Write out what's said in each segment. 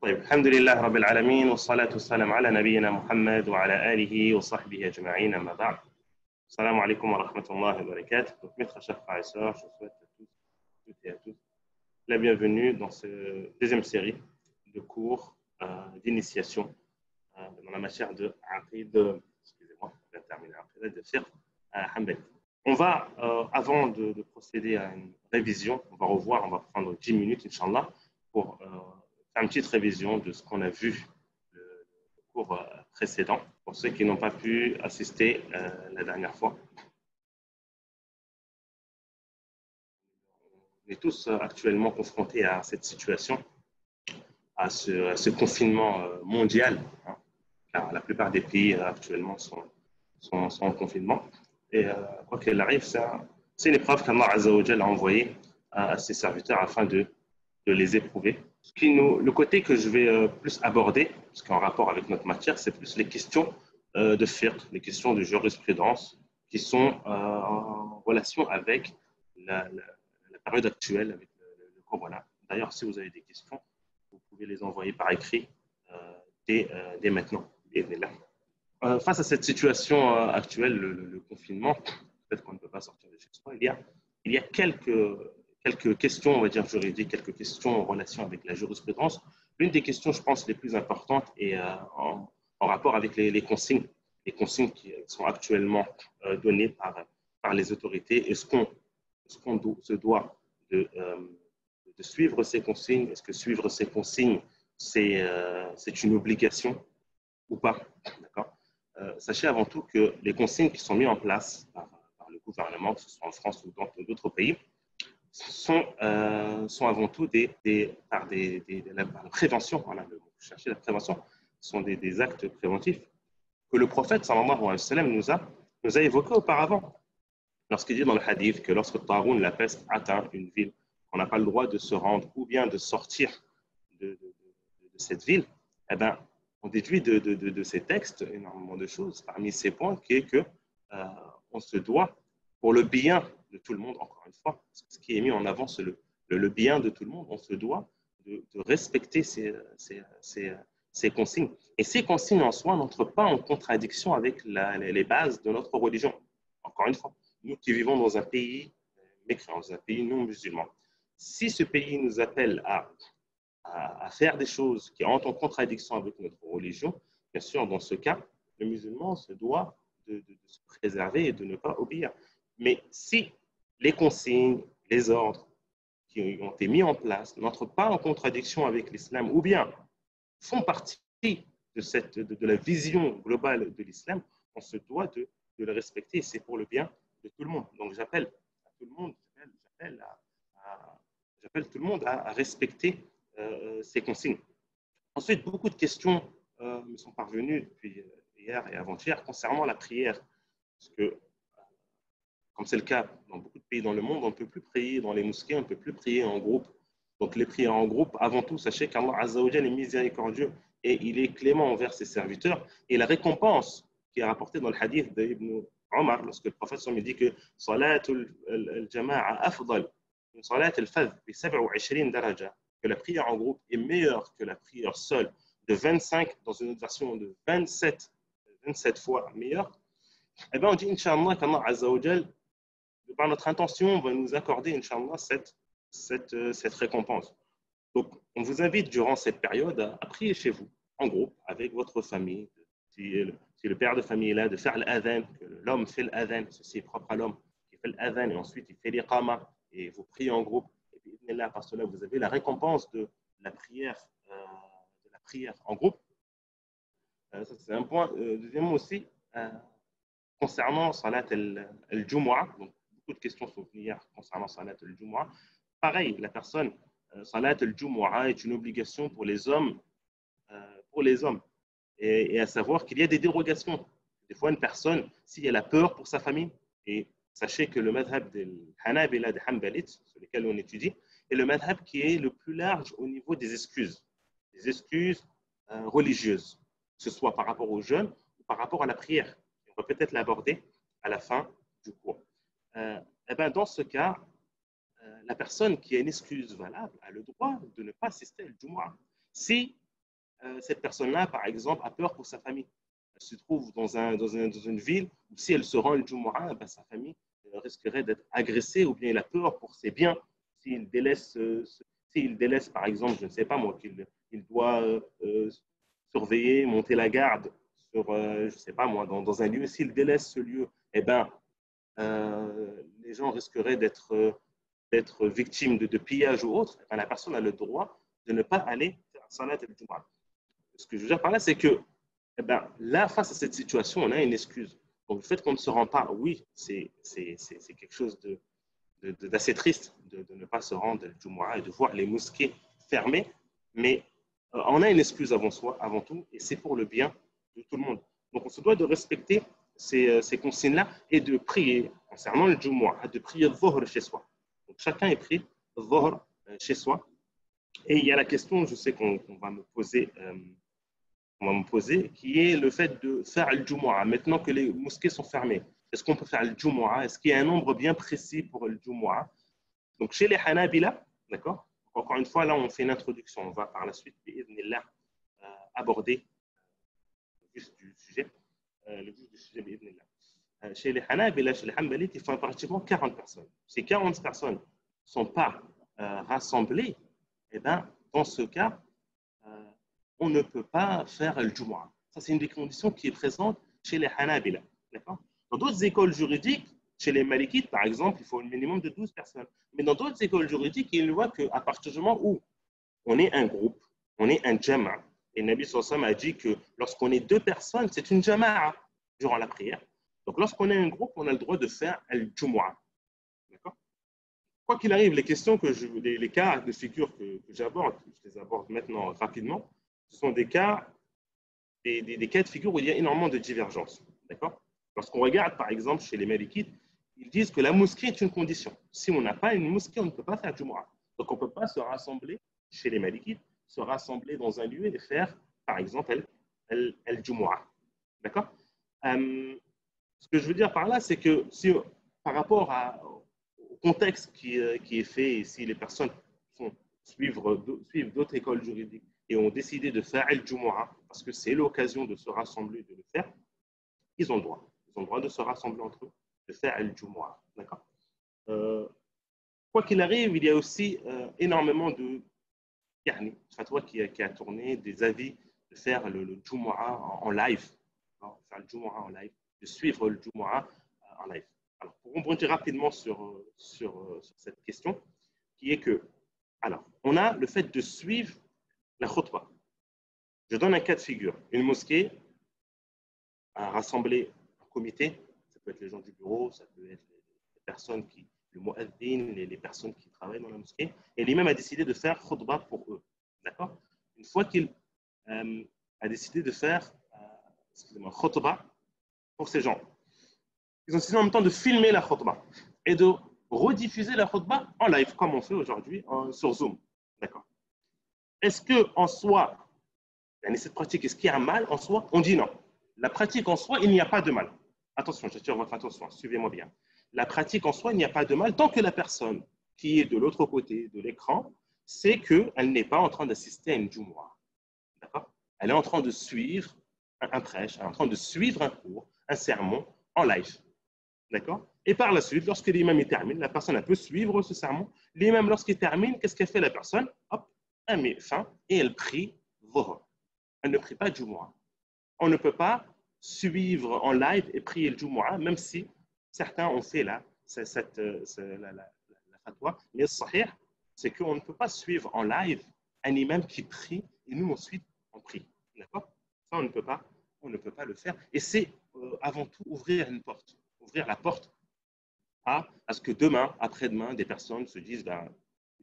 طيب الحمد لله رب العالمين والصلاة والسلام على نبينا محمد وعلى آله وصحبه أجمعين أما بعد. Salam alaikum wa rahmatullahi wa barakatuh. Donc, mes très chers frères et sœurs, je vous souhaite à toutes et à tous la bienvenue dans cette deuxième série de cours d'initiation dans la matière de Aqid, excusez-moi, on vient de terminer Aqid de Fiqh Hanbali. On va, avant de procéder à une révision, on va prendre 10 minutes, Inch'Allah, pour faire une petite révision de ce qu'on a vu le cours précédent, pour ceux qui n'ont pas pu assister la dernière fois. On est tous actuellement confrontés à cette situation, à ce confinement mondial, hein, car la plupart des pays actuellement sont en confinement. Et quoi qu'il arrive, c'est une épreuve qu'Allah Azza wa Jalla a envoyée à ses serviteurs afin de les éprouver. Le côté que je vais plus aborder, parce qu'en rapport avec notre matière, c'est plus les questions de fiqh, les questions de jurisprudence qui sont en relation avec la période actuelle, avec le corona. D'ailleurs, si vous avez des questions, vous pouvez les envoyer par écrit dès maintenant. Face à cette situation actuelle, le confinement, peut-être qu'on ne peut pas sortir de chez soi, il y a quelques questions, on va dire juridiques, quelques questions en relation avec la jurisprudence. L'une des questions, je pense, les plus importantes est en rapport avec les consignes qui sont actuellement données par les autorités. Est-ce qu'on se doit de suivre ces consignes? Est-ce que suivre ces consignes, c'est une obligation ou pas? D'accord. Sachez avant tout que les consignes qui sont mises en place par le gouvernement, que ce soit en France ou dans d'autres pays, sont avant tout par la prévention. Voilà, chercher la prévention, sont des actes préventifs que le prophète sallallahu alayhi wa sallam nous a évoqués auparavant. Lorsqu'il dit dans le hadith que lorsque Taroun, la peste, atteint une ville, on n'a pas le droit de se rendre ou bien de sortir de cette ville, eh ben, on déduit de ces textes énormément de choses. Parmi ces points, qui est que on se doit, pour le bien de tout le monde, encore une fois, ce qui est mis en avant, c'est le bien de tout le monde, on se doit de respecter ces consignes. Et ces consignes en soi n'entrent pas en contradiction avec les bases de notre religion. Encore une fois, nous qui vivons dans un pays mécréant, dans un pays non musulman, si ce pays nous appelle à faire des choses qui entrent en contradiction avec notre religion, bien sûr, dans ce cas, le musulman se doit de se préserver et de ne pas obéir. Mais si les consignes, les ordres qui ont été mis en place n'entrent pas en contradiction avec l'islam ou bien font partie de la vision globale de l'islam, on se doit de le respecter et c'est pour le bien de tout le monde. Donc j'appelle tout le monde à respecter ces consignes. Ensuite, beaucoup de questions me sont parvenues depuis hier et avant-hier concernant la prière. Parce que, comme c'est le cas dans beaucoup de pays dans le monde, on ne peut plus prier dans les mosquées, on ne peut plus prier en groupe. Donc, les prières en groupe, avant tout, sachez qu'Allah Azza wa Jalla est miséricordieux et il est clément envers ses serviteurs. Et la récompense qui est rapportée dans le hadith d'Ibn Omar, lorsque le prophète me dit que Salatul al-Jama'a afdal min Salat al-Fadh bi 27 daraja, que la prière en groupe est meilleure que la prière seule de 25, dans une autre version de 27 fois meilleure, eh bien on dit Inch'Allah qu'Allah Azza wa Jal, par notre intention, va nous accorder Inch'Allah cette récompense. Donc on vous invite durant cette période à prier chez vous, en groupe, avec votre famille. Si le père de famille est là, de faire l'adhan, que l'homme fait l'adhan, ceci est propre à l'homme, qui fait l'adhan et ensuite il fait l'iqama et vous priez en groupe. Et là, par cela, vous avez la récompense de la prière en groupe. Ça, c'est un point. Deuxièmement aussi, concernant Salat al-Jumu'ah, donc beaucoup de questions sont venues hier concernant Salat al-Jumu'ah. Pareil, la personne, Salat al-Jumu'ah est une obligation pour les hommes, et à savoir qu'il y a des dérogations. Des fois, une personne, si elle a peur pour sa famille, et sachez que le madhab des Hanabila, des Hanbalites, sur lesquels on étudie, est le madhab qui est le plus large au niveau des excuses religieuses, que ce soit par rapport aux jeûnes ou par rapport à la prière. On va peut-être l'aborder à la fin du cours. Et ben dans ce cas, la personne qui a une excuse valable a le droit de ne pas assister à Jumu'ah. Si cette personne-là, par exemple, a peur pour sa famille. Elle se trouve dans une ville où si elle se rend le Jumu'ah, ben, sa famille risquerait d'être agressée ou bien il a peur pour ses biens. S'il délaisse, par exemple, je ne sais pas moi, qu'il doit surveiller, monter la garde sur, je ne sais pas moi, dans un lieu, s'il délaisse ce lieu, eh ben, les gens risqueraient d'être victimes de pillage ou autre. Eh ben, la personne a le droit de ne pas aller faire salat al-Jumu'ah. Ce que je veux dire par là, c'est que eh ben, là, face à cette situation, on a une excuse. Donc, le fait qu'on ne se rend pas, oui, c'est quelque chose d'assez triste de ne pas se rendre au Jumu'ah et de voir les mosquées fermées, mais on a une excuse avant tout, et c'est pour le bien de tout le monde. Donc, on se doit de respecter ces consignes-là et de prier, concernant le Jumu'ah, de prier Dhuhr chez soi. Donc, chacun est pris Dhuhr chez soi. Et il y a la question, je sais qu'on va me poser, qui est le fait de faire le Jumu'ah. Maintenant que les mosquées sont fermées, est-ce qu'on peut faire le Jumu'ah? Est-ce qu'il y a un nombre bien précis pour le Jumu'ah? Donc, chez les Hanabila, d'accord? Encore une fois, là, on fait une introduction. On va par la suite, aborder le vif du sujet. Chez les Hanabila, chez les Hanbalites, il faut pratiquement 40 personnes. Ces 40 personnes ne sont pas rassemblées, et bien, dans ce cas, on ne peut pas faire le Jumu'ah. Ça, c'est une des conditions qui est présente chez les Hanabila. Dans d'autres écoles juridiques, chez les Malikites, par exemple, il faut un minimum de 12 personnes. Mais dans d'autres écoles juridiques, il voit qu'à partir du moment où on est un groupe, on est un jama'a, et Nabi Sallallahu a dit que lorsqu'on est 2 personnes, c'est une jama'a durant la prière. Donc, lorsqu'on est un groupe, on a le droit de faire le Jumu'ah. D'accord? Quoi qu'il arrive, les cas de figure que j'aborde, je les aborde maintenant rapidement, ce sont des cas de figure où il y a énormément de divergences. D'accord? Lorsqu'on regarde, par exemple, chez les Malikites, ils disent que la mosquée est une condition. Si on n'a pas une mosquée, on ne peut pas faire Jumu'ah. Donc, on ne peut pas se rassembler chez les Malikites, se rassembler dans un lieu et faire, par exemple, el Jumu'ah. D'accord? Ce que je veux dire par là, c'est que si, par rapport au contexte qui est fait, et si les personnes suivent d'autres écoles juridiques et ont décidé de faire el Jumu'ah, parce que c'est l'occasion de se rassembler, de le faire, ils ont le droit. Ils ont le droit de se rassembler entre eux, de faire el Jumu'ah. D'accord? Quoi qu'il arrive, il y a aussi énormément de fatwa qui a tourné, des avis de faire le Jumu'ah en live, faire le Jumu'ah en live, de suivre le Jumu'ah en live. Alors, pour rebondir rapidement sur cette question, qui est que, alors, on a le fait de suivre la khutbah. Je donne un cas de figure. Une mosquée a rassemblé un comité, ça peut être les gens du bureau, ça peut être les personnes le mu'adhin, les personnes qui travaillent dans la mosquée, et l'imam a décidé de faire khutbah pour eux. D'accord? Une fois qu'il a décidé de faire khutbah pour ces gens, ils ont décidé en même temps de filmer la khutbah et de rediffuser la khutbah en live, comme on fait aujourd'hui sur Zoom. D'accord? Est-ce qu'en soi, cette pratique, est-ce qu'il y a un mal en soi? On dit non. La pratique en soi, il n'y a pas de mal. Attention, j'attire votre attention, suivez-moi bien. La pratique en soi, il n'y a pas de mal tant que la personne qui est de l'autre côté de l'écran sait qu'elle n'est pas en train d'assister à une Jumu'ah. D'accord? Elle est en train de suivre un prêche, elle est en train de suivre un cours, un sermon en live. D'accord? Et par la suite, lorsque l'imam termine, la personne elle peut suivre ce sermon. L'imam, lorsqu'il termine, qu'est-ce qu'elle fait la personne? Hop, elle met fin et elle prie Dhuhr. Elle ne prie pas Jumu'ah. On ne peut pas suivre en live et prier le Jumu'ah, même si certains ont fait la fatwa. Mais le sahih, c'est qu'on ne peut pas suivre en live un imam qui prie et nous ensuite on prie. D'accord? Ça, on ne peut pas le faire. Et c'est avant tout ouvrir une porte, ouvrir la porte à ce que demain, après-demain, des personnes se disent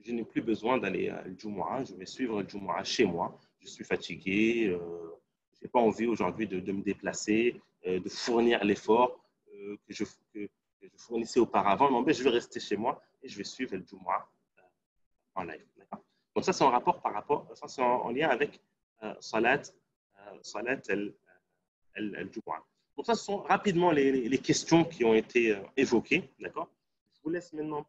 je n'ai plus besoin d'aller à Jumu'ah, je vais suivre le Jumu'ah chez moi, je suis fatigué, je n'ai pas envie aujourd'hui de me déplacer, de fournir l'effort que je fournissais auparavant. Non, mais je vais rester chez moi et je vais suivre le Jumu'ah en live. Donc ça, c'est en rapport ça c'est en lien avec Salat al-Jumu'ah. Donc ça, ce sont rapidement les questions qui ont été évoquées. D'accord? Je vous laisse maintenant,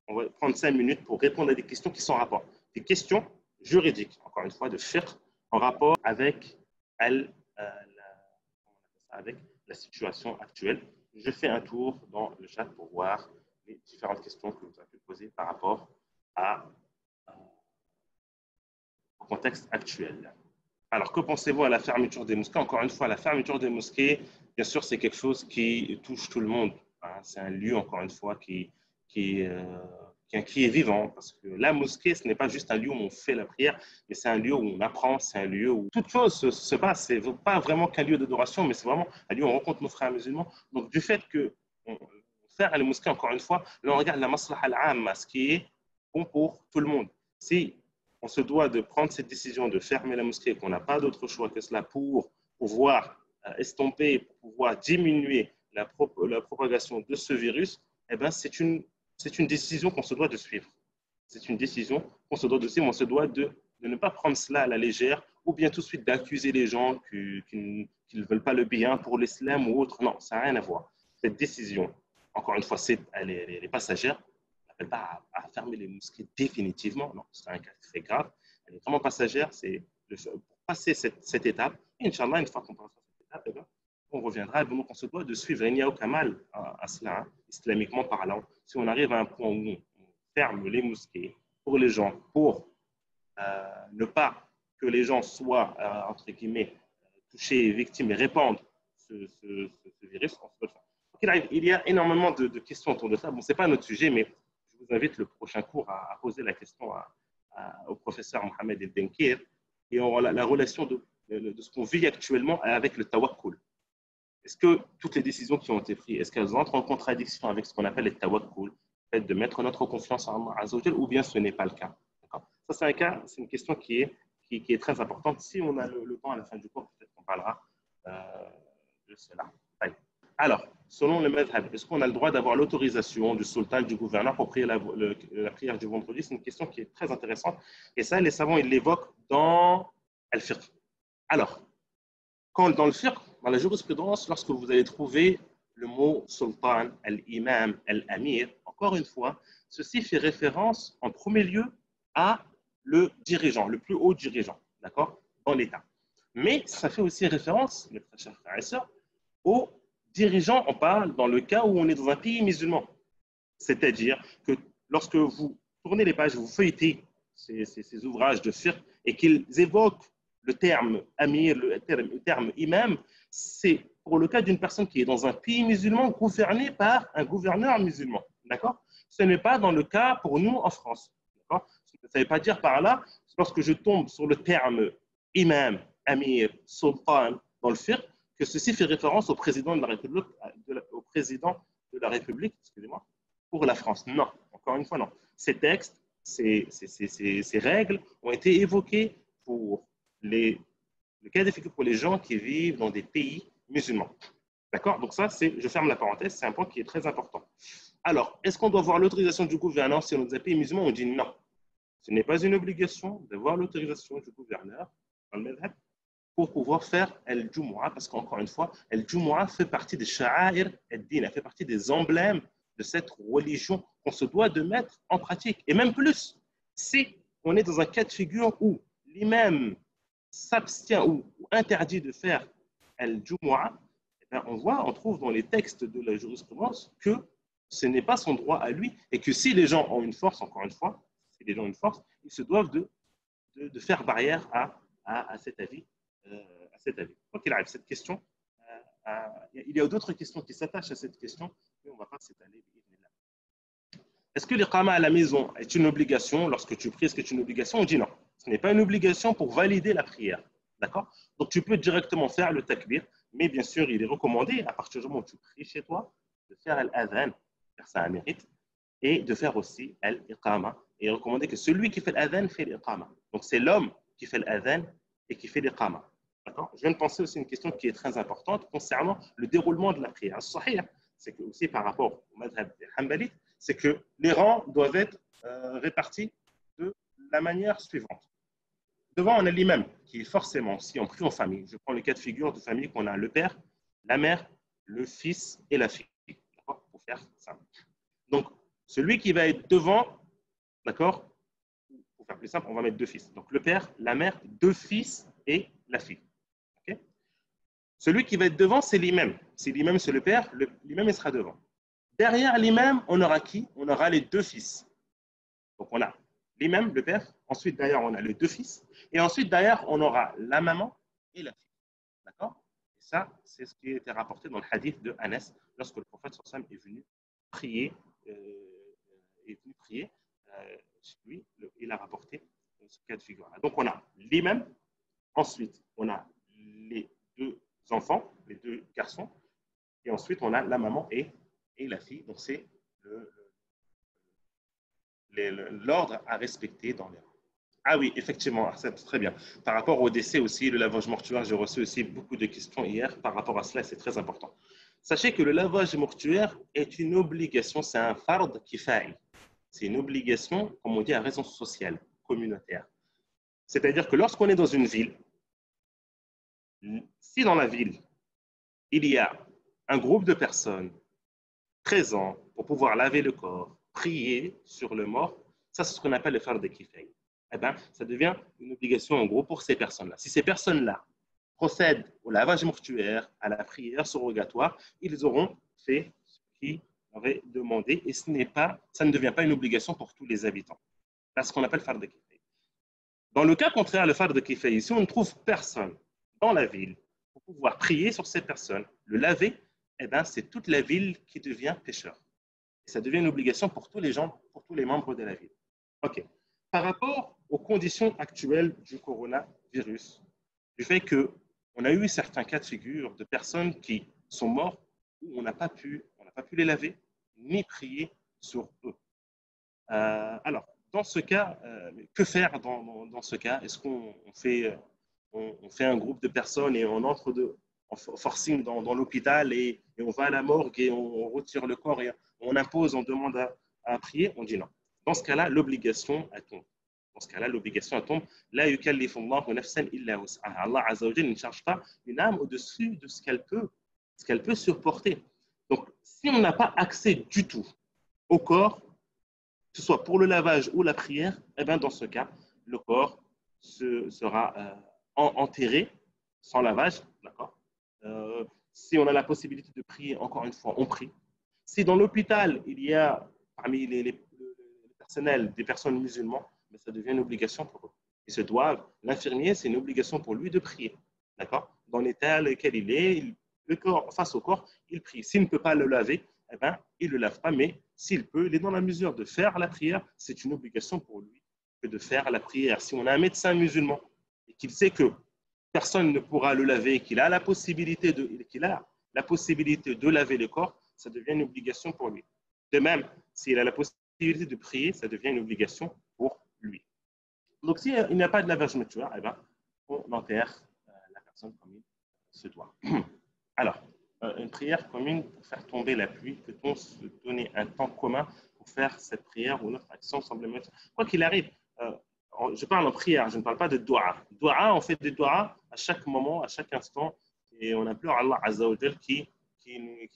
on va prendre 5 minutes pour répondre à des questions qui sont en rapport. Des questions juridiques, encore une fois, de fiqh, en rapport avec, avec la situation actuelle. Je fais un tour dans le chat pour voir les différentes questions que vous avez pu poser par rapport au contexte actuel. Alors, que pensez-vous à la fermeture des mosquées? Encore une fois, la fermeture des mosquées, bien sûr, c'est quelque chose qui touche tout le monde. C'est un lieu, encore une fois, qui est vivant. Parce que la mosquée, ce n'est pas juste un lieu où on fait la prière, mais c'est un lieu où on apprend, c'est un lieu où toute chose se passe. Ce n'est pas vraiment qu'un lieu d'adoration, mais c'est vraiment un lieu où on rencontre nos frères musulmans. Donc, du fait que faire à la mosquée, encore une fois, là, on regarde la maslaha al-amma, ce qui est bon pour tout le monde. Si on se doit de prendre cette décision de fermer la mosquée, qu'on n'a pas d'autre choix que cela pour pouvoir estomper, pour pouvoir diminuer la propagation de ce virus, eh ben, c'est une décision qu'on se doit de suivre. C'est une décision qu'on se doit de suivre. On se doit de ne pas prendre cela à la légère ou bien tout de suite d'accuser les gens qui ne veulent pas le bien pour l'islam ou autre. Non, ça n'a rien à voir. Cette décision, encore une fois, elle est passagère. Elle pas à fermer les mosquées définitivement. Non, c'est un cas très grave. Elle est vraiment passagère. C'est pour passer cette étape. Et Inch'Allah, une fois qu'on passera cette étape, eh bien, on reviendra. Donc, on se doit de suivre. Il n'y a aucun mal à cela, hein, islamiquement parlant. Si on arrive à un point où on ferme les mosquées pour les gens, pour ne pas que les gens soient, entre guillemets, touchés, victimes et répandent ce virus, on se doit de faire. Il y a énormément de questions autour de ça. Bon, ce n'est pas notre sujet, mais je vous invite le prochain cours à poser la question au professeur Mohamed El Benkir et la relation de ce qu'on vit actuellement avec le tawakkul. Est-ce que toutes les décisions qui ont été prises, est-ce qu'elles entrent en contradiction avec ce qu'on appelle le tawakkul, le fait de mettre notre confiance en Allah Azza wa Jal, ou bien ce n'est pas le cas? Ça, c'est une question qui est très importante. Si on a le temps à la fin du cours, peut-être qu'on parlera de cela. Alors, selon le madhab, est-ce qu'on a le droit d'avoir l'autorisation du sultan, du gouverneur pour prier la prière du vendredi? C'est une question qui est très intéressante. Et ça, les savants, ils l'évoquent dans Al-Fiqh. Alors, dans le fiqh, dans la jurisprudence, lorsque vous allez trouver le mot sultan, al-imam, al-amir, encore une fois, ceci fait référence en premier lieu à le dirigeant, le plus haut dirigeant, d'accord, dans l'État. Mais ça fait aussi référence, mes très chers frères et sœurs, aux dirigeants. On parle dans le cas où on est dans un pays musulman. C'est-à-dire que lorsque vous tournez les pages, vous feuilletez ces ouvrages de fiqh et qu'ils évoquent le terme amir, le terme imam, c'est pour le cas d'une personne qui est dans un pays musulman gouverné par un gouverneur musulman. D'accord? Ce n'est pas dans le cas pour nous en France. D'accord? Ça ne veut pas dire par là, lorsque je tombe sur le terme imam, amir, sultan dans le fiqh, que ceci fait référence au président de la République, excusez-moi, pour la France. Non, encore une fois, non. Ces textes, ces règles ont été évoquées pour le cas de figure pour les gens qui vivent dans des pays musulmans. D'accord? Donc ça, je ferme la parenthèse, c'est un point qui est très important. Alors, est-ce qu'on doit avoir l'autorisation du gouverneur si on est dans un pays musulman? On dit non. Ce n'est pas une obligation d'avoir l'autorisation du gouverneur dans le madhab pour pouvoir faire el-Jumu'ah, parce qu'encore une fois, el-Jumu'ah fait partie des sha'air ad-din, elle fait partie des emblèmes de cette religion qu'on se doit de mettre en pratique. Et même plus, si on est dans un cas de figure où l'imam s'abstient ou interdit de faire el-Jumu'ah, on trouve dans les textes de la jurisprudence que ce n'est pas son droit à lui et que si les gens ont une force, encore une fois, si les gens ont une force, ils se doivent de faire barrière à cet avis. Quoi qu'il arrive, cette question, il y a d'autres questions qui s'attachent à cette question, mais on ne va pas s'étaler. Est-ce que l'iqama à la maison est une obligation? Lorsque tu pries, est-ce que c'est une obligation? On dit non. Ce n'est pas une obligation pour valider la prière. D'accord? Donc, tu peux directement faire le takbir, mais bien sûr, il est recommandé, à partir du moment où tu pries chez toi, de faire l'adhan, car ça a un mérite, et de faire aussi l'iqama. Et il est recommandé que celui qui fait l'adhan fait l'iqama. Donc, c'est l'homme qui fait l'adhan et qui fait l'iqama. D'accord? Je viens de penser aussi à une question qui est très importante concernant le déroulement de la prière. Sahih, c'est que aussi par rapport au madhab des Hanbalites, c'est que les rangs doivent être répartis de la manière suivante. Devant, on a l'imam, qui est forcément, si on prie en famille, je prends le cas de figure de famille qu'on a le père, la mère, le fils et la fille. D'accord? Pour faire ça. Donc, celui qui va être devant, d'accord? Pour faire plus simple, on va mettre deux fils. Donc, le père, la mère, deux fils et la fille. Okay? Celui qui va être devant, c'est l'imam. Si l'imam, c'est le père, l'imam, il sera devant. Derrière l'imam, on aura qui? On aura les deux fils. Donc, on a l'imam, le père. Ensuite, derrière, on a les deux fils. Et ensuite, derrière, on aura la maman et la fille. D'accord? Et ça, c'est ce qui a été rapporté dans le hadith de Anas lorsque le prophète sallam est venu prier. Chez lui, il a rapporté ce cas de figure-là. Donc, on a l'imam. Ensuite, on a les deux enfants, les deux garçons. Et ensuite, on a la maman et la fille. Donc, c'est l'ordre à respecter dans les rangs. Ah oui, effectivement, c'est très bien. Par rapport au décès aussi, le lavage mortuaire, j'ai reçu aussi beaucoup de questions hier par rapport à cela, c'est très important. Sachez que le lavage mortuaire est une obligation, c'est un fard kifa'i. C'est une obligation, comme on dit, à raison sociale, communautaire. C'est-à-dire que lorsqu'on est dans une ville, si dans la ville, il y a un groupe de personnes présents pour pouvoir laver le corps, prier sur le mort, ça c'est ce qu'on appelle le fard kifa'i. Eh bien, ça devient une obligation en gros pour ces personnes-là. Si ces personnes-là procèdent au lavage mortuaire, à la prière surrogatoire, ils auront fait ce qu'ils auraient demandé et ça ne devient pas une obligation pour tous les habitants. C'est ce qu'on appelle fard kifa'i. Dans le cas contraire, le fard kifa'i, si on ne trouve personne dans la ville pour pouvoir prier sur ces personnes, le laver, eh bien, c'est toute la ville qui devient pécheur. Et ça devient une obligation pour tous les gens, pour tous les membres de la ville. OK. Par rapport aux conditions actuelles du coronavirus, du fait qu'on a eu certains cas de figure de personnes qui sont mortes où on n'a pas pu les laver ni prier sur eux. Alors, dans ce cas, que faire dans ce cas? Est-ce qu'on fait, on fait un groupe de personnes et on entre en forcing dans l'hôpital et on va à la morgue et on retire le corps et on impose, on demande à prier? On dit non. Dans ce cas-là, l'obligation tombe. Dans ce cas-là, l'obligation tombe. La yukallifu Allahu nafsan illa wus'aha. Allah Azza wa Jalla ne charge pas une âme au-dessus de ce qu'elle peut supporter. Donc, si on n'a pas accès du tout au corps, que ce soit pour le lavage ou la prière, eh bien dans ce cas, le corps sera enterré sans lavage, d'accord. Si on a la possibilité de prier, encore une fois, on prie. Si dans l'hôpital, il y a parmi les personnels des personnes musulmanes, mais ça devient une obligation pour eux. Ils se doivent, l'infirmier, c'est une obligation pour lui de prier, d'accord. Dans l'état dans lequel il est, le corps, face au corps, il prie. S'il ne peut pas le laver, eh ben, il ne le lave pas, mais s'il peut, il est dans la mesure de faire la prière, c'est une obligation pour lui que de faire la prière. Si on a un médecin musulman et qu'il sait que personne ne pourra le laver, qu'il a la possibilité de laver le corps, ça devient une obligation pour lui. De même, s'il a la possibilité de prier, ça devient une obligation pour lui. Donc, s'il n'y a pas de lavage mortuaire, eh ben, on enterre la personne comme il se doit. Alors, une prière commune pour faire tomber la pluie, peut-on se donner un temps commun pour faire cette prière ou notre action semble mettre. Quoi qu'il arrive, je parle en prière, je ne parle pas de dua. Dua, on fait des dua à chaque moment, à chaque instant, et on implore Allah Azza wa Jal qu'il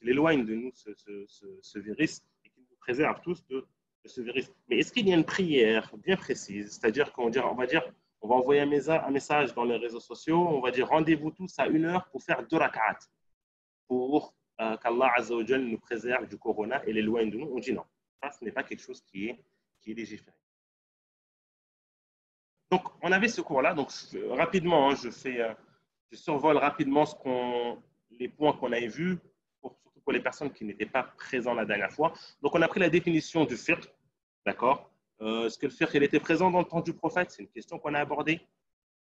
éloigne de nous ce virus et qu'il nous préserve tous de ce virus. Mais est-ce qu'il y a une prière bien précise? C'est-à-dire qu'on va envoyer un message dans les réseaux sociaux, on va dire rendez-vous tous à 1h pour faire 2 rak'at. Pour qu'Allah Azza wa Jal nous préserve du corona et l'éloigne de nous, on dit non. Ça, ce n'est pas quelque chose qui est légiféré. Donc, on avait ce cours-là. Donc, rapidement, je survole rapidement les points qu'on avait vus, surtout pour les personnes qui n'étaient pas présentes la dernière fois. Donc, on a pris la définition du fiqh, d'accord. Est-ce que le fiqh, il était présent dans le temps du prophète? C'est une question qu'on a abordée.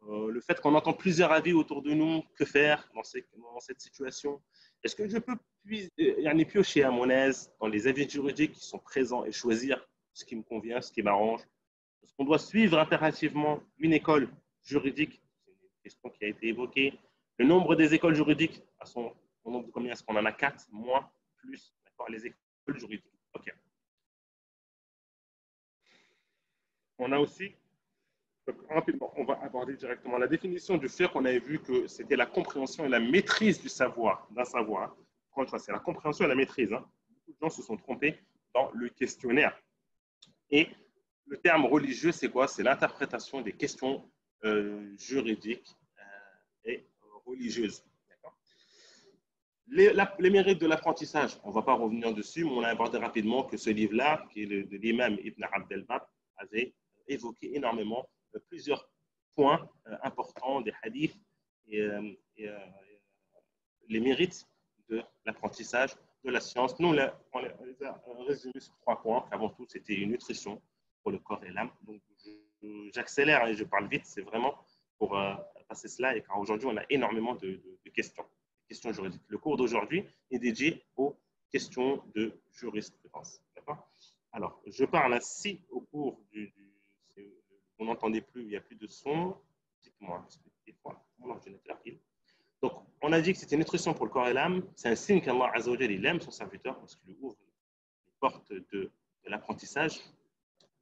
Le fait qu'on entend plusieurs avis autour de nous, que faire dans cette situation? Est-ce que je peux piocher à mon aise dans les avis juridiques qui sont présents et choisir ce qui me convient, ce qui m'arrange? Est-ce qu'on doit suivre impérativement une école juridique? C'est une question qui a été évoquée. Le nombre des écoles juridiques, au nombre de combien? Est-ce qu'on en a 4, moins, plus? D'accord, les écoles juridiques. OK. On a aussi, rapidement, on va aborder directement la définition du fiqh. On avait vu que c'était la compréhension et la maîtrise du savoir, d'un savoir. Encore une fois, c'est la compréhension et la maîtrise. Beaucoup de gens se sont trompés dans le questionnaire. Et le terme religieux, c'est quoi? C'est l'interprétation des questions juridiques et religieuse. Les mérites de l'apprentissage, on ne va pas revenir dessus, mais on a abordé rapidement que ce livre-là, qui est de l'imam Ibn Abd al-Barr, avait évoqué énormément plusieurs points importants des hadiths et les mérites de l'apprentissage de la science. Nous, on les a résumés sur 3 points. Avant tout, c'était une nutrition pour le corps et l'âme. Donc, j'accélère et je parle vite, c'est vraiment pour passer cela. Et car aujourd'hui, on a énormément de questions juridiques. Le cours d'aujourd'hui est dédié aux questions de jurisprudence. Alors, je parle ainsi au cours vous n'entendez plus, il n'y a plus de son. Dites-moi, parce que des fois, mon ordinateur, Donc, on a dit que c'était une nutrition pour le corps et l'âme. C'est un signe qu'Allah Azza wa Jalla, il aime son serviteur parce qu'il lui ouvre les portes de l'apprentissage.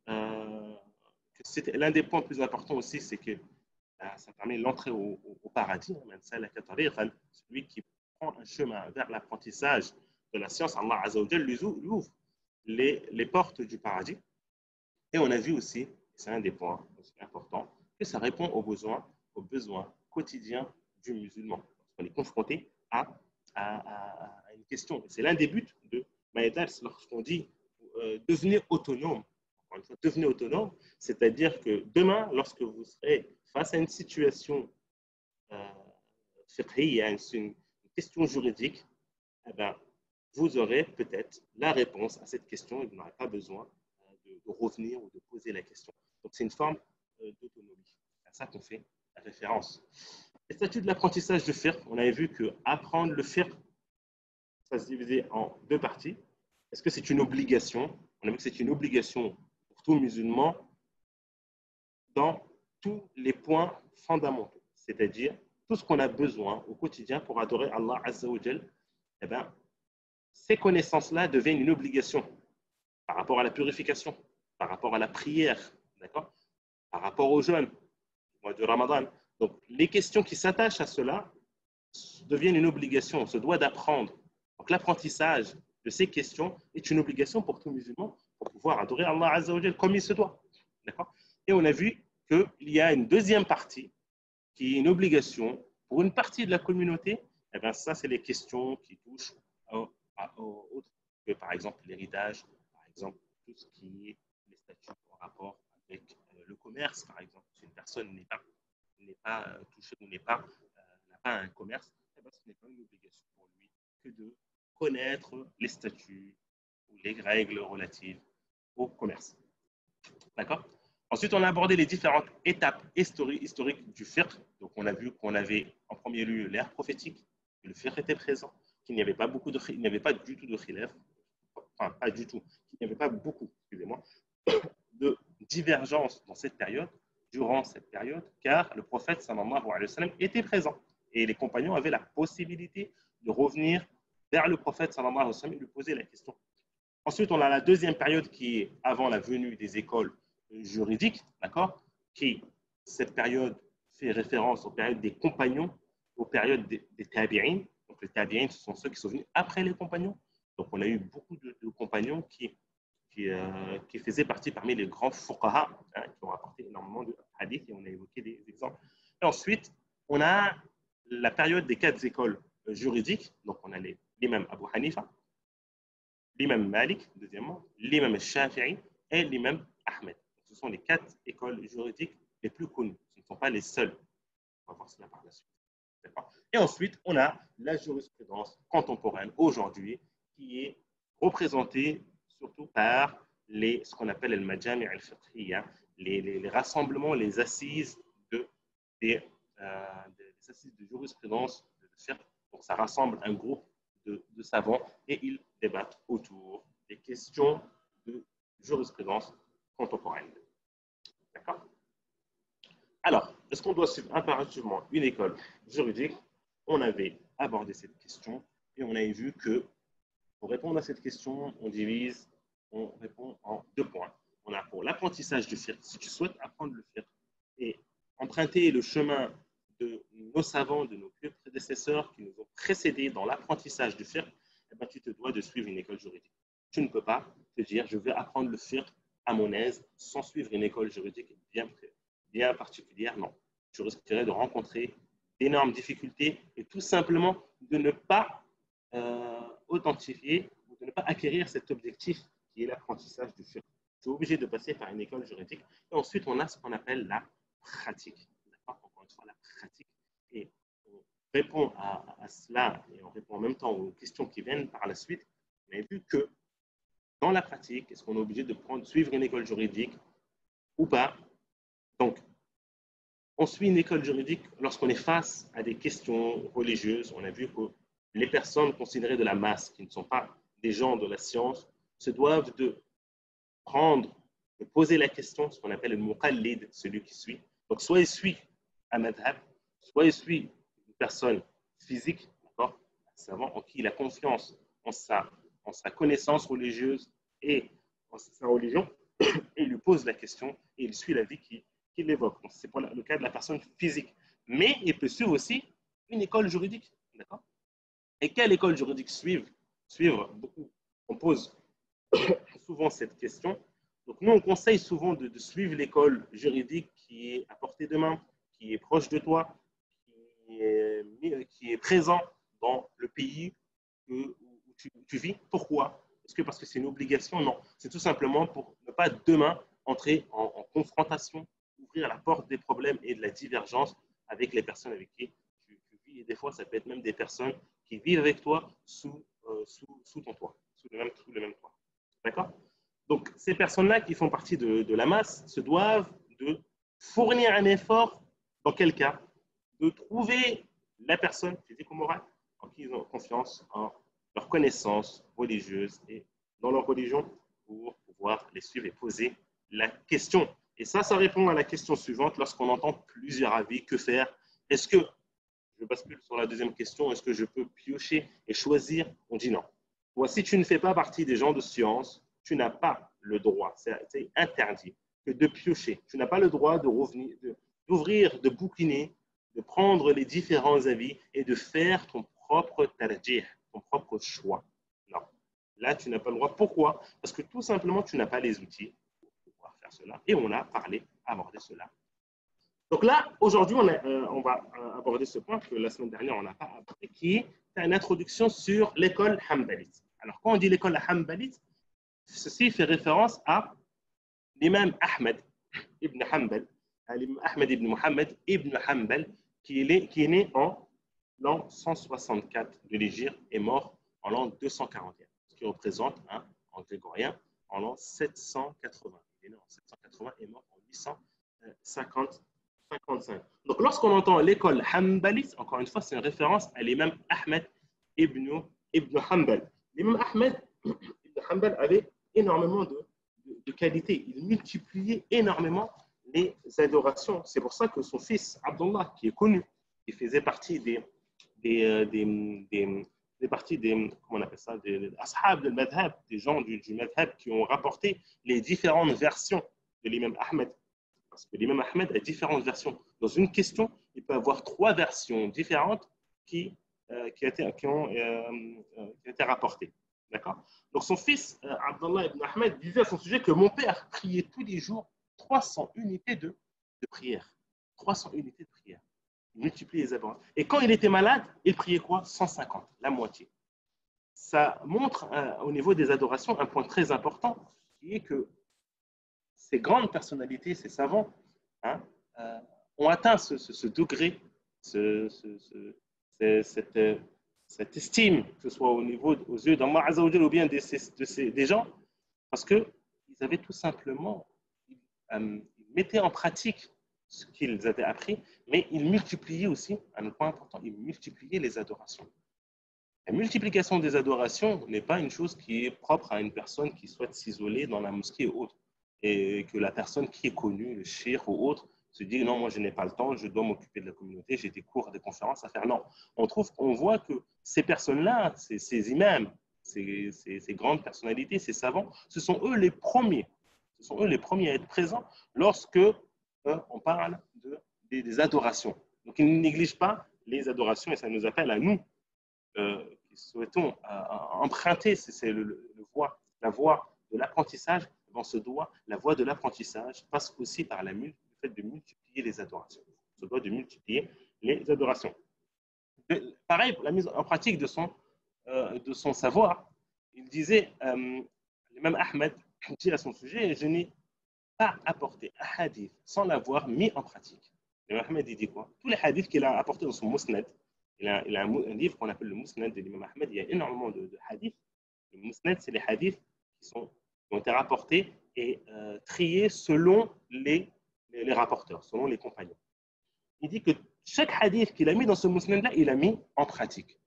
L'un des points plus importants aussi, c'est que ça permet l'entrée au paradis. Celui qui prend un chemin vers l'apprentissage de la science, Allah Azza wa Jalla lui ouvre les portes du paradis. Et on a vu aussi, c'est un des points importants, que ça répond aux besoins quotidiens du musulman. On est confronté à une question. C'est l'un des buts de Maïdars lorsqu'on dit devenez autonome. Encore une fois, devenez autonome, c'est-à-dire que demain, lorsque vous serez face à une situation une question juridique, eh ben, vous aurez peut-être la réponse à cette question et vous n'aurez pas besoin de revenir ou de poser la question. Donc, c'est une forme d'autonomie. C'est à ça qu'on fait référence. Les statuts de l'apprentissage de fiqh, on avait vu que apprendre le fiqh, ça se divisait en 2 parties. Est-ce que c'est une obligation? On a vu que c'est une obligation pour tout musulman dans tous les points fondamentaux, c'est-à-dire tout ce qu'on a besoin au quotidien pour adorer Allah Azza wa Jal. Eh bien, ces connaissances-là deviennent une obligation par rapport à la purification, par rapport à la prière, d'accord, par rapport au jeûne, au mois de Ramadan. Donc, les questions qui s'attachent à cela deviennent une obligation. On se doit d'apprendre. Donc, l'apprentissage de ces questions est une obligation pour tout musulman pour pouvoir adorer Allah Azza wa Jal comme il se doit. D'accord. Et on a vu qu'il y a une deuxième partie qui est une obligation pour une partie de la communauté. Et bien, ça, c'est les questions qui touchent autres que, par exemple, l'héritage, par exemple, tout ce qui est les statuts en rapport avec le commerce, par exemple. Si une personne n'est pas touchée ou n'a pas un commerce, eh bien, ce n'est pas une obligation pour lui que de connaître les statuts ou les règles relatives au commerce. D'accord? Ensuite, on a abordé les différentes étapes historiques du fiqh. Donc, on a vu qu'on avait en premier lieu l'ère prophétique, que le fiqh était présent, qu'il n'y avait pas du tout de khilaf, enfin pas du tout, qu'il n'y avait pas beaucoup, excusez-moi, de divergence dans cette période, durant cette période, car le prophète sallallahu alayhi wa sallam était présent et les compagnons avaient la possibilité de revenir vers le prophète sallallahu alayhi wa sallam et lui poser la question. Ensuite, on a la deuxième période qui est avant la venue des écoles juridiques, d'accord, qui, cette période fait référence aux périodes des compagnons, aux périodes des tabi'in. Donc, les tabi'in, ce sont ceux qui sont venus après les compagnons. Donc, on a eu beaucoup de compagnons qui faisaient partie parmi les grands fuqaha, qui ont apporté énormément de hadiths, et on a évoqué des exemples. Et ensuite, on a la période des 4 écoles juridiques. Donc, on a l'imam Abu Hanifa, l'imam Malik, deuxièmement, l'imam Shafi'i et l'imam Ahmed. Ce sont les 4 écoles juridiques les plus connues. Ce ne sont pas les seules. On va voir cela par la suite. Et ensuite, on a la jurisprudence contemporaine aujourd'hui qui est représentée surtout par ce qu'on appelle le majami' al-fiqhiyya, les rassemblements, les assises des assises de jurisprudence de fiqh. Donc, ça rassemble un groupe de savants et ils débattent autour des questions de jurisprudence contemporaine. D'accord? Alors, est-ce qu'on doit suivre impérativement une école juridique? On avait abordé cette question et on avait vu que pour répondre à cette question, on répond en 2 points. On a pour l'apprentissage du fiqh, si tu souhaites apprendre le fiqh et emprunter le chemin de nos savants, de nos prédécesseurs qui nous ont précédés dans l'apprentissage du fiqh, eh bien, tu te dois de suivre une école juridique. Tu ne peux pas te dire, je vais apprendre le fiqh à mon aise sans suivre une école juridique bien particulière. Non, tu risquerais de rencontrer d'énormes difficultés et tout simplement de ne pas authentifier ou de ne pas acquérir cet objectif qui est l'apprentissage du fiqh. Tu es obligé de passer par une école juridique. Et ensuite, on a ce qu'on appelle la pratique. Encore une fois, la pratique. Et on répond à cela et on répond en même temps aux questions qui viennent par la suite. On a vu que dans la pratique, est-ce qu'on est obligé de suivre une école juridique ou pas? Donc, on suit une école juridique lorsqu'on est face à des questions religieuses. On a vu que les personnes considérées de la masse, qui ne sont pas des gens de la science, se doivent de prendre, de poser la question, ce qu'on appelle le muqallid, celui qui suit. Donc, soit il suit un madhab, soit il suit une personne physique, d'accord, un savant en qui il a confiance en sa connaissance religieuse et en sa religion, et il lui pose la question et il suit l'avis qu'il évoque. C'est pour le cas de la personne physique. Mais il peut suivre aussi une école juridique, d'accord. Et quelle école juridique suivre beaucoup. On pose souvent cette question. Donc, nous, on conseille souvent de suivre l'école juridique qui est à portée de main, qui est proche de toi, qui est présent dans le pays où tu vis. Pourquoi? Est-ce que parce que c'est une obligation? Non. C'est tout simplement pour ne pas demain entrer en confrontation, ouvrir la porte des problèmes et de la divergence avec les personnes avec qui tu vis. Et des fois, ça peut être même des personnes qui vivent avec toi sous ton toit, sous le même toit. D'accord? Donc, ces personnes-là qui font partie de la masse se doivent de fournir un effort, dans quel cas? De trouver la personne physico-morale en qui ils ont confiance, en leur connaissance religieuse et dans leur religion pour pouvoir les suivre et poser la question. Et ça répond à la question suivante lorsqu'on entend plusieurs avis. Que faire? Est-ce que, je bascule sur la deuxième question, est-ce que je peux piocher et choisir? On dit non. Si tu ne fais pas partie des gens de science, tu n'as pas le droit, c'est interdit, que de piocher. Tu n'as pas le droit d'ouvrir, de bouquiner, de prendre les différents avis et de faire ton propre tarjih, ton propre choix. Non. Là, tu n'as pas le droit. Pourquoi? Parce que tout simplement, tu n'as pas les outils pour pouvoir faire cela. Et on a abordé cela. Donc là, aujourd'hui, on va aborder ce point que la semaine dernière, on n'a pas abordé, qui est une introduction sur l'école Hanbalite. Alors, quand on dit l'école Hanbalite, ceci fait référence à l'imam Ahmed ibn Hanbal, Ahmed ibn Muhammad ibn Hanbal, qui est né en l'an 164 de l'Hégire et mort en l'an 241, ce qui représente, en grégorien, en l'an 780. Il est né en 780 et mort en 855. Donc, lorsqu'on entend l'école Hanbalite, encore une fois, c'est une référence à l'imam Ahmed ibn Hanbal. L'imam Ahmed ibn Hanbal avait énormément de qualités. Il multipliait énormément les adorations. C'est pour ça que son fils, Abdullah, qui est connu, qui faisait partie des comment on appelle ça, des ashab del madhab, des gens du madhab qui ont rapporté les différentes versions de l'imam Ahmed. Parce que l'imam Ahmed a différentes versions. Dans une question, il peut avoir 3 versions différentes qui ont été rapportées. D'accord? Donc son fils, Abdullah ibn Ahmed, disait à son sujet que mon père priait tous les jours 300 unités de prière. 300 unités de prière. Il multiplie les adorations. Et quand il était malade, il priait quoi? 150, la moitié. Ça montre au niveau des adorations un point très important qui est que ces grandes personnalités, ces savants, ont atteint ce degré, cette estime, que ce soit aux yeux d'Allah Azza wa Jalla ou bien des gens, parce qu'ils avaient tout simplement, ils mettaient en pratique ce qu'ils avaient appris, mais ils multipliaient aussi, un point important, ils multipliaient les adorations. La multiplication des adorations n'est pas une chose qui est propre à une personne qui souhaite s'isoler dans la mosquée ou autre, et que la personne qui est connue, le cheikh ou autre, se dit non, moi je n'ai pas le temps, je dois m'occuper de la communauté, j'ai des cours, des conférences à faire. Non, on voit que ces personnes-là, ces imams, ces grandes personnalités, ces savants, ce sont eux les premiers. Ce sont eux les premiers à être présents lorsque on parle des adorations. Donc ils ne négligent pas les adorations et ça nous appelle à nous qui souhaitons emprunter la voie de l'apprentissage. La voie de l'apprentissage passe aussi par le fait de multiplier les adorations. On se doit de multiplier les adorations. Pareil, pour la mise en pratique de son savoir, il disait, l'imam Ahmed dit à son sujet, je n'ai pas apporté un hadith sans l'avoir mis en pratique. L'imam Ahmed, il dit quoi? Tous les hadiths qu'il a apportés dans son Musnad, il a un livre qu'on appelle le Musnad de l'imam Ahmed, il y a énormément de hadiths. Le Musnad, c'est les hadiths qui ont été rapportés et triés selon les rapporteurs, selon les compagnons. Il dit que chaque hadith qu'il a mis dans ce Musnad-là, il a mis en pratique.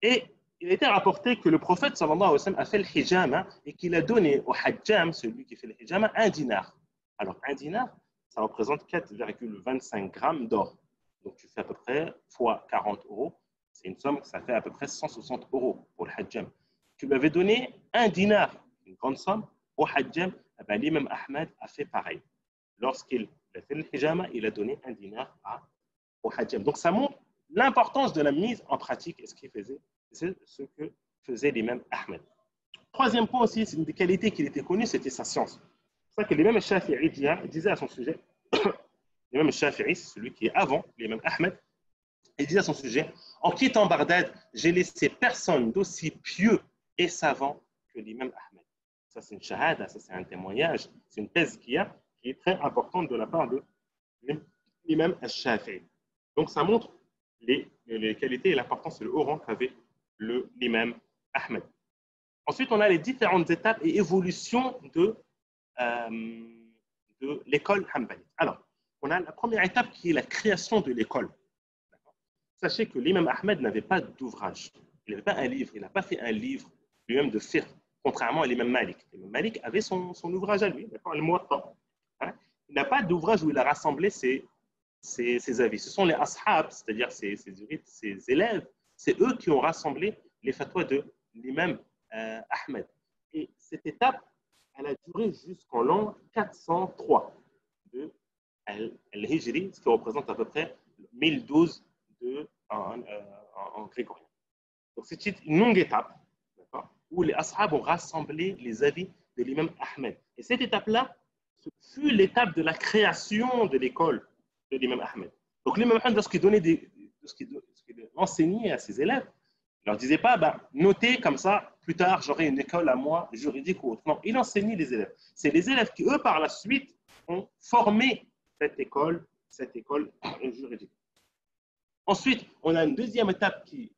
Et il a été rapporté que le prophète sallallahu alayhi wa sallam a fait le hijama et qu'il a donné au hajjam, celui qui fait le hijama, un dinar. Alors, un dinar, ça représente 4,25 grammes d'or. Donc, tu fais à peu près fois 40 euros. C'est une somme, ça fait à peu près 160 euros pour le hajjam. Tu lui avais donné un dinar, une grande somme, au hajjam. Eh bien, l'imam Ahmed a fait pareil. Lorsqu'il a fait le hijama, il a donné un dinar au hajjam. Donc, ça montre l'importance de la mise en pratique. Et ce qu'il faisait, c'est ce que faisait l'imam Ahmed. Troisième point aussi, c'est une des qualités qu'il était connu, c'était sa science. C'est ça que l'imam Shafi'i disait à son sujet. L'imam Shafi'i, c'est celui qui est avant l'imam Ahmed, il disait à son sujet, en quittant Bagdad, j'ai laissé personne d'aussi pieux et savant que l'imam Ahmed. Ça, c'est une shahada, ça, c'est un témoignage, c'est une thèse qui est très importante de la part de l'imam Shafi'i. Donc, ça montre les qualités et l'importance et le haut rang qu'avait l'imam Ahmed. Ensuite, on a les différentes étapes et évolutions de l'école hanbalite. Alors, on a la première étape qui est la création de l'école. Sachez que l'imam Ahmed n'avait pas d'ouvrage. Il n'avait pas un livre. Il n'a pas fait un livre lui-même de fiqh, contrairement à l'imam Malik. L'imam Malik avait son ouvrage à lui, le Muwatta. Il n'a pas d'ouvrage où il a rassemblé ses avis. Ce sont les ashab, c'est-à-dire ses élèves, c'est eux qui ont rassemblé les fatwas de l'imam Ahmed. Et cette étape, elle a duré jusqu'en l'an 403 de Al-Hijri, ce qui représente à peu près 1012 en grégorien. Donc c'est une longue étape où les ashab ont rassemblé les avis de l'imam Ahmed. Et cette étape-là, ce fut l'étape de la création de l'école de l'imam Ahmed. Donc l'imam Ahmed, lorsqu'il enseignait à ses élèves, il ne leur disait pas, notez comme ça, plus tard j'aurai une école à moi, juridique ou autre. Non, il enseignait les élèves. C'est les élèves qui, eux, par la suite, ont formé cette école juridique. Ensuite, on a une deuxième étape qui est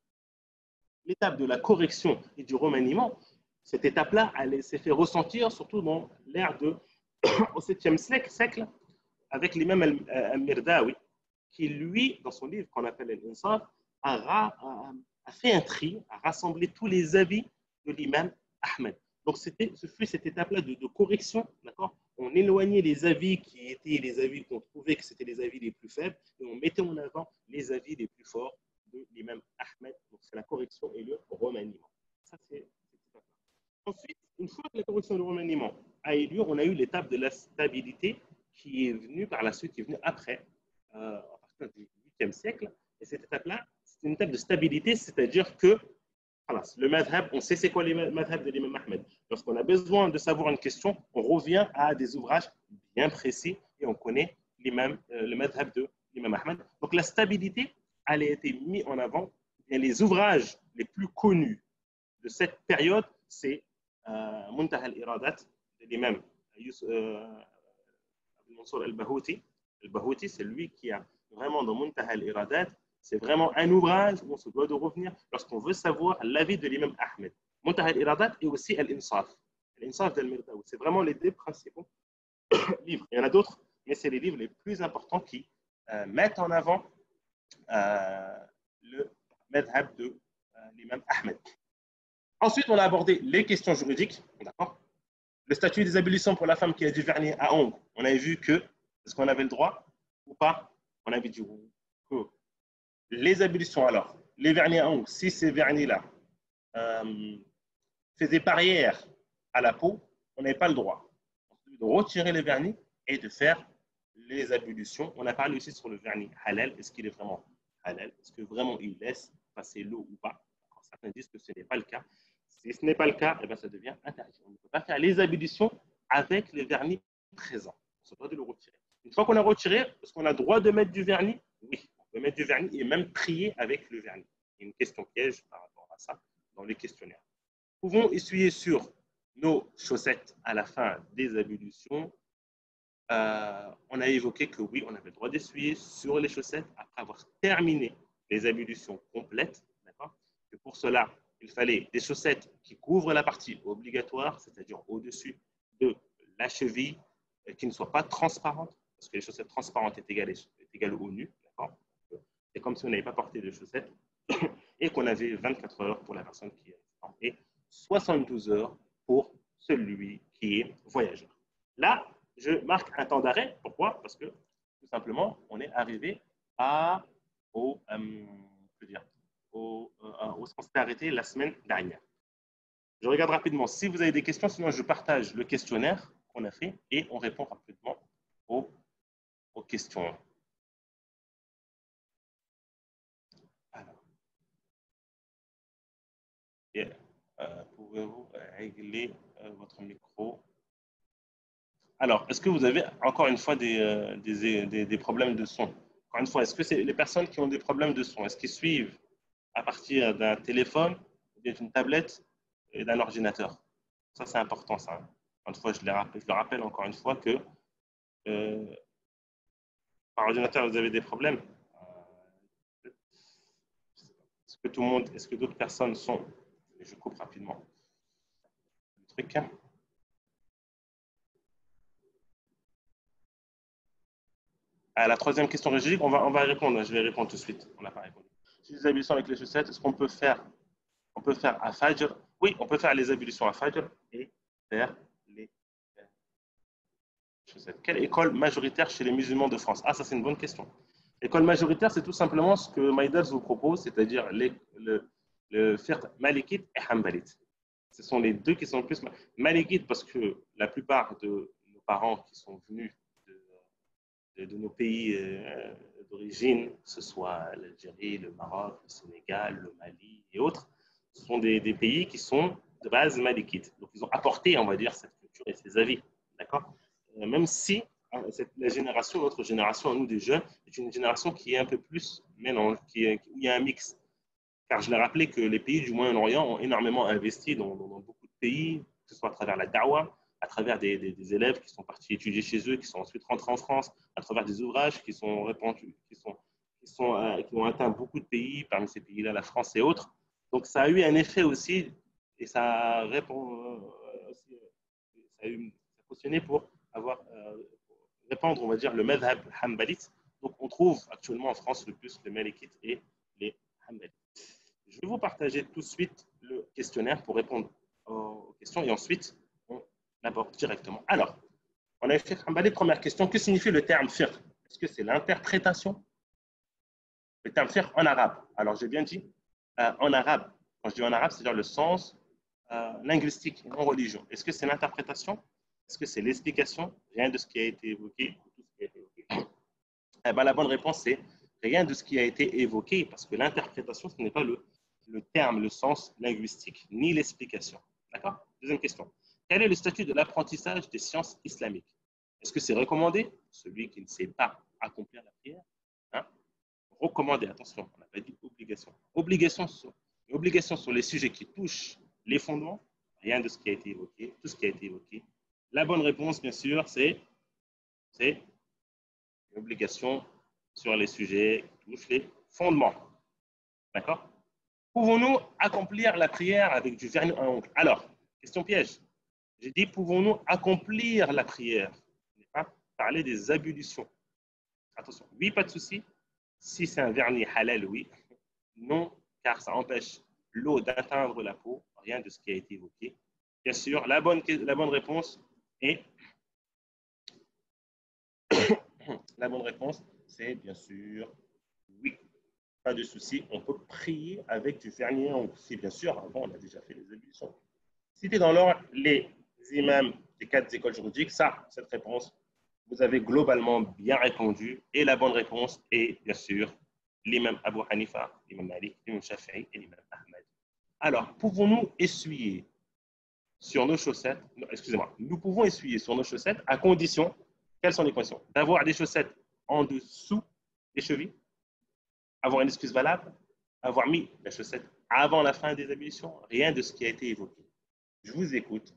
l'étape de la correction et du remaniement. Cette étape-là, elle s'est fait ressentir surtout dans l'ère au 7e siècle, avec l'imam al-Mirdawi, qui, lui, dans son livre qu'on appelle Al-Insaf, a fait un tri, a rassemblé tous les avis de l'imam Ahmed. Donc, ce fut cette étape-là de correction, d'accord? On éloignait les avis qui étaient les avis qu'on trouvait que c'était les avis les plus faibles et on mettait en avant les avis les plus forts de l'imam Ahmed. Donc, c'est la correction et le remaniement. Ça, c'est cette étape-là. Ensuite, une fois que la correction et le remaniement a eu lieu, on a eu l'étape de la stabilité qui est venue par la suite, qui est venue après, à partir du 8e siècle. Et cette étape-là, c'est une étape de stabilité, c'est-à-dire que le madhab, on sait c'est quoi les madhab de l'imam Ahmed. Lorsqu'on a besoin de savoir une question, on revient à des ouvrages bien précis et on connaît le madhab de l'imam Ahmed. Donc la stabilité, elle a été mise en avant. Et les ouvrages les plus connus de cette période, c'est Muntaha al-Iradat de l'imam Mansour al-Bahouti. Al-Bahouti, c'est lui qui a vraiment dans Muntaha al-Iradat, c'est vraiment un ouvrage où on se doit de revenir lorsqu'on veut savoir l'avis de l'imam Ahmed. Muntaha al-Iradat et aussi Al-Insaf. Al-Insaf d'Al-Mirdawi. C'est vraiment les deux principaux livres. Il y en a d'autres, mais c'est les livres les plus importants qui mettent en avant le madhab de l'imam Ahmed. Ensuite, on a abordé les questions juridiques. D'accord ? Le statut des ablutions pour la femme qui a du vernis à ongles. On avait vu que, est-ce qu'on avait le droit ou pas? On avait dit que les ablutions, alors, les vernis à ongles, si ces vernis-là faisaient barrière à la peau, on n'avait pas le droit de retirer les vernis et de faire les ablutions. On a parlé aussi sur le vernis halal. Est-ce qu'il est vraiment halal? Est-ce que vraiment il laisse passer l'eau ou pas? Certains disent que ce n'est pas le cas. Si ce n'est pas le cas, eh bien, ça devient interdit. On ne peut pas faire les ablutions avec le vernis présent. On se doit de le retirer. Une fois qu'on a retiré, est-ce qu'on a le droit de mettre du vernis? Oui, on peut pouvez mettre du vernis et même prier avec le vernis. Il y a une question piège par rapport à ça dans les questionnaires. Pouvons essuyer sur nos chaussettes à la fin des ablutions. On a évoqué que oui, on avait le droit d'essuyer sur les chaussettes après avoir terminé les ablutions complètes. Et pour cela, il fallait des chaussettes qui couvrent la partie obligatoire, c'est-à-dire au-dessus de la cheville, qui ne soient pas transparentes, parce que les chaussettes transparentes est égales au nu. C'est comme si on n'avait pas porté de chaussettes et qu'on avait 24 heures pour la personne qui est résidente et 72 heures pour celui qui est voyageur. Là, je marque un temps d'arrêt. Pourquoi? Parce que tout simplement, on est arrivé au on s'est arrêté la semaine dernière. Je regarde rapidement si vous avez des questions, sinon je partage le questionnaire qu'on a fait et on répond rapidement aux questions. Alors, pouvez-vous régler votre micro? Alors, est-ce que vous avez encore une fois des problèmes de son? Encore une fois, est-ce que c'est les personnes qui ont des problèmes de son, est-ce qu'ils suivent à partir d'un téléphone, d'une tablette et d'un ordinateur? Ça, c'est important, ça. Encore une fois, je le rappelle encore une fois que par ordinateur, vous avez des problèmes. Est-ce que tout le monde, est-ce que d'autres personnes sont... Je coupe rapidement le truc. À la troisième question rhétorique, on va répondre. Je vais répondre tout de suite. On n'a pas répondu. Si les ablutions avec les chaussettes, est-ce qu'on peut faire à Fajr? Oui, on peut faire les ablutions à Fajr et faire les chaussettes. Quelle école majoritaire chez les musulmans de France? Ah, ça c'est une bonne question. L'école majoritaire, c'est tout simplement ce que Maïdars vous propose, c'est-à-dire le fiqh malikite et hanbalite. Ce sont les deux qui sont le plus malikite parce que la plupart de nos parents qui sont venus de nos pays d'origine, que ce soit l'Algérie, le Maroc, le Sénégal, le Mali et autres, ce sont des pays qui sont de base malikites. Donc, ils ont apporté, on va dire, cette culture et ces avis. D'accord? Même si la génération, notre génération, nous des jeunes, est une génération qui est un peu plus mélange, où il y a un mix. Car je l'ai rappelé que les pays du Moyen-Orient ont énormément investi dans beaucoup de pays, que ce soit à travers la dawa, à travers des élèves qui sont partis étudier chez eux, qui sont ensuite rentrés en France, à travers des ouvrages qui sont répandus, qui ont atteint beaucoup de pays, parmi ces pays-là, la France et autres. Donc, ça a eu un effet aussi, et ça a fonctionné pour répandre, on va dire, le madhab hanbalite. Donc, on trouve actuellement en France le plus le malikite et les hanbalites. Je vais vous partager tout de suite le questionnaire pour répondre aux questions et ensuite, on aborde directement. Alors, on a fait Hanbali, première question. Que signifie le terme fiqh? Est-ce que c'est l'interprétation? Le terme fiqh en arabe. Alors, j'ai bien dit en arabe. Quand je dis en arabe, c'est-à-dire le sens linguistique et non religion. Est-ce que c'est l'interprétation? Est-ce que c'est l'explication? Rien de ce qui a été évoqué. Eh bien, la bonne réponse, c'est rien de ce qui a été évoqué, parce que l'interprétation, ce n'est pas le terme, le sens linguistique, ni l'explication. D'accord? Deuxième question. Quel est le statut de l'apprentissage des sciences islamiques? Est-ce que c'est recommandé? Celui qui ne sait pas accomplir la prière, hein? Recommandé, attention, on n'a pas dit obligation. Obligation sur les sujets qui touchent les fondements, rien de ce qui a été évoqué, tout ce qui a été évoqué. La bonne réponse, bien sûr, c'est une obligation sur les sujets qui touchent les fondements. D'accord? Pouvons-nous accomplir la prière avec du vernis à ongles? Alors, question piège. J'ai dit, pouvons-nous accomplir la prière? Je n'ai pas parlé des ablutions. Attention, oui, pas de souci. Si c'est un vernis halal, oui. Non, car ça empêche l'eau d'atteindre la peau. Rien de ce qui a été évoqué. Bien sûr, la bonne réponse est... la bonne réponse, c'est bien sûr oui. Pas de souci, on peut prier avec du vernis à ongles. Si, bien sûr, avant, on a déjà fait les ablutions. Citez dans l'ordre les imams des 4 écoles juridiques. Cette réponse, vous avez globalement bien répondu. Et la bonne réponse est, bien sûr, l'imam Abu Hanifa, l'imam Malik, l'imam Shafi'i et l'imam Ahmad. Alors, pouvons-nous essuyer sur nos chaussettes, excusez-moi, nous pouvons essuyer sur nos chaussettes à condition, quelles sont les conditions? D'avoir des chaussettes en dessous des chevilles, Avoir une excuse valable, avoir mis la chaussette avant la fin des ablutions, rien de ce qui a été évoqué. Je vous écoute.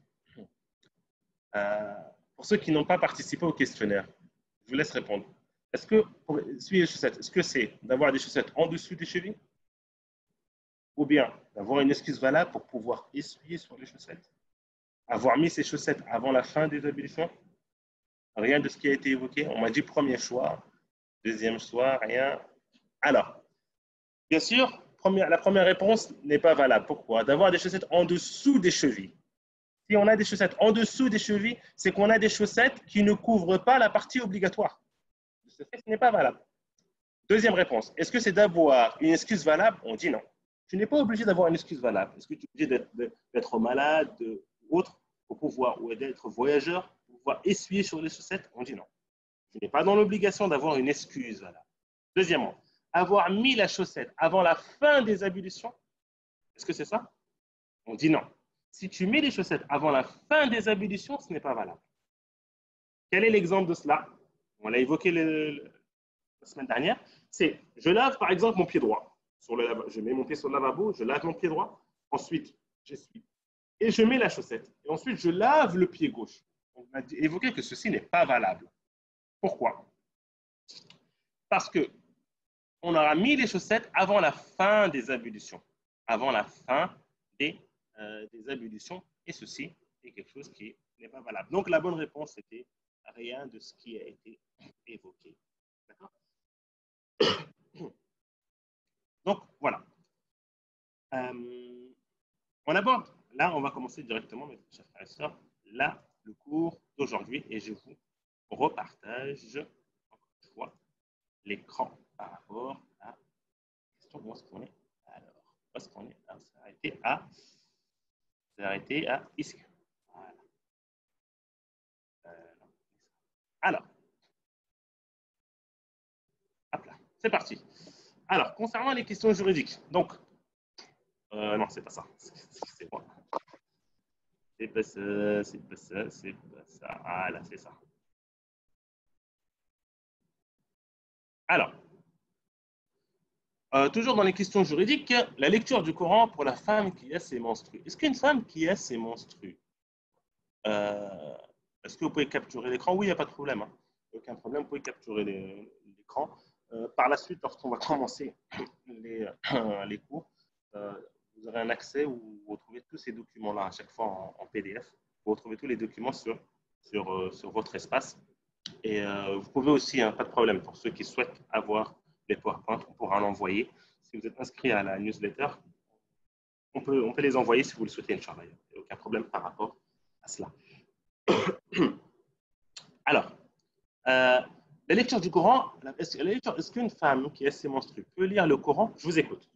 Pour ceux qui n'ont pas participé au questionnaire, je vous laisse répondre. Est-ce que pour essuyer les chaussettes, est-ce que c'est d'avoir des chaussettes en dessous des chevilles ou bien d'avoir une excuse valable pour pouvoir essuyer sur les chaussettes? Avoir mis ses chaussettes avant la fin des ablutions? Rien de ce qui a été évoqué. On m'a dit premier choix, deuxième choix, rien. Alors, bien sûr, la première réponse n'est pas valable. Pourquoi? D'avoir des chaussettes en dessous des chevilles. Si on a des chaussettes en dessous des chevilles, c'est qu'on a des chaussettes qui ne couvrent pas la partie obligatoire. Ce fait, ce n'est pas valable. Deuxième réponse, est-ce que c'est d'avoir une excuse valable? On dit non. Tu n'es pas obligé d'avoir une excuse valable. Est-ce que tu es obligé d'être malade ou autre pour pouvoir, ou d'être voyageur pour pouvoir essuyer sur les chaussettes? On dit non. Tu n'es pas dans l'obligation d'avoir une excuse valable. Deuxièmement, avoir mis la chaussette avant la fin des ablutions, est-ce que c'est ça? On dit non. Si tu mets les chaussettes avant la fin des ablutions, ce n'est pas valable. Quel est l'exemple de cela? On l'a évoqué la semaine dernière. C'est, je lave par exemple mon pied droit. Je mets mon pied sur le lavabo, je lave mon pied droit. Ensuite, j'essuie. Et je mets la chaussette. Et ensuite, je lave le pied gauche. On a évoqué que ceci n'est pas valable. Pourquoi? Parce que on aura mis les chaussettes avant la fin des ablutions. Avant la fin des ablutions. Et ceci est quelque chose qui n'est pas valable. Donc, la bonne réponse était rien de ce qui a été évoqué. D'accord? Donc, voilà. On aborde, là, on va commencer directement, mes chers frères et sœurs, là, le cours d'aujourd'hui, et je vous repartage, encore une fois, l'écran par rapport à la question. Où est-ce qu'on est? Alors, où est-ce qu'on est? Alors, ça a arrêté à ici. Voilà. Alors, hop là, c'est parti. Alors, concernant les questions juridiques, donc, non, c'est pas ça. C'est moi. C'est pas ça, c'est pas ça, c'est pas ça. Voilà, c'est ça. Alors, toujours dans les questions juridiques, la lecture du Coran pour la femme qui a ses menstrues. Est-ce qu'une femme qui a ses menstrues, est-ce que vous pouvez capturer l'écran? Oui, il n'y a pas de problème. Hein. Aucun problème, vous pouvez capturer l'écran. Par la suite, lorsqu'on va commencer les cours, vous aurez un accès où vous retrouvez tous ces documents-là à chaque fois en PDF. Vous retrouvez tous les documents sur votre espace. Et vous pouvez aussi, hein, pas de problème, pour ceux qui souhaitent avoir les PowerPoint, on pourra l'envoyer. Si vous êtes inscrit à la newsletter, on peut les envoyer si vous le souhaitez, Inch'Allah. Il n'y a aucun problème par rapport à cela. Alors, la lecture du Coran, est-ce qu'une femme qui a ses menstrues peut lire le Coran? Je vous écoute.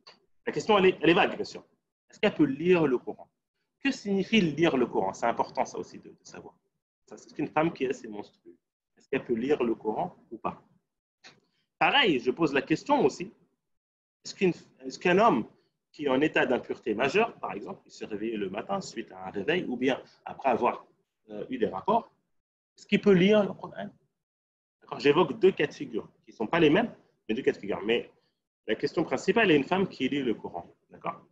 La question, elle est vague, bien sûr. Est-ce qu'elle peut lire le Coran? Que signifie lire le Coran? C'est important, ça aussi, de savoir. Est-ce qu'une femme qui a ses menstrues, est-ce qu'elle peut lire le Coran ou pas? Pareil, je pose la question aussi. Est-ce qu'un homme qui est en état d'impureté majeure, par exemple, il s'est réveillé le matin suite à un réveil, ou bien après avoir eu des rapports, est-ce qu'il peut lire le Coran? J'évoque deux cas de figure, qui ne sont pas les mêmes, mais deux cas de figure. Mais la question principale est une femme qui lit le Coran. D'accord?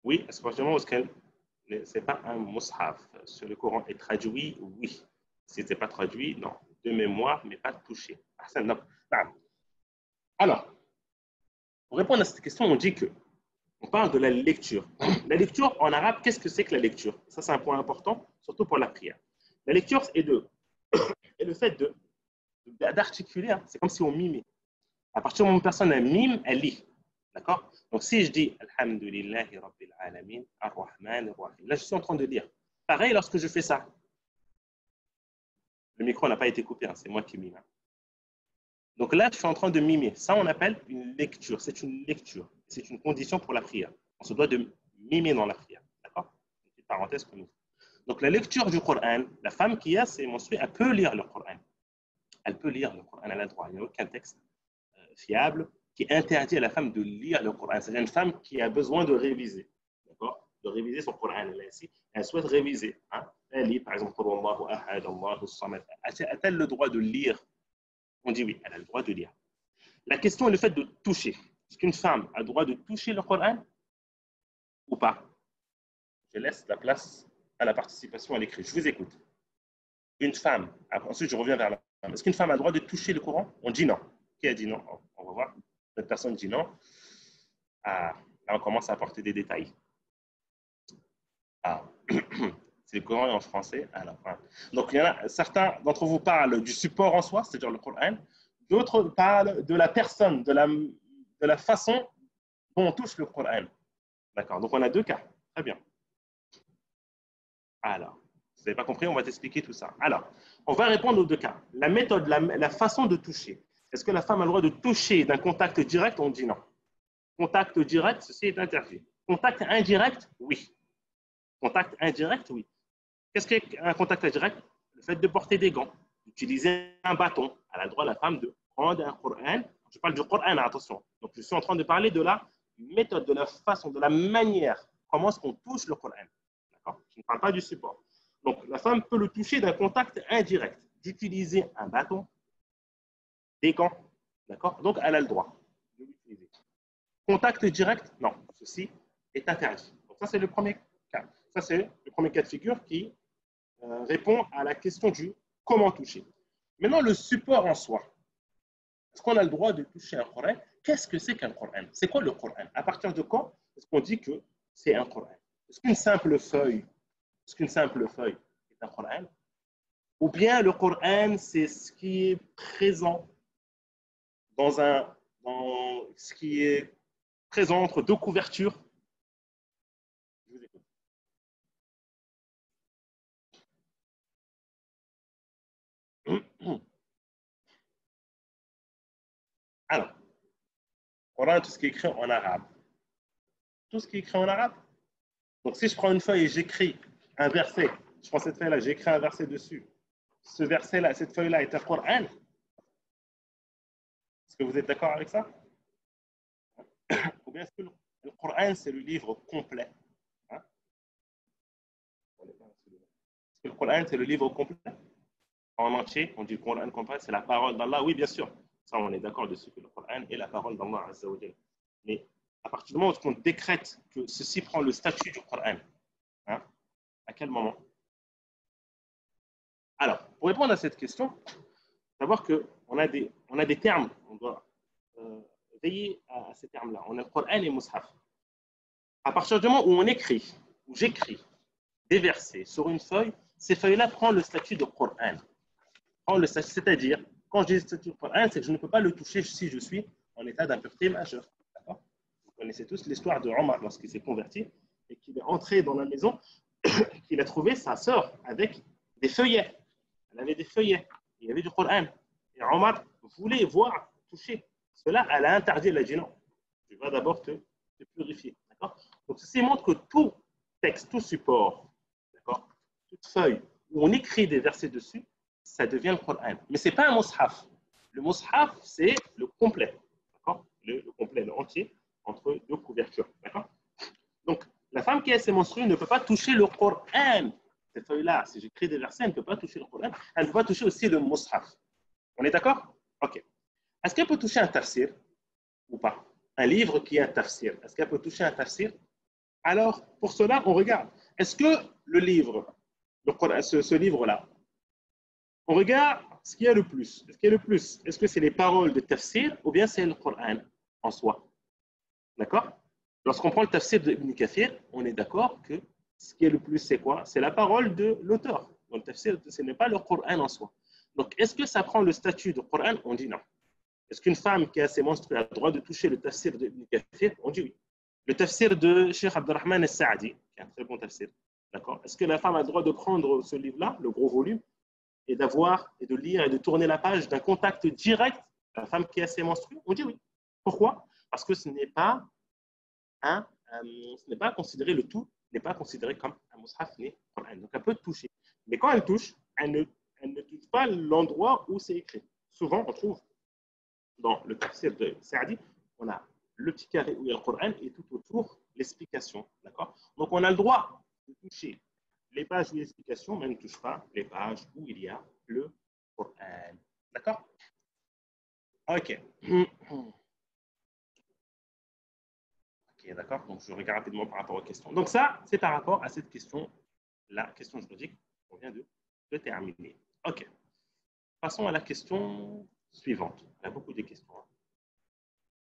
Oui, est-ce qu'elle c'est pas un mushaf? Sur le Coran est traduit? Oui. Si ce n'est pas traduit, non. De mémoire, mais pas touché. Alors, pour répondre à cette question, on dit que on parle de la lecture. La lecture, en arabe, qu'est-ce que c'est que la lecture? Ça, c'est un point important, surtout pour la prière. La lecture est le fait d'articuler. Hein. C'est comme si on mimait. À partir du moment où une personne mime, elle lit. D'accord? Donc, si je dis Alhamdulillahi Rabbil Alamin, Ar-Rahman, Ar-Rahim, là, je suis en train de lire. Pareil, lorsque je fais ça, le micro n'a pas été coupé, hein, c'est moi qui mime. Donc là, je suis en train de mimer. Ça, on appelle une lecture. C'est une lecture. C'est une condition pour la prière. On se doit de mimer dans la prière. D'accord? Une petite parenthèse que nous. Donc la lecture du Coran, la femme qui a ses menstrues, elle peut lire le Coran. Elle peut lire le Coran, elle a le droit. Il n'y a aucun texte fiable qui interdit à la femme de lire le Coran. C'est une femme qui a besoin de réviser. D'accord? De réviser son Coran. Elle souhaite réviser. Hein? Elle lit, par exemple, a-t-elle le droit de lire? On dit oui, elle a le droit de lire. La question est le fait de toucher. Est-ce qu'une femme a le droit de toucher le Coran ou pas? Je laisse la place à la participation à l'écrit. Je vous écoute. Une femme, ensuite je reviens vers la femme. Est-ce qu'une femme a le droit de toucher le Coran? On dit non. Qui a dit non? On va voir. Cette personne dit non. Ah, là, on commence à apporter des détails. Ah. C'est le Coran en français à la fin. Donc, il y en a, certains d'entre vous parlent du support en soi, c'est-à-dire le Coran. D'autres parlent de la personne, de la façon dont on touche le Coran. D'accord. Donc, on a deux cas. Très bien. Alors, vous n'avez pas compris, on va t'expliquer tout ça. Alors, on va répondre aux deux cas. La méthode, la façon de toucher. Est-ce que la femme a le droit de toucher d'un contact direct? On dit non. Contact direct, ceci est interdit. Contact indirect, oui. Contact indirect, oui. Qu'est-ce qu'un contact indirect? Le fait de porter des gants, d'utiliser un bâton. Elle a le droit, la femme, de prendre un Coran. Je parle du Coran, attention. Donc, je suis en train de parler de la méthode, de la façon, de la manière. Comment est-ce qu'on touche le Coran? D'accord? Je ne parle pas du support. Donc, la femme peut le toucher d'un contact indirect, d'utiliser un bâton, des gants. D'accord? Donc, elle a le droit de l'utiliser. Contact direct, non. Ceci est interdit. Donc, ça, c'est le premier cas. Ça, c'est le premier cas de figure qui répond à la question du comment toucher. Maintenant, le support en soi. Est-ce qu'on a le droit de toucher un Coran? Qu'est-ce que c'est qu'un Coran? C'est quoi le Coran? À partir de quand est-ce qu'on dit que c'est un Coran? Est-ce qu'une simple feuille est un Coran? Ou bien le Coran, c'est ce qui est présent dans ce qui est présent entre deux couvertures? Je vous écoute. Alors, Coran, tout ce qui est écrit en arabe. Tout ce qui est écrit en arabe. Donc, si je prends une feuille et j'écris un verset, je prends cette feuille-là, j'écris un verset dessus. Ce verset-là, cette feuille-là est un Coran. Est-ce que vous êtes d'accord avec ça? Ou bien est-ce que le Coran, c'est le livre complet? Hein? Est-ce que le Coran, c'est le livre complet? En entier, on dit le Coran complet, c'est la parole d'Allah. Oui, bien sûr. Ça, on est d'accord dessus que le Coran est la parole d'Allah Azza wa Jalla. Mais à partir du moment où on décrète que ceci prend le statut du Coran, hein, à quel moment? Alors, pour répondre à cette question, il faut savoir qu'on a des termes, on doit veiller à ces termes-là. On a le Coran et Mus'haf. À partir du moment où on écrit, où j'écris des versets sur une feuille, ces feuilles-là prennent le statut de Coran. C'est-à-dire, quand je dis statut de Coran, c'est que je ne peux pas le toucher si je suis en état d'impureté majeure. Vous connaissez tous l'histoire de Omar lorsqu'il s'est converti et qu'il est entré dans la maison, qu'il a trouvé sa sœur avec des feuillets. Elle avait des feuillets. Il y avait du Coran. Et Omar voulait voir, toucher. Cela, elle a interdit, elle a dit non. Tu vas d'abord te purifier. Donc, ceci montre que tout texte, tout support, toute feuille où on écrit des versets dessus, ça devient le Coran. Mais ce n'est pas un mushaf. Le mushaf, c'est le complet. Le complet, le entier, entre deux couvertures. Donc, la femme qui a ses menstrues ne peut pas toucher le Coran. Cette feuille-là, si j'écris des versets, elle ne peut pas toucher le Coran. Elle ne peut pas toucher aussi le mushaf. On est d'accord? OK. Est-ce qu'elle peut toucher un tafsir ou pas? Un livre qui est un tafsir. Est-ce qu'elle peut toucher un tafsir? Alors, pour cela, on regarde. Est-ce que le livre, ce livre-là, on regarde ce qu'il y a le plus. Est-ce que c'est les paroles de tafsir ou bien c'est le Coran en soi? D'accord? Lorsqu'on prend le tafsir d'Ibn Kathir, on est d'accord que ce qui est le plus, c'est quoi? C'est la parole de l'auteur. Donc, le tafsir, ce n'est pas le Coran en soi. Donc, est-ce que ça prend le statut de Coran? On dit non. Est-ce qu'une femme qui a ses menstrues a le droit de toucher le tafsir d'Ibn Kathir? On dit oui. Le tafsir de Cheikh Abdurrahman al-Sa'di, qui est un très bon tafsir. D'accord? Est-ce que la femme a le droit de prendre ce livre-là, le gros volume, et de lire et de tourner la page d'un contact direct à la femme qui a ses menstrues? On dit oui. Pourquoi? Parce que ce n'est pas considéré, le tout n'est pas considéré comme un mushaf ni Coran. Donc elle peut toucher. Mais quand elle touche, elle ne touche pas l'endroit où c'est écrit. Souvent, on trouve dans le tafsir de Sa'di, on a le petit carré où il y a le Coran et tout autour l'explication. D'accord? Donc on a le droit de toucher les pages où il y a l'explication, mais on ne touche pas les pages où il y a le Coran. D'accord? OK. OK, d'accord. Donc, je regarde rapidement par rapport aux questions. Donc, ça, c'est par rapport à cette question, la question juridique qu'on vient de terminer. OK. Passons à la question suivante. Il y a beaucoup de questions.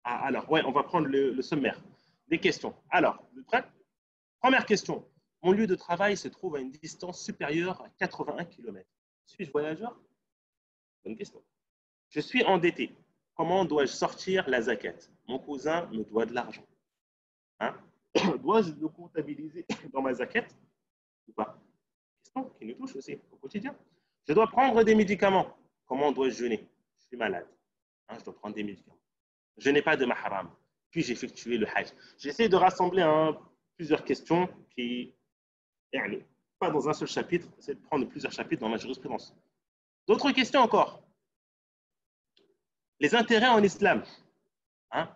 Ah, alors, ouais, on va prendre le sommaire des questions. Alors, prêt? Première question. Mon lieu de travail se trouve à une distance supérieure à 81 km. Suis-je voyageur? Bonne question. Je suis endetté. Comment dois-je sortir la zakat? Mon cousin me doit de l'argent. Hein? Dois-je le comptabiliser dans ma zakat ou pas? Question qui nous touche aussi au quotidien. Je dois prendre des médicaments. Comment dois-je jeûner? Je suis malade. Hein, je dois prendre des médicaments. Je n'ai pas de mahram. Puis-je effectuer le hajj? J'essaie de rassembler plusieurs questions qui, pas dans un seul chapitre, c'est de prendre plusieurs chapitres dans la jurisprudence. D'autres questions encore. Les intérêts en islam. Hein?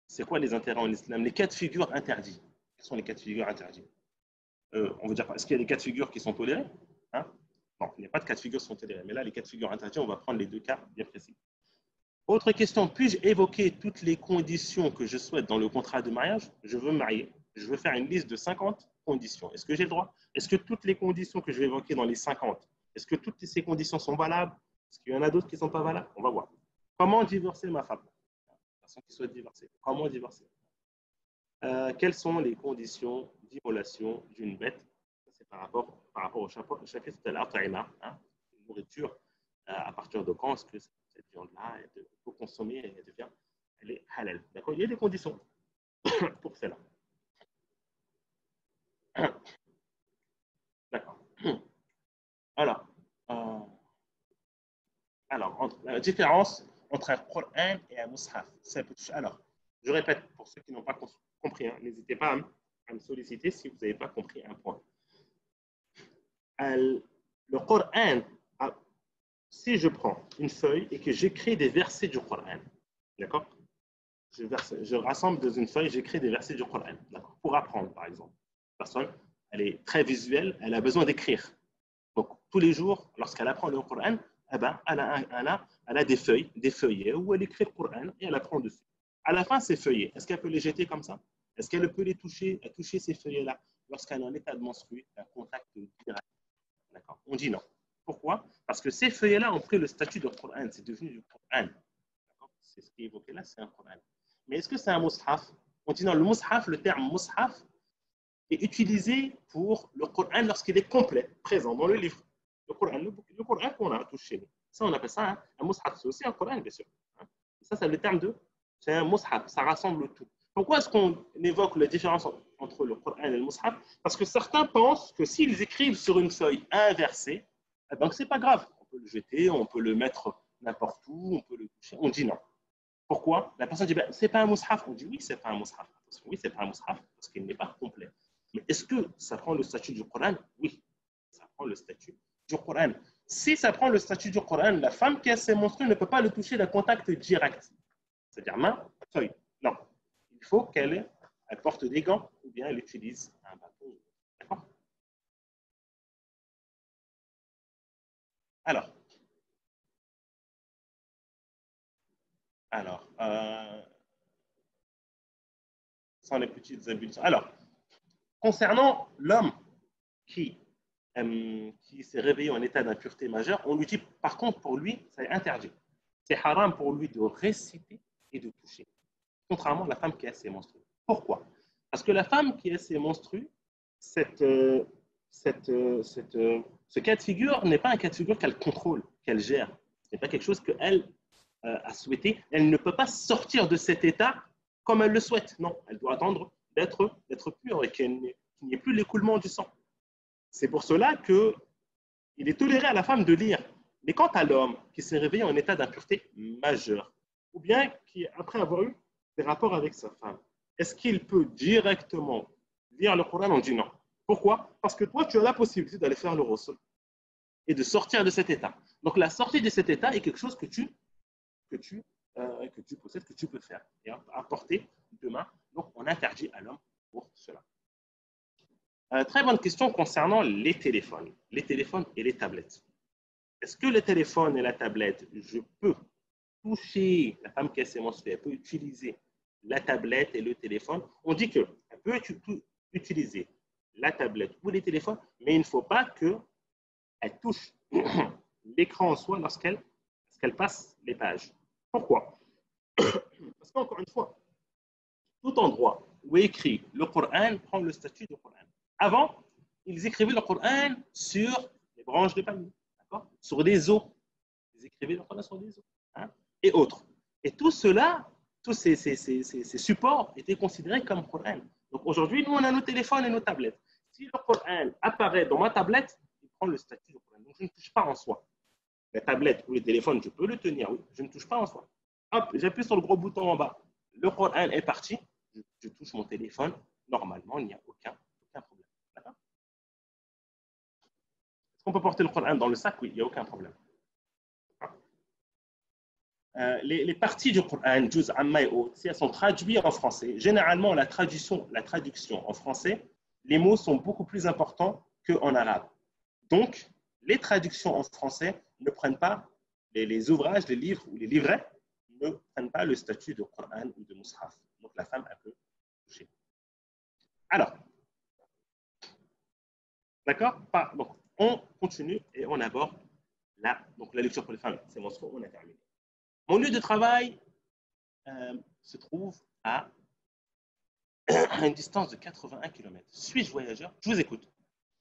C'est quoi les intérêts en islam? Les cas de figure interdits. Quels sont les cas de figure interdits? On veut dire, est-ce qu'il y a des cas de figure qui sont tolérés? Hein? Non, il n'y a pas de cas de figure qui sont tolérés. Mais là, les cas de figure interdits, on va prendre les deux cas bien précis. Autre question, puis-je évoquer toutes les conditions que je souhaite dans le contrat de mariage? Je veux me marier. Je veux faire une liste de 50 conditions. Est-ce que j'ai le droit? Est-ce que toutes les conditions que je vais évoquer dans les 50, est-ce que toutes ces conditions sont valables? Est-ce qu'il y en a d'autres qui ne sont pas valables? On va voir. Comment divorcer ma femme? Personne qui souhaite divorcer. Comment divorcer? Quelles sont les conditions d'immolation d'une bête? C'est par rapport au chapitre de l'At'ima, hein, une nourriture. À partir de quand est-ce que cette viande-là, il faut consommer et elle est halal? D'accord? Il y a des conditions pour cela. D'accord. Alors, euh, la différence entre un Coran et un Mus'haf. Alors, je répète, pour ceux qui n'ont pas compris, hein, n'hésitez pas à me solliciter si vous n'avez pas compris un point. Le Coran, si je prends une feuille et que j'écris des versets du Coran, d'accord? Je rassemble dans une feuille, j'écris des versets du Coran, pour apprendre, par exemple. La personne, elle est très visuelle, elle a besoin d'écrire. Donc, tous les jours, lorsqu'elle apprend le Coran, eh ben, elle a des feuilles, des feuillets où elle écrit le Coran et elle apprend dessus. À la fin, ces feuillets, est-ce qu'elle peut les jeter comme ça? Est-ce qu'elle peut les toucher, toucher ces feuillets-là lorsqu'elle est en état de menstruer, un contact direct? D'accord? On dit non. Pourquoi? Parce que ces feuillets-là ont pris le statut de Coran, c'est devenu du Coran. C'est ce qui est évoqué là, c'est un Coran. Mais est-ce que c'est un mushaf? On dit non, le mushaf, le terme mushaf est utilisé pour le Coran lorsqu'il est complet, présent dans le livre. Le Coran qu'on a touché. Ça, on appelle ça un mushaf. C'est aussi un Coran, bien sûr. Ça, c'est le terme de, c'est un mushaf. Ça rassemble tout. Pourquoi est-ce qu'on évoque la différence entre le Coran et le mushaf? Parce que certains pensent que s'ils écrivent sur une feuille un verset, eh ben, c'est pas grave. On peut le jeter, on peut le mettre n'importe où, on peut le toucher. On dit non. Pourquoi? La personne dit, ben, c'est pas un mushaf. On dit oui, c'est pas un mushaf. Oui, c'est pas un mushaf parce qu'il n'est pas complet. Mais est-ce que ça prend le statut du Coran? Oui, ça prend le statut du Coran. Si ça prend le statut du Coran, la femme qui a ses menstrues ne peut pas le toucher d'un contact direct. C'est-à-dire main, feuille. Non. Il faut qu'elle porte des gants ou bien elle utilise un bâton. D'accord? Alors, alors, sans les petites impulsions. Alors, concernant l'homme qui s'est réveillé en état d'impureté majeure, on lui dit, par contre, pour lui, c'est interdit. C'est haram pour lui de réciter et de toucher, contrairement à la femme qui a ses menstrues. Pourquoi? Parce que la femme qui a ses menstrues, ce cas de figure n'est pas un cas de figure qu'elle contrôle, qu'elle gère. Ce n'est pas quelque chose qu'elle a souhaité. Elle ne peut pas sortir de cet état comme elle le souhaite. Non, elle doit attendre d'être pure et qu'il n'y ait plus l'écoulement du sang. C'est pour cela qu'il est toléré à la femme de lire. Mais quant à l'homme qui s'est réveillé en état d'impureté majeure, ou bien qui, après avoir eu des rapports avec sa femme, est-ce qu'il peut directement lire le Coran? On dit non. Pourquoi? Parce que toi, tu as la possibilité d'aller faire le rosol et de sortir de cet état. Donc, la sortie de cet état est quelque chose que tu possèdes, que tu peux faire et apporter demain. Donc, on interdit à l'homme pour cela. Très bonne question concernant les téléphones et les tablettes. Est-ce que le téléphone et la tablette, je peux toucher, la femme qui a ses menstrues, elle peut utiliser la tablette et le téléphone. On dit qu'elle peut utiliser la tablette ou les téléphones, mais il ne faut pas qu'elle touche l'écran en soi lorsqu'elle passe les pages. Pourquoi? Parce qu'encore une fois, tout endroit où est écrit le Coran prend le statut de Coran. Avant, ils écrivaient le Coran sur les branches de palmier, sur des os. Ils écrivaient le Coran sur des os, hein, et autres. Et tout cela, tous ces supports étaient considérés comme Coran. Donc aujourd'hui, nous, on a nos téléphones et nos tablettes. Si le Coran apparaît dans ma tablette, il prend le statut de Coran. Donc je ne touche pas en soi. La tablette ou le téléphone, je peux le tenir, oui, je ne touche pas en soi. Hop, j'appuie sur le gros bouton en bas. Le Coran est parti. Je touche mon téléphone. Normalement, il n'y a aucun problème. Est-ce qu'on peut porter le Coran dans le sac? Oui, il n'y a aucun problème. Les parties du Coran, Juz, Amma et autres, si elles sont traduites en français, généralement, la traduction en français, les mots sont beaucoup plus importants qu'en arabe. Donc, les traductions en français ne prennent pas, les ouvrages, les livres ou les livrets ne prennent pas le statut de Coran ou de Mus'haf. Donc, la femme, elle peut toucher. Alors, d'accord? Donc, on continue et on aborde la lecture pour les femmes. C'est bon, on a terminé. Mon lieu de travail se trouve à une distance de 81 km. Suis-je voyageur? Je vous écoute.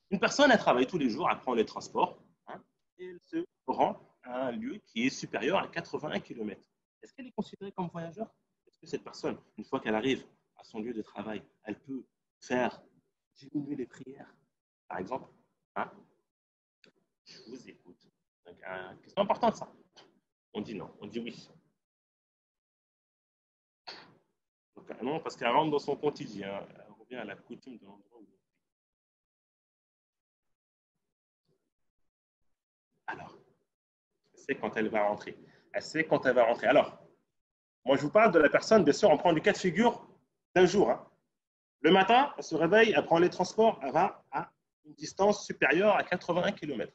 Une personne, elle travaille tous les jours, elle prend les transports, hein, et elle se rend à un lieu qui est supérieur à 81 km. Est-ce qu'elle est considérée comme voyageur? Est-ce que cette personne, une fois qu'elle arrive à son lieu de travail, elle peut faire diminuer les prières, par exemple, hein? Je vous écoute. Donc, question importante, ça. On dit non, on dit oui. Donc, non, parce qu'elle rentre dans son quotidien, elle revient à la coutume de l'endroit où elle vit. Alors, elle sait quand elle va rentrer. Elle sait quand elle va rentrer. Alors, moi, je vous parle de la personne, bien sûr, on prend du cas de figure d'un jour. Hein. Le matin, elle se réveille, elle prend les transports, elle va à une distance supérieure à 81 km.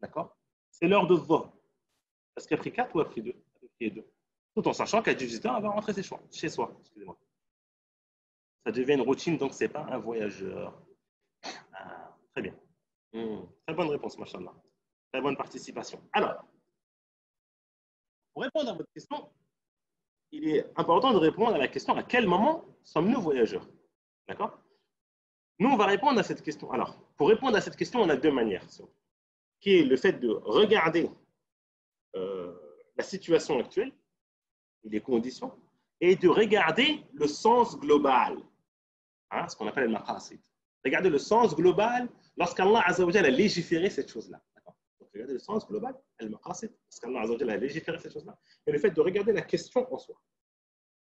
D'accord? C'est l'heure de Dhuhr. Est-ce qu'elle a pris 4 ou elle a pris 2? Elle a pris 2. Tout en sachant qu'à 18h, elle va rentrer chez soi. Excusez-moi. Ça devient une routine, donc ce n'est pas un voyageur. Ah, très bien. Très bonne réponse, machallah. Très bonne participation. Alors, pour répondre à votre question, il est important de répondre à la question à quel moment sommes-nous voyageurs? D'accord? Nous, on va répondre à cette question. Alors, pour répondre à cette question, on a deux manières. Qui est le fait de regarder la situation actuelle, les conditions, et de regarder le sens global, hein, ce qu'on appelle le maqasid. Regardez le sens global lorsqu'Allah Azza wa Jalla a légiféré cette chose-là. Donc, regardez le sens global, le maqasid, lorsqu'Allah Azza wa Jalla a légiféré cette chose-là, et le fait de regarder la question en soi.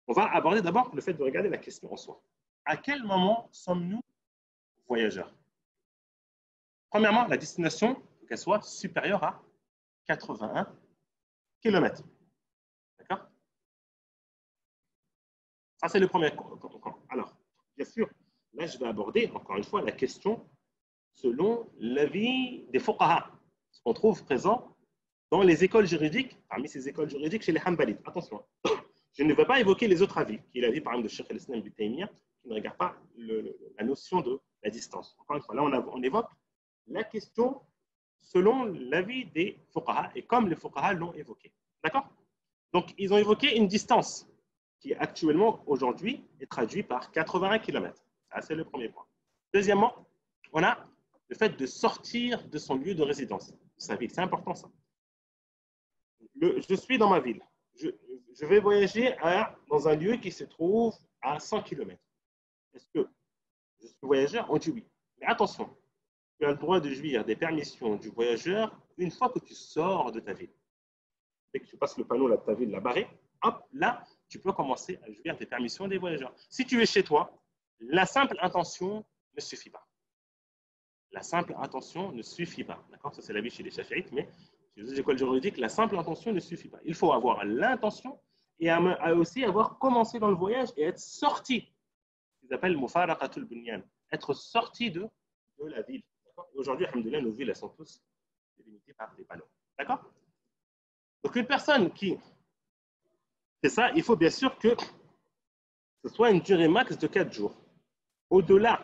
On va aborder d'abord le fait de regarder la question en soi. À quel moment sommes-nous voyageurs? Premièrement, la destination, qu'elle soit supérieure à 81 km. D'accord? Ça, c'est le premier. Alors, bien sûr, là, je vais aborder, encore une fois, la question selon l'avis des fuqaha, ce qu'on trouve présent dans les écoles juridiques, parmi ces écoles juridiques chez les Hanbalites. Attention, je ne vais pas évoquer les autres avis, qui est l'avis, par exemple, de Cheikh al-Islam ibn Taymiyyah, qui ne regarde pas la notion de la distance. Encore une fois, là, on évoque la question selon l'avis des fuqaha et comme les fuqaha l'ont évoqué. D'accord? Donc, ils ont évoqué une distance qui actuellement, aujourd'hui, est traduite par 81 km. Ça, c'est le premier point. Deuxièmement, on a le fait de sortir de son lieu de résidence, de sa ville. C'est important, ça. Je suis dans ma ville. Je vais voyager dans un lieu qui se trouve à 100 km. Est-ce que je suis voyageur? On dit oui. Mais attention, tu as le droit de jouir des permissions du voyageur une fois que tu sors de ta ville. Dès que tu passes le panneau là, de ta ville, la barrée, hop, là, tu peux commencer à jouir des permissions des voyageurs. Si tu es chez toi, la simple intention ne suffit pas. La simple intention ne suffit pas. D'accord? Ça, c'est l'avis chez les chafi'ites, mais chez les écoles juridiques, la simple intention ne suffit pas. Il faut avoir l'intention et aussi avoir commencé dans le voyage et être sorti. Ils appellent mufaraqatul bunyan, être sorti de la ville. Aujourd'hui, alhamdoulilah, nos villes, elles sont tous délimitées par des panneaux. D'accord? Donc, une personne qui C'est ça, il faut bien sûr que ce soit une durée max de 4 jours. Au-delà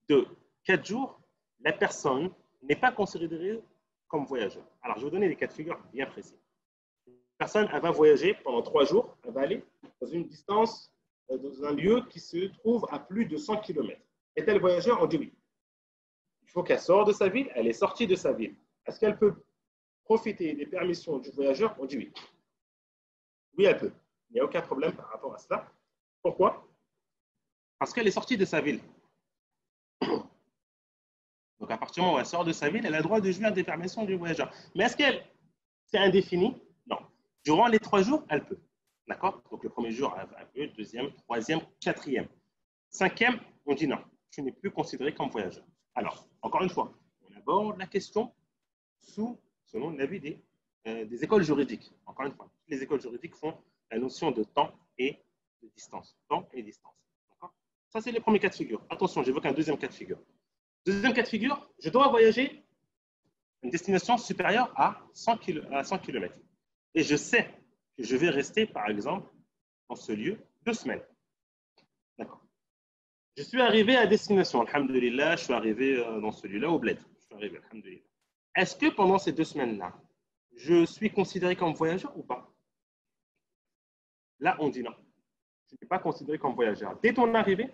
de 4 jours, la personne n'est pas considérée comme voyageur. Alors, je vais vous donner des cas de figure bien précis. Une personne, elle va voyager pendant 3 jours, elle va aller dans une distance, dans un lieu qui se trouve à plus de 100 km. Est-elle voyageur? On dit oui. Il faut qu'elle sorte de sa ville, elle est sortie de sa ville. Est-ce qu'elle peut profiter des permissions du voyageur? On dit oui. Oui, elle peut. Il n'y a aucun problème par rapport à cela. Pourquoi? Parce qu'elle est sortie de sa ville. Donc, à partir du moment où elle sort de sa ville, elle a le droit de jouir des permissions du voyageur. Mais est-ce qu'elle, c'est indéfini? Non. Durant les 3 jours, elle peut. D'accord? Donc, le premier jour, elle peut, le deuxième, troisième, quatrième. Cinquième, on dit non. Tu n'es plus considéré comme voyageur. Alors, encore une fois, on aborde la question selon l'avis des écoles juridiques. Encore une fois, les écoles juridiques font la notion de temps et de distance. Temps et distance. Ça, c'est les premiers cas de figure. Attention, j'évoque un deuxième cas de figure. Deuxième cas de figure, je dois voyager une destination supérieure à 100 km. Et je sais que je vais rester, par exemple, dans ce lieu 2 semaines. D'accord. Je suis arrivé à destination, alhamdoulilah, je suis arrivé dans ce lieu-là, au bled. Je suis arrivé, alhamdoulilah. Est-ce que pendant ces 2 semaines-là, je suis considéré comme voyageur ou pas? Là, on dit non. Tu n'es pas considéré comme voyageur. Dès ton arrivée,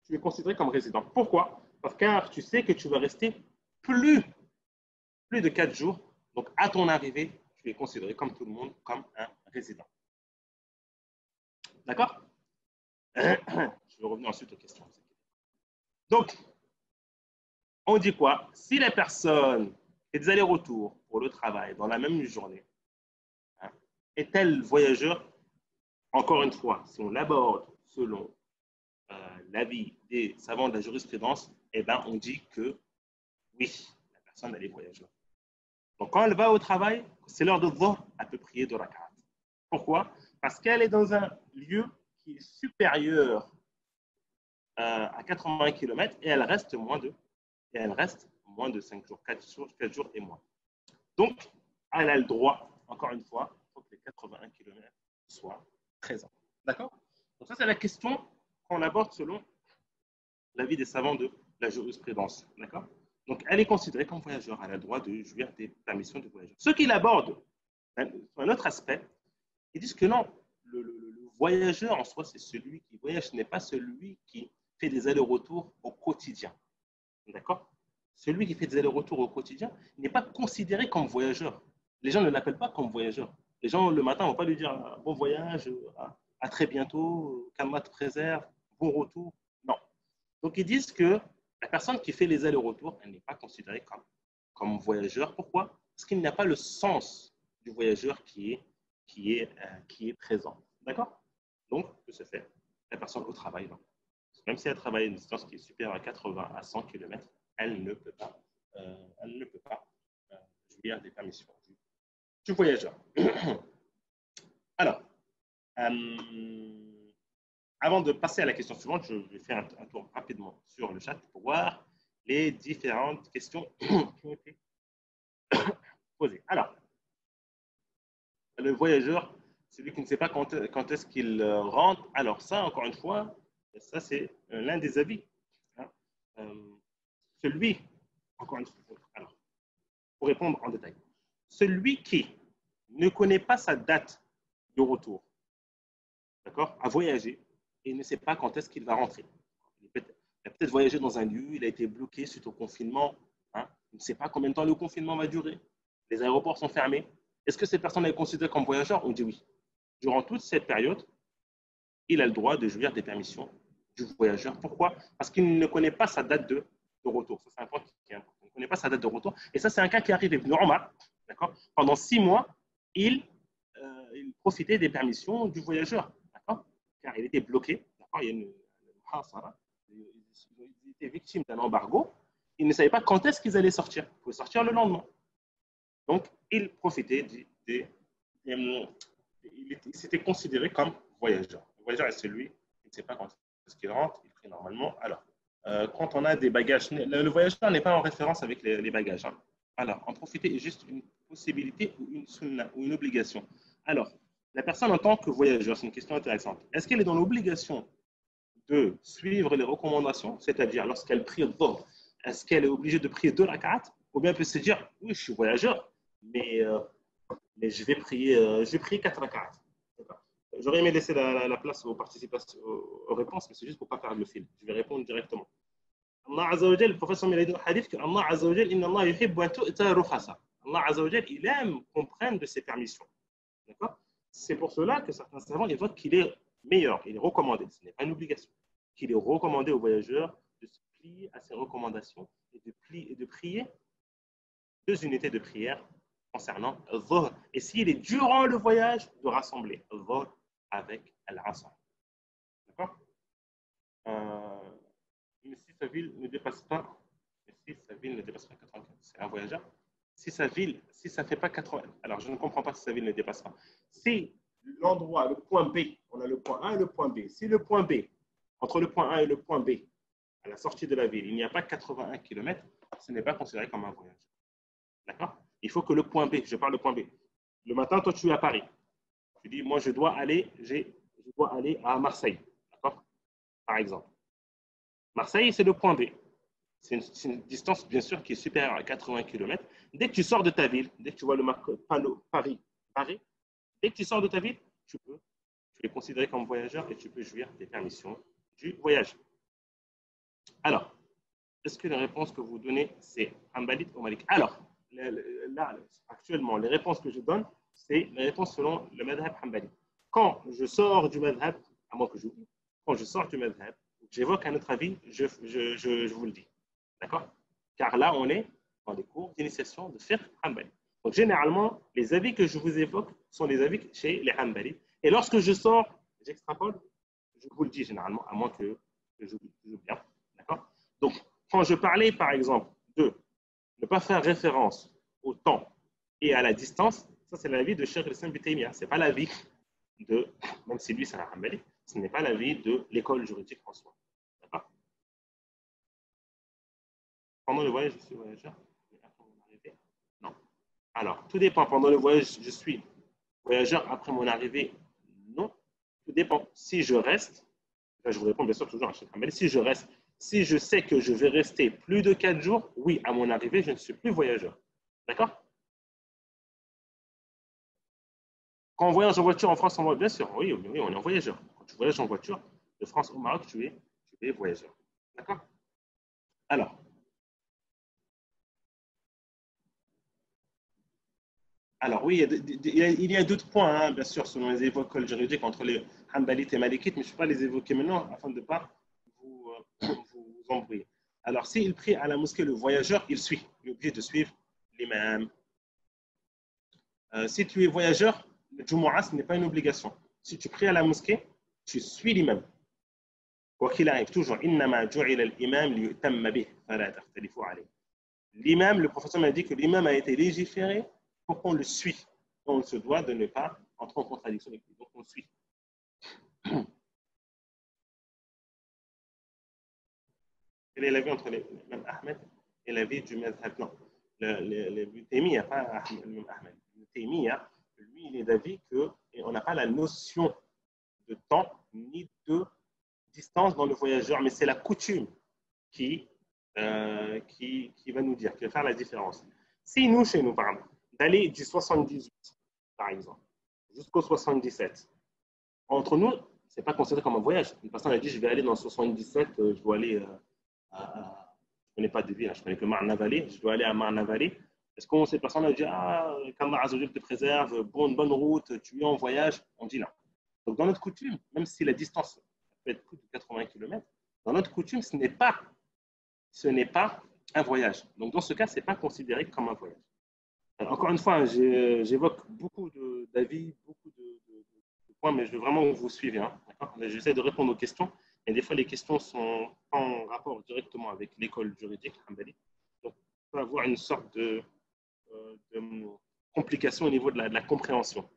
tu es considéré comme résident. Pourquoi? Parce que tu sais que tu vas rester plus de 4 jours. Donc, à ton arrivée, tu es considéré comme tout le monde, comme un résident. D'accord? Je vais revenir ensuite aux questions. Donc, on dit quoi? Si la personne fait des allers-retours pour le travail dans la même journée, hein, est-elle voyageur? Encore une fois, si on l'aborde selon l'avis des savants de la jurisprudence, eh ben, on dit que oui, la personne elle est voyageur. Donc, quand elle va au travail, c'est l'heure de dhuhr, elle peut prier 2 rak'at. Pourquoi? Parce qu'elle est dans un lieu qui est supérieur à 80 km et elle reste moins de 5 jours, 4 jours et moins. Donc, elle a le droit, encore une fois, pour que les 81 km soient présents. D'accord? Donc, ça, c'est la question qu'on aborde selon l'avis des savants de la jurisprudence. D'accord? Donc, elle est considérée comme voyageur. Elle a le droit de jouir des permissions de voyageur. Ceux qui l'abordent, un autre aspect, ils disent que non, le voyageur en soi, c'est celui qui voyage, ce n'est pas celui qui fait des allers-retours au quotidien. D'accord? Celui qui fait des allers-retours au quotidien n'est pas considéré comme voyageur. Les gens ne l'appellent pas comme voyageur. Les gens, le matin, ne vont pas lui dire bon voyage, à très bientôt, qu'Allah te préserve, bon retour. Non. Donc, ils disent que la personne qui fait les allers-retours, elle n'est pas considérée comme voyageur. Pourquoi? Parce qu'il n'y a pas le sens du voyageur qui est présent. D'accord? Donc, de ce fait, la personne au travail, non. Même si elle travaille à une distance qui est supérieure à 80 à 100 km, elle ne peut pas jouir des permissions du voyageur. Alors, avant de passer à la question suivante, je vais faire un tour rapidement sur le chat pour voir les différentes questions qui ont été posées. Alors, le voyageur, celui qui ne sait pas quand est-ce qu'il rentre. Alors ça, encore une fois, ça c'est l'un des avis. Celui, encore une fois, alors, pour répondre en détail, celui qui ne connaît pas sa date de retour, d'accord, a voyagé et ne sait pas quand est-ce qu'il va rentrer. Il a peut-être voyagé dans un lieu, il a été bloqué suite au confinement, hein, il ne sait pas combien de temps le confinement va durer, les aéroports sont fermés. Est-ce que cette personne est considérée comme voyageur? On dit oui. Durant toute cette période, il a le droit de jouir des permissions du voyageur. Pourquoi? Parce qu'il ne connaît pas sa date de retour. Ça, c'est un point qui est important. Il ne connaît pas sa date de retour. Et ça, c'est un cas qui arrive. Ibn Omar, d'accord? Pendant 6 mois, il profitait des permissions du voyageur, d'accord? Car il était bloqué. D'accord? Il y a une muhasara. Il était victime d'un embargo. Il ne savait pas quand est-ce qu'ils allaient sortir. Ils pouvaient sortir le lendemain. Donc, il profitait il s'était considéré comme voyageur. Le voyageur est celui qui ne sait pas quand est-ce qu'il rentre, il prie normalement. Alors, quand on a des bagages, le voyageur n'est pas en référence avec les bagages. Hein. Alors, en profiter est juste une possibilité ou une sunna ou une obligation. Alors, La personne en tant que voyageur, c'est une question intéressante. Est-ce qu'elle est dans l'obligation de suivre les recommandations, c'est-à-dire lorsqu'elle prie Dhuhr, est-ce qu'elle est obligée de prier 2 rak'at ou bien elle peut se dire, oui, je suis voyageur, mais je vais prier 4 rak'at. J'aurais aimé laisser la place aux participations, aux réponses, mais c'est juste pour ne pas perdre le fil. Je vais répondre directement. Allah Azza wa Jal, le prophète il a dit dans le hadith que Allah Azza wa Jal, inna Allah yuhibbu an tu'ta rukhasa. Allah Azza wa Jal, il aime qu'on prenne de ses permissions. D'accord? C'est pour cela que certains savants évoquent qu'il est meilleur, il est recommandé, ce n'est pas une obligation, qu'il est recommandé aux voyageurs de se plier à ses recommandations et de prier 2 unités de prière concernant Dhuhr. Et s'il est durant le voyage, de rassembler Dhuhr avec Al-Asr. D'accord? Mais si sa ville ne dépasse pas, 95, c'est un voyageur. Si ça ne fait pas 80, alors je ne comprends pas si sa ville ne dépasse pas. Si l'endroit, le point B, on a le point A et le point B. Si le point B, entre le point A et le point B, à la sortie de la ville, il n'y a pas 81 km, ce n'est pas considéré comme un voyage. D'accord? Il faut que le point B, je parle du point B. Le matin, toi, tu es à Paris. Tu dis, moi, je dois aller à Marseille. D'accord? Par exemple. Marseille, c'est le point B. C'est une distance, bien sûr, qui est supérieure à 80 km. Dès que tu sors de ta ville, dès que tu vois le panneau Paris, dès que tu sors de ta ville, tu es considéré comme voyageur et tu peux jouir des permissions du voyage. Alors, est-ce que les réponses que vous donnez, c'est Hanbalite ou Malik? Alors, là, actuellement, les réponses que je donne, c'est les réponses selon le madhab Hanbali. Quand je sors du madhab, à moins que j'oublie, quand je sors du madhab, j'évoque un autre avis, je vous le dis. D'accord? Car là, on est dans des cours d'initiation de fiqh Hanbali. Donc, généralement, les avis que je vous évoque sont les avis chez les Hanbali. Et lorsque je sors, j'extrapole, je vous le dis généralement, à moins que j'oublie bien. D'accord? Donc, quand je parlais, par exemple, de ne pas faire référence au temps et à la distance, ça, c'est l'avis de Cheikh Islam Ibn Taymiyyah. Ce n'est pas l'avis de, même si lui, c'est un Hanbali, ce n'est pas l'avis de l'école juridique en soi. D'accord? Pendant le voyage, je suis voyageur. Après mon arrivée, non. Alors, tout dépend. Pendant le voyage, je suis voyageur. Après mon arrivée, non. Tout dépend. Si je reste, là, je vous réponds bien sûr toujours à Cheikh Hanbali, si je reste, si je sais que je vais rester plus de 4 jours, oui, à mon arrivée, je ne suis plus voyageur. D'accord? Quand on voyage en voiture en France, bien sûr, oui, oui, on est en voyageur. Quand tu voyages en voiture de France au Maroc, tu es voyageur. D'accord? Alors oui, il y a d'autres points, hein, bien sûr, selon les écoles juridiques entre les Hanbalites et Malikites, mais je ne vais pas les évoquer maintenant afin de ne pas vous, vous embrouiller. Alors, s'il prie à la mosquée le voyageur, il suit. Il est obligé de suivre l'imam. Si tu es voyageur, le Jumu'ah, ce n'est pas une obligation. Si tu pries à la mosquée, tu suis l'imam. Quoi qu'il arrive, toujours, l'imam, le professeur m'a dit que l'imam a été légiféré pour qu'on le suit. On se doit de ne pas entrer en contradiction avec lui. Donc, on le suit. Quel est l'avis entre l'imam Ahmed et l'avis du madhab? Non. Le Taymiyyah, pas l'imam Ahmed. Le Taymiyyah, lui, il est d'avis qu'on n'a pas la notion de temps ni de distance dans le voyageur, mais c'est la coutume qui va nous dire, qui va faire la différence. Si nous, chez nous, par exemple, d'aller du 78, par exemple, jusqu'au 77, entre nous, ce n'est pas considéré comme un voyage. Une personne a dit, je vais aller dans le 77, je dois aller je ne connais pas de ville, je ne connais que Marne-la-Vallée, je dois aller à Marne-la-Vallée. Est-ce que cette personne a dit, ah, qu'Allah Azzawajal te préserve, bonne route, tu es en voyage? On dit non. Donc, dans notre coutume, même si la distance peut être plus de 80 km, dans notre coutume, ce n'est pas un voyage. Donc, dans ce cas, ce n'est pas considéré comme un voyage. Alors, encore une fois, j'évoque beaucoup d'avis, beaucoup de points, mais je veux vraiment que vous suivez. Hein, j'essaie de répondre aux questions. Et des fois, les questions sont en rapport directement avec l'école juridique Hanbali. Donc, on peut avoir une sorte de complication au niveau de la compréhension.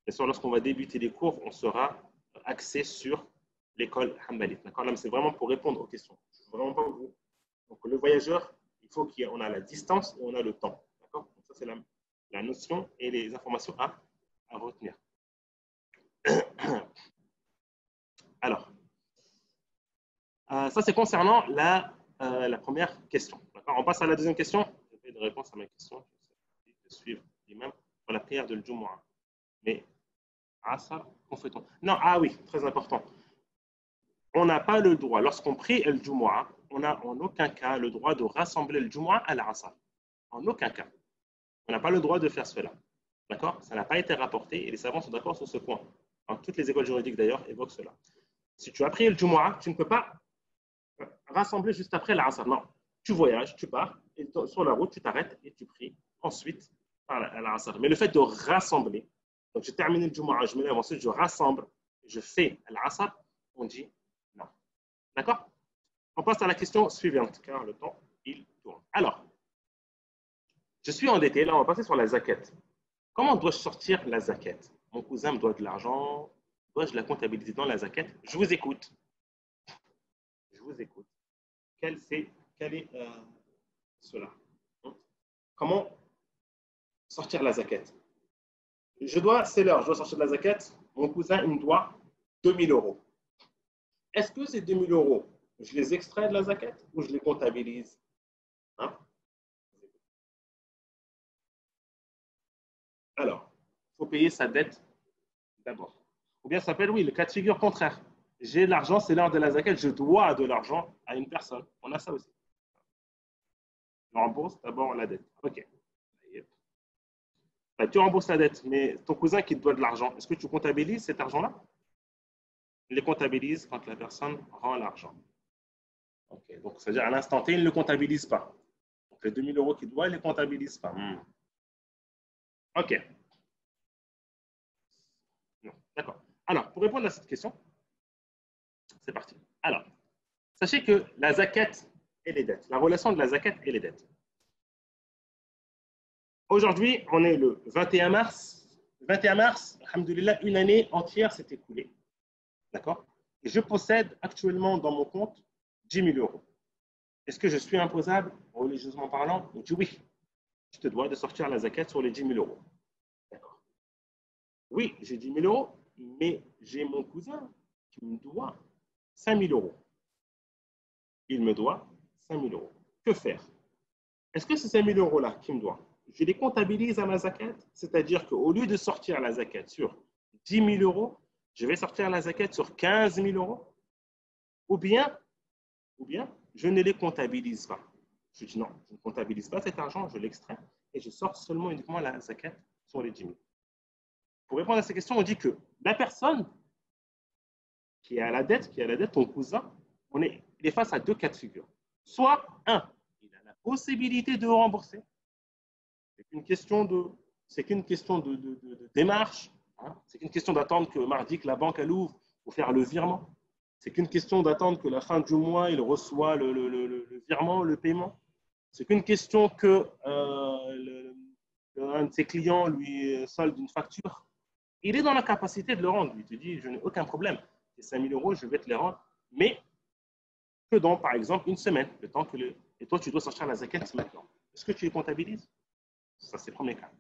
Bien sûr, lorsqu'on va débuter les cours, on sera axé sur l'école Hanbali. D'accord? Là, c'est vraiment pour répondre aux questions. Vraiment pas vous. Donc, le voyageur, il faut qu'on a la distance et on a le temps. D'accord? Donc, ça, c'est la notion et les informations à retenir. Ça, c'est concernant la première question. On passe à la deuxième question. Je fais une réponse à ma question. Je suivre l'imam pour la prière de l'Jumu'ah. Mais, Asr, qu'on fait-on? Non, ah oui, très important. On n'a pas le droit, lorsqu'on prie le Jumu'ah, on n'a en aucun cas le droit de rassembler le Jumu'ah à l'Asr. En aucun cas. On n'a pas le droit de faire cela. D'accord? Ça n'a pas été rapporté et les savants sont d'accord sur ce point. Alors, toutes les écoles juridiques d'ailleurs évoquent cela. Si tu as prié le Jumu'ah, tu ne peux pas rassembler juste après l'Asr. Non. Tu voyages, tu pars, et sur la route, tu t'arrêtes et tu pries ensuite à l'Asr. Mais le fait de rassembler, donc j'ai terminé le Jumu'ah, je me lève, ensuite je rassemble, je fais l'Asr, on dit non. D'accord? On passe à la question suivante, car le temps, il tourne. Alors, je suis endetté, là on va passer sur la zakat. Comment dois-je sortir la zakat? Mon cousin me doit de l'argent, dois-je la comptabiliser dans la zakat? Je vous écoute. Je vous écoute. Quel est cela? Comment sortir la zakat? C'est l'heure, je dois sortir de la zakat. Mon cousin, il me doit 2000 euros. Est-ce que ces 2000 euros, je les extrais de la zakat ou je les comptabilise? Hein? Alors, il faut payer sa dette d'abord. Ou bien ça s'appelle, oui, le cas de figure contraire. J'ai de l'argent, c'est l'heure de la zakat, je dois de l'argent à une personne. On a ça aussi. Tu rembourses d'abord la dette. OK. Tu rembourses la dette, mais ton cousin qui te doit de l'argent, est-ce que tu comptabilises cet argent-là? Il les comptabilise quand la personne rend l'argent. OK. Donc, c'est-à-dire à l'instant T, il ne le comptabilise pas. Donc, les 2000 euros qu'il doit, il ne les comptabilise pas. OK. D'accord. Alors, pour répondre à cette question, c'est parti. Alors, sachez que la zakat et les dettes, la relation de la zakat et les dettes. Aujourd'hui, on est le 21 mars. 21 mars, alhamdoulilah, une année entière s'est écoulée. D'accord? Et je possède actuellement dans mon compte 10 000 euros. Est-ce que je suis imposable, religieusement parlant? On dit oui. Je te dois de sortir la zakat sur les 10 000 euros. D'accord. Oui, j'ai 10 000 euros, mais j'ai mon cousin qui me doit 5 000 euros. Il me doit 5 000 euros. Que faire? Est-ce que ces 5 000 euros-là qu'il me doit, je les comptabilise à ma zakat? C'est-à-dire qu'au lieu de sortir la zakat sur 10 000 euros, je vais sortir la zakat sur 15 000 euros? Ou bien, je ne les comptabilise pas. Je dis non, je ne comptabilise pas cet argent, je l'extrais et je sors seulement uniquement la zakat sur les 10 000. Pour répondre à ces questions, on dit que la personne qui a la dette, ton cousin, il est face à deux cas de figure. Soit, un, il a la possibilité de rembourser. C'est qu'une question de démarche. Hein. C'est qu'une question d'attendre que mardi, que la banque elle ouvre pour faire le virement. C'est qu'une question d'attendre que la fin du mois, il reçoit le virement, le paiement. C'est qu'une question que un de ses clients lui solde une facture. Il est dans la capacité de le rendre. Il te dit, je n'ai aucun problème. Ces 5 000 euros, je vais te les rendre. Mais que dans, par exemple, une semaine, le temps que et toi, tu dois sortir la zakat maintenant. Est-ce que tu les comptabilises? Ça, c'est le premier cas.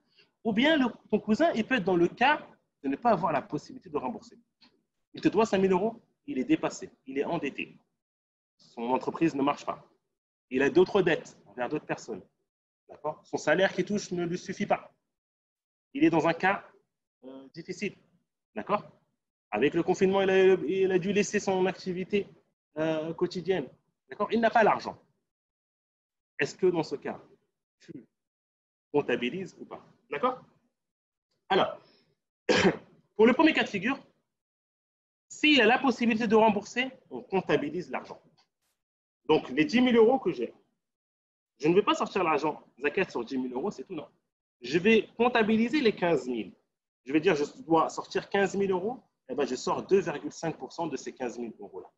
Ou bien ton cousin, il peut être dans le cas de ne pas avoir la possibilité de rembourser. Il te doit 5 000 euros, il est dépassé, il est endetté. Son entreprise ne marche pas. Il a d'autres dettes envers d'autres personnes. D'accord? Son salaire qu'il touche ne lui suffit pas. Il est dans un cas difficile. D'accord? Avec le confinement, il a dû laisser son activité quotidienne. D'accord? Il n'a pas l'argent. Est-ce que dans ce cas, tu comptabilises ou pas? D'accord? Alors, pour le premier cas de figure, s'il a la possibilité de rembourser, on comptabilise l'argent. Donc, les 10 000 euros que j'ai, je ne vais pas sortir l'argent zakat sur 10 000 euros, c'est tout, non. Je vais comptabiliser les 15 000. Je vais dire, je dois sortir 15 000 euros, et bien je sors 2,5% de ces 15 000 euros-là.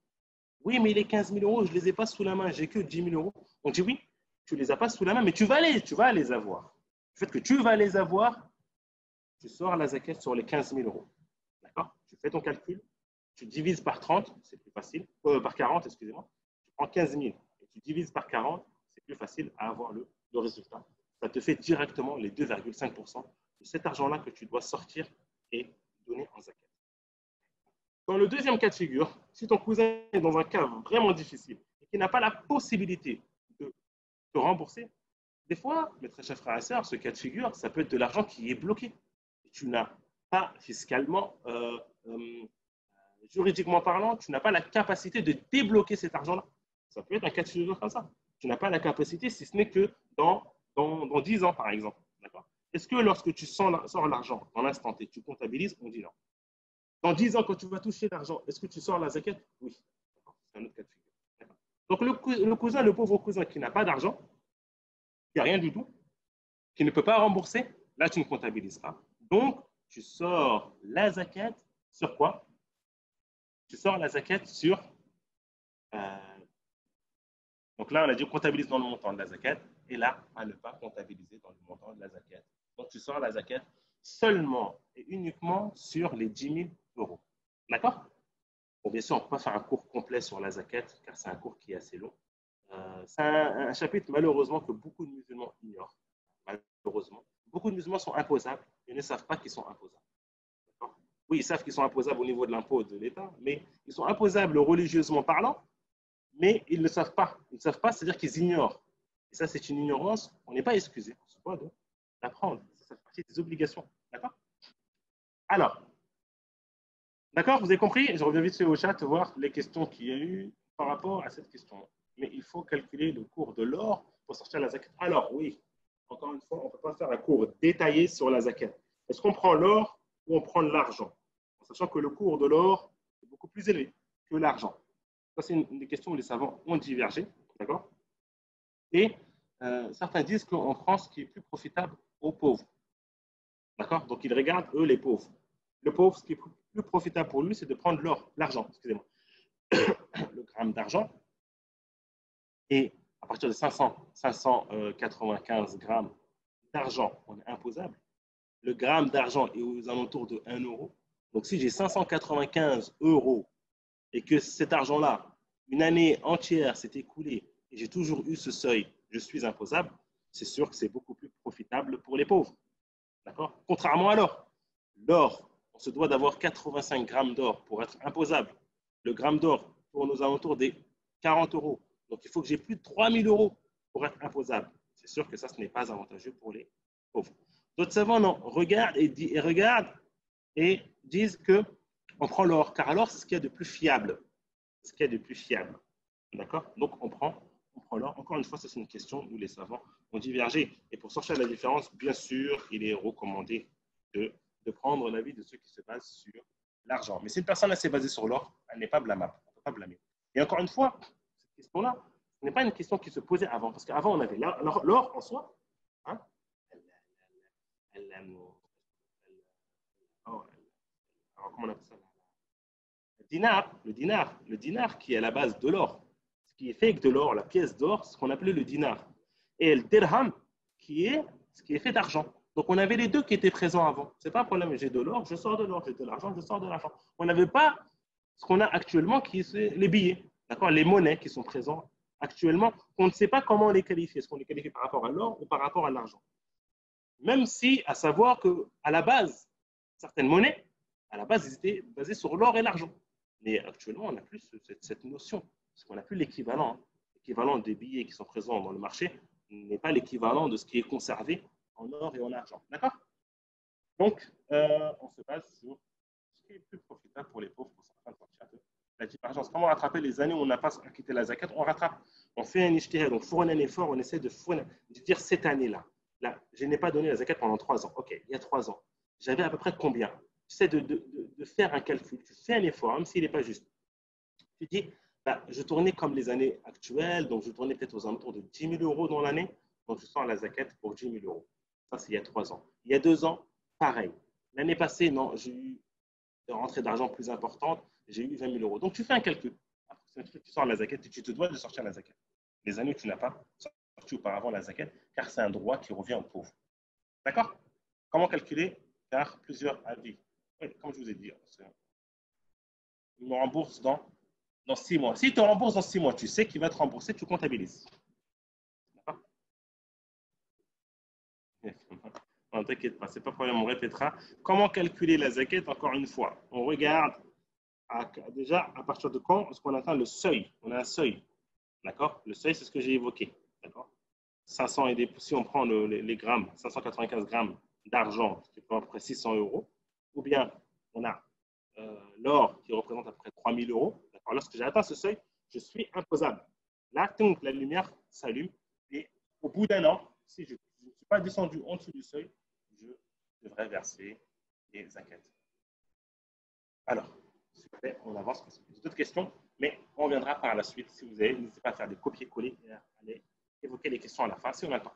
Oui, mais les 15 000 euros, je ne les ai pas sous la main, j'ai que 10 000 euros. On dit oui, tu ne les as pas sous la main, mais tu vas les avoir. Le fait que tu vas les avoir, tu sors la zakat sur les 15 000 euros. D'accord? Tu fais ton calcul, tu divises par 30, c'est plus facile, par 40, excusez-moi. Tu prends 15 000 et tu divises par 40, c'est plus facile à avoir le résultat. Ça te fait directement les 2,5% de cet argent-là que tu dois sortir et donner en zakat. Dans le deuxième cas de figure, si ton cousin est dans un cas vraiment difficile, et qui n'a pas la possibilité de te rembourser, des fois, mes très chers frères et sœurs, ce cas de figure, ça peut être de l'argent qui est bloqué. Tu n'as pas fiscalement, juridiquement parlant, tu n'as pas la capacité de débloquer cet argent-là. Ça peut être un cas de figure comme ça. Tu n'as pas la capacité, si ce n'est que dans 10 ans, par exemple. Est-ce que lorsque tu sors l'argent dans l'instant T, tu comptabilises? On dit non. Dans 10 ans, quand tu vas toucher l'argent, est-ce que tu sors la zakat? Oui. C'est un autre cas de figure. Donc, le cousin, le pauvre cousin qui n'a pas d'argent, qui n'a rien du tout, qui ne peut pas rembourser, là, tu ne comptabilises pas. Donc, tu sors la zakat sur quoi? Tu sors la zakat sur... donc là, on a dit comptabilise dans le montant de la zakat, et là, à ne pas comptabiliser dans le montant de la zakat. Donc, tu sors la zakat seulement et uniquement sur les 10 000 euros. D'accord? Bon, bien sûr, on ne peut pas faire un cours complet sur la zakat, car c'est un cours qui est assez long. C'est un chapitre, malheureusement, que beaucoup de musulmans ignorent. Malheureusement. Beaucoup de musulmans sont imposables et ne savent pas qu'ils sont imposables. Oui, ils savent qu'ils sont imposables au niveau de l'impôt de l'État, mais ils sont imposables religieusement parlant, mais ils ne savent pas. Ils ne savent pas, c'est-à-dire qu'ils ignorent. Et ça, c'est une ignorance. On n'est pas excusé. On se doit d'apprendre. Ça fait partie des obligations. D'accord? Alors, d'accord, vous avez compris? Je reviens vite fait au chat voir les questions qu'il y a eu par rapport à cette question. Mais il faut calculer le cours de l'or pour sortir la zakat. Alors, oui, encore une fois, on ne peut pas faire un cours détaillé sur la zakat. Est-ce qu'on prend l'or ou on prend l'argent? En sachant que le cours de l'or est beaucoup plus élevé que l'argent. Ça, c'est une des questions où les savants ont divergé. D'accord? Et certains disent qu'on prend ce qui est plus profitable aux pauvres. D'accord? Donc, ils regardent, eux, les pauvres. Le pauvre, ce qui est plus profitable pour lui, c'est de prendre l'argent, excusez-moi, le gramme d'argent. Et à partir de 595 grammes d'argent, on est imposable. Le gramme d'argent est aux alentours de 1 euro. Donc, si j'ai 595 euros et que cet argent-là, une année entière s'est écoulée et j'ai toujours eu ce seuil, je suis imposable, c'est sûr que c'est beaucoup plus profitable pour les pauvres. D'accord? Contrairement à l'or. L'or, on se doit d'avoir 85 grammes d'or pour être imposable. Le gramme d'or tourne aux alentours des 40 euros. Donc, il faut que j'ai plus de 3 000 euros pour être imposable. C'est sûr que ça, ce n'est pas avantageux pour les pauvres. D'autres savants, non, regardent et disent qu'on prend l'or, car l'or, c'est ce qu'il y a de plus fiable. C'est ce qu'il y a de plus fiable. D'accord? Donc, on prend l'or. Encore une fois, ça, c'est une question où les savants ont divergé. Et pour sortir de la différence, bien sûr, il est recommandé de prendre l'avis de ceux qui se basent sur l'argent. Mais si une personne s'est basée sur l'or, elle n'est pas blâmable. On ne peut pas blâmer. Et encore une fois, cette question-là, ce n'est pas une question qui se posait avant. Parce qu'avant, on avait l'or en soi. Hein, comment on appelle ça? Le dinar qui est à la base de l'or, ce qui est fait de l'or, la pièce d'or, ce qu'on appelait le dinar. Et le dirham, qui est ce qui est fait d'argent. Donc, on avait les deux qui étaient présents avant. Ce n'est pas un problème, j'ai de l'or, je sors de l'or, j'ai de l'argent, je sors de l'argent. On n'avait pas ce qu'on a actuellement, qui est les billets, d'accord, les monnaies qui sont présentes actuellement. On ne sait pas comment les qualifier. Est-ce qu'on les qualifie par rapport à l'or ou par rapport à l'argent? Même si, à savoir qu'à la base, certaines monnaies, à la base, ils étaient basées sur l'or et l'argent. Mais actuellement, on n'a plus cette notion, parce qu'on n'a plus l'équivalent. Hein. L'équivalent des billets qui sont présents dans le marché n'est pas l'équivalent de ce qui est conservé en or et en argent. D'accord? Donc, on se base sur ce qui est plus profitable pour les pauvres pour sortir de la divergence. Comment rattraper les années où on n'a pas acquitté la zakat? On rattrape. On fait un ijtihad, donc fournir un effort, on essaie de dire cette année-là. Là, je n'ai pas donné la zakat pendant 3 ans. OK, il y a 3 ans. J'avais à peu près combien? Tu sais de faire un calcul. Tu fais un effort, même s'il n'est pas juste. Tu dis, bah, je tournais comme les années actuelles, donc je tournais peut-être aux alentours de 10 000 euros dans l'année, donc je sors la zakat pour 10 000 euros. Ça, c'est il y a 3 ans. Il y a 2 ans, pareil. L'année passée, non, j'ai eu une rentrée d'argent plus importante, j'ai eu 20 000 euros. Donc, tu fais un calcul. Après, tu sors la zakat et tu te dois de sortir la zakat. Les années où tu n'as pas sorti auparavant la zakat, car c'est un droit qui revient aux pauvres. D'accord? Comment calculer? Car plusieurs avis. Oui, comme je vous ai dit, il me rembourse dans 6 mois. Si tu rembourses dans 6 mois, tu sais qu'il va te rembourser, tu comptabilises. D'accord? Non, t'inquiète pas, c'est pas problème, on répétera. Comment calculer la zakat? Encore une fois, on regarde déjà à partir de quand est-ce qu'on atteint le seuil. On a un seuil. D'accord? Le seuil, c'est ce que j'ai évoqué. D'accord? 500 et des, si on prend les grammes, 595 grammes d'argent, qui est à peu près 600 euros, ou bien on a l'or qui représente à peu près 3000 euros. Lorsque j'ai atteint ce seuil, je suis imposable. Là, donc, la lumière s'allume et au bout d'un an, si je ne suis pas descendu en dessous du seuil, je devrais verser les enquêtes. Alors, s'il vous plaît, on avance parce que j'ai d'autres questions, mais on reviendra par la suite. Si vous avez, n'hésitez pas à faire des copier-coller et à aller évoquer les questions à la fin si on a le temps.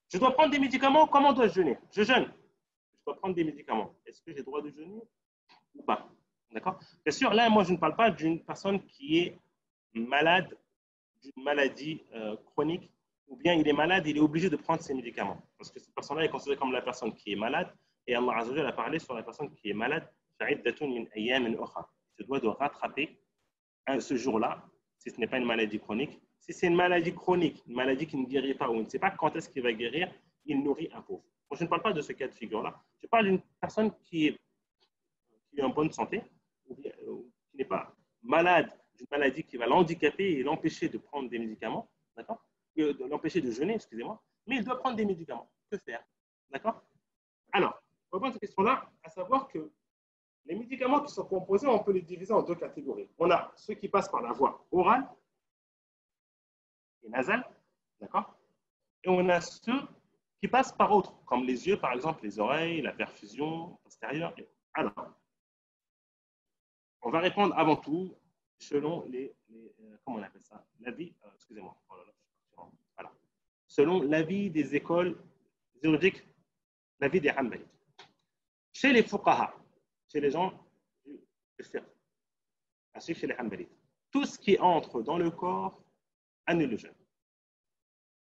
Je dois prendre des médicaments, comment dois-je jeûner? Je jeûne. Je dois prendre des médicaments. Est-ce que j'ai droit de jeûner ou pas? D'accord? Bien sûr, là, moi, je ne parle pas d'une personne qui est malade d'une maladie chronique, ou bien il est malade, il est obligé de prendre ses médicaments. Parce que cette personne-là est considérée comme la personne qui est malade, et Allah Azza wa Jalla a parlé sur la personne qui est malade. Il se doit de rattraper ce jour-là, si ce n'est pas une maladie chronique. Si c'est une maladie chronique, une maladie qui ne guérit pas, ou on ne sait pas quand est-ce qu'il va guérir, il nourrit un pauvre. Moi, je ne parle pas de ce cas de figure-là. Je parle d'une personne qui est en bonne santé, ou bien, qui n'est pas malade d'une maladie qui va l'handicaper et l'empêcher de prendre des médicaments, d'accord? De l'empêcher de jeûner, excusez-moi, mais il doit prendre des médicaments. Que faire? D'accord? Alors, on va prendre cette question-là, à savoir que les médicaments qui sont composés, on peut les diviser en deux catégories. On a ceux qui passent par la voie orale et nasale, d'accord? Et on a ceux qui passent par autres, comme les yeux, par exemple, les oreilles, la perfusion postérieure. Alors, on va répondre avant tout selon comment on appelle ça? L'avis, excusez-moi. Voilà. Selon l'avis des écoles juridiques, l'avis des Hanbalites. Chez les fuqaha, chez les gens du fiqh, ainsi que chez les Hanbalites, tout ce qui entre dans le corps annule le jeûne.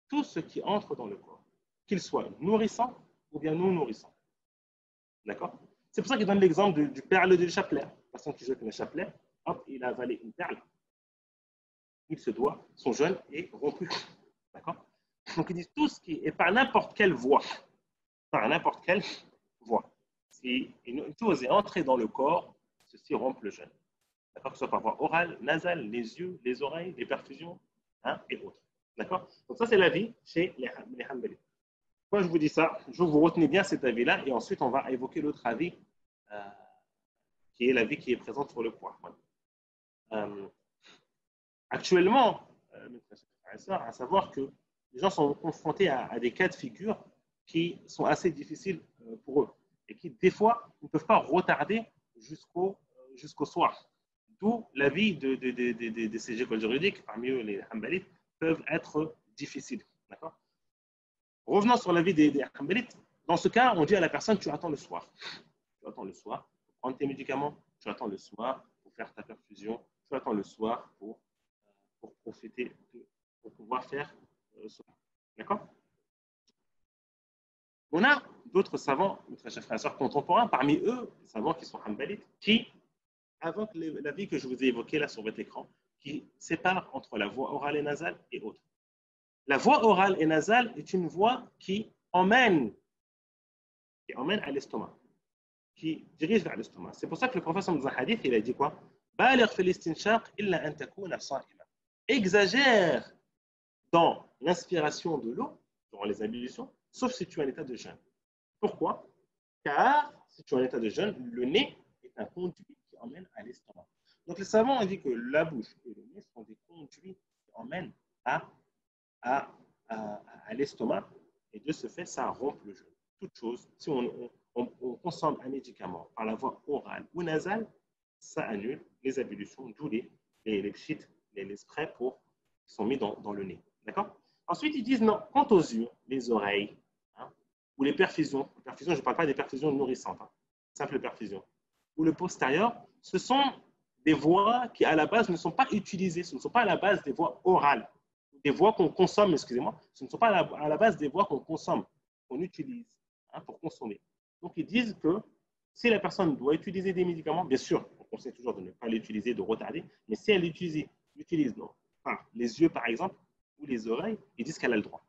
Tout ce qui entre dans le corps, qu'il soit nourrissant ou bien non nourrissant. D'accord? C'est pour ça qu'il donne l'exemple du perle du chapelet. La personne qui jette le chapelet, hop, il a avalé une perle. Il se doit, son jeûne est rompu. D'accord? Donc ils disent tout ce qui est par n'importe quelle voie. Par n'importe quelle voie. Si une chose est entrée dans le corps, ceci rompt le jeûne. D'accord? Que ce soit par voie orale, nasale, les yeux, les oreilles, les perfusions, hein, et autres. D'accord? Donc ça, c'est l'avis chez les Hanbalites. Pourquoi je vous dis ça? Je veux que vous retenez bien cet avis-là et ensuite on va évoquer l'autre avis qui est l'avis qui est présent sur le point. Actuellement, à savoir que les gens sont confrontés à des cas de figure qui sont assez difficiles pour eux et qui, des fois, ne peuvent pas retarder jusqu'au soir. D'où l'avis de ces écoles juridiques, parmi eux les Hanbalites, peuvent être difficiles. D'accord? Revenons sur l'avis des Hanbalites. Dans ce cas, on dit à la personne, tu attends le soir. Tu attends le soir pour prendre tes médicaments, tu attends le soir pour faire ta perfusion, tu attends le soir pour profiter, pour pouvoir faire cela. D'accord? On a d'autres savants, mes chers frères et sœurs contemporains, parmi eux, les savants qui sont Hanbalites, qui invoquent l'avis que je vous ai évoqué là sur votre écran, qui sépare entre la voie orale et nasale et autres. La voie orale et nasale est une voie qui emmène à l'estomac, qui dirige vers l'estomac. C'est pour ça que le prophète dans un hadith, il a dit quoi? Exagère dans l'inspiration de l'eau, durant les ablutions, sauf si tu es en état de jeûne. Pourquoi? Car si tu es en état de jeûne, le nez est un conduit qui emmène à l'estomac. Donc les savants ont dit que la bouche et le nez sont des conduits qui emmènent à l'estomac, et de ce fait, ça rompt le jeûne. Toute chose, si on consomme un médicament par la voie orale ou nasale, ça annule les ablutions, d'où les pchits, les sprays qui sont mis dans le nez. D'accord? Ensuite, ils disent non, quant aux yeux, les oreilles, hein, ou les perfusions, je ne parle pas des perfusions nourrissantes, hein, simple perfusion, ou le postérieur, ce sont des voies qui, à la base, ne sont pas utilisées, ce ne sont pas à la base des voies orales, des voies qu'on consomme, excusez-moi, ce ne sont pas à la base des voies qu'on consomme, qu'on utilise, hein, pour consommer. Donc, ils disent que si la personne doit utiliser des médicaments, bien sûr, on conseille toujours de ne pas l'utiliser, de retarder, mais si elle l'utilise non, enfin, les yeux, par exemple, ou les oreilles, ils disent qu'elle a le droit.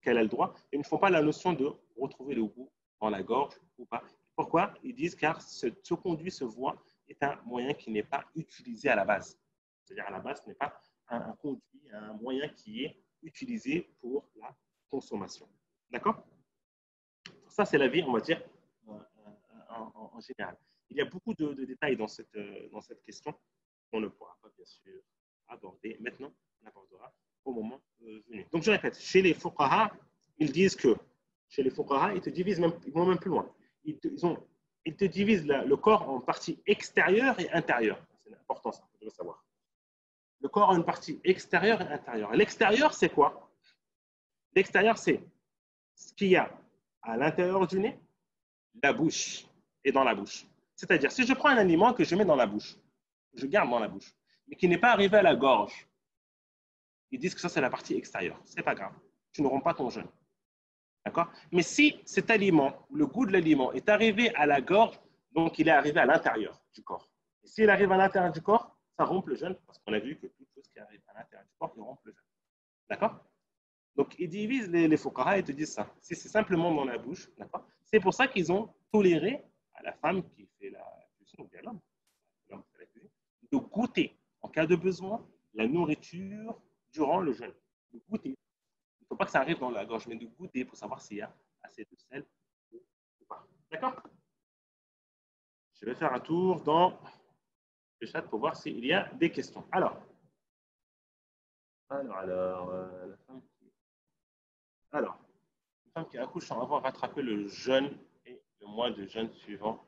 Qu'elle a le droit. Ils ne font pas la notion de retrouver le goût dans la gorge ou pas. Pourquoi? Ils disent car ce conduit, ce voie, est un moyen qui n'est pas utilisé à la base. C'est-à-dire à la base, ce n'est pas un conduit, un moyen qui est utilisé pour la consommation. D'accord? Ça, c'est l'avis, on va dire, en général. Il y a beaucoup de détails dans cette question qu'on ne pourra pas, bien sûr, aborder maintenant. On abordera au moment venu. Donc, je répète, chez les fuqaha, ils disent que, chez les fuqaha, ils te divisent même, ils vont même plus loin. Ils te divisent le corps en parties extérieures et intérieures. C'est important, ça, vous devez savoir. Le corps a une partie extérieure et intérieure. L'extérieur, c'est quoi? L'extérieur, c'est ce qu'il y a à l'intérieur du nez, la bouche et dans la bouche. C'est-à-dire, si je prends un aliment que je mets dans la bouche, je garde dans la bouche, mais qui n'est pas arrivé à la gorge, ils disent que ça, c'est la partie extérieure. Ce n'est pas grave. Tu ne romps pas ton jeûne. D'accord? Mais si cet aliment, le goût de l'aliment est arrivé à la gorge, donc il est arrivé à l'intérieur du corps. Et s'il arrive à l'intérieur du corps, ça rompt le jeûne, parce qu'on a vu que toute chose qui arrive à l'intérieur du corps, il rompt le jeûne. D'accord? Donc, ils divisent les fuqaha et te disent ça. Si c'est simplement dans la bouche, d'accord? C'est pour ça qu'ils ont toléré à la femme qui fait la cuisine, ou bien l'homme qui fait la cuisine, de goûter, en cas de besoin, la nourriture durant le jeûne. De goûter. Il ne faut pas que ça arrive dans la gorge, mais de goûter pour savoir s'il y a assez de sel ou pas. D'accord? Je vais faire un tour dans le chat pour voir s'il y a des questions. Alors, la femme une femme qui accouche sans avoir rattrapé le jeûne et le mois de jeûne suivant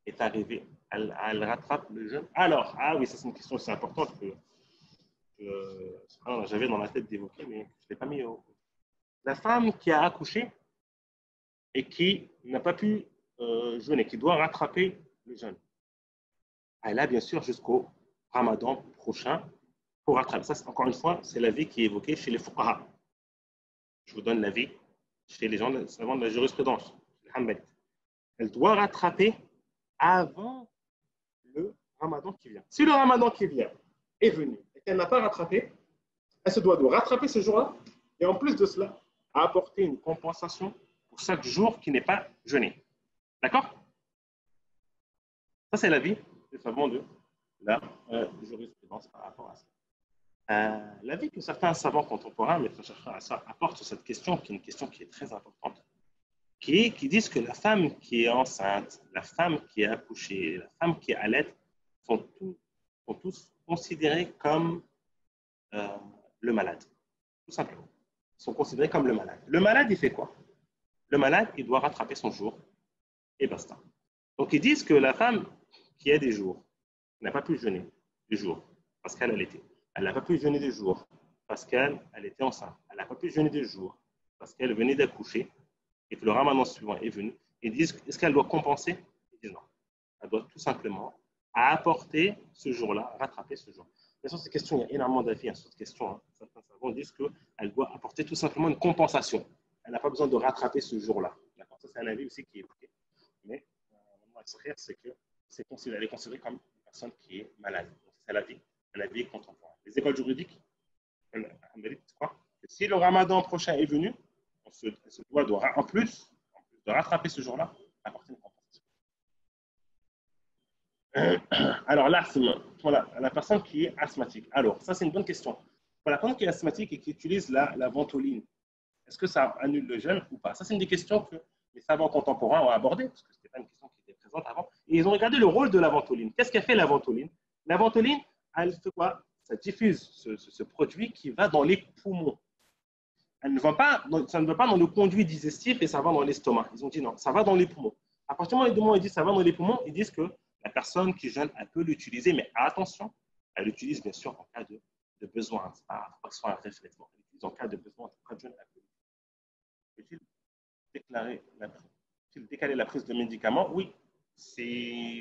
est arrivée. Elle rattrape le jeûne. Alors, ah oui, ça c'est une question aussi importante que j'avais dans la tête d'évoquer, mais je ne l'ai pas mis au. La femme qui a accouché et qui n'a pas pu jeûner, qui doit rattraper le jeûne, elle a bien sûr jusqu'au Ramadan prochain pour rattraper. Ça, encore une fois, c'est l'avis qui est évoqué chez les fuqaha. Je vous donne l'avis chez les gens savants de la jurisprudence, les Hanbalites. Elle doit rattraper avant le Ramadan qui vient. Si le Ramadan qui vient est venu et qu'elle n'a pas rattrapé, elle se doit de rattraper ce jour-là et en plus de cela, apporter une compensation pour chaque jour qui n'est pas jeûné. D'accord? Ça, c'est l'avis des savants de la jurisprudence par rapport à ça. L'avis que certains savants contemporains, mais apportent sur cette question, qui est une question qui est très importante, qui disent que la femme qui est enceinte, la femme qui est accouchée, la femme qui est à l'aide sont tous considérés comme le malade, tout simplement. Ils sont considérés comme le malade. Le malade, il fait quoi? Le malade, il doit rattraper son jour et basta. Donc, ils disent que la femme qui a des jours, n'a pas pu jeûner des jours parce qu'elle allaitait. Elle n'a pas pu jeûner des jours parce qu'elle était enceinte. Elle n'a pas pu jeûner des jours parce qu'elle venait d'accoucher et que le ramadan suivant est venu. Ils disent, est-ce qu'elle doit compenser? Ils disent non. Elle doit tout simplement apporter ce jour-là, rattraper ce jour. Mais sur ces questions, il y a énormément d'avis sur cette question. Certains savants disent qu'elle doit apporter tout simplement une compensation. Elle n'a pas besoin de rattraper ce jour-là. D'accord? Ça, c'est un avis aussi qui est évoqué. Mais c'est que elle est considérée comme une personne qui est malade. C'est l'avis contemporain. Les écoles juridiques, c'est quoi? Si le ramadan prochain est venu, on se doit, en plus de rattraper ce jour-là, apporter une compensation. Alors, l'asthme, voilà, la personne qui est asthmatique. Alors, ça, c'est une bonne question. Pour la personne qui est asthmatique et qui utilise la ventoline, est-ce que ça annule le jeûne ou pas? Ça, c'est une des questions que les savants contemporains ont abordées, parce que ce n'était pas une question qui était présente avant. Et ils ont regardé le rôle de la ventoline. Qu'est-ce qu'elle fait, la ventoline? La ventoline, elle fait quoi? Ça diffuse ce produit qui va dans les poumons. Ça ne va pas dans le conduit digestif et ça va dans l'estomac. Ils ont dit non, ça va dans les poumons. À partir du moment où ils disent ça va dans les poumons, ils disent que la personne qui jeûne, elle peut l'utiliser, mais attention, elle l'utilise bien sûr en cas de besoin. Ce n'est pas que ce soit un réflexe. Elle l'utilise en cas de besoin, en cas de jeûne, elle peut l'utiliser. Peut-il décaler la prise de médicaments? Oui,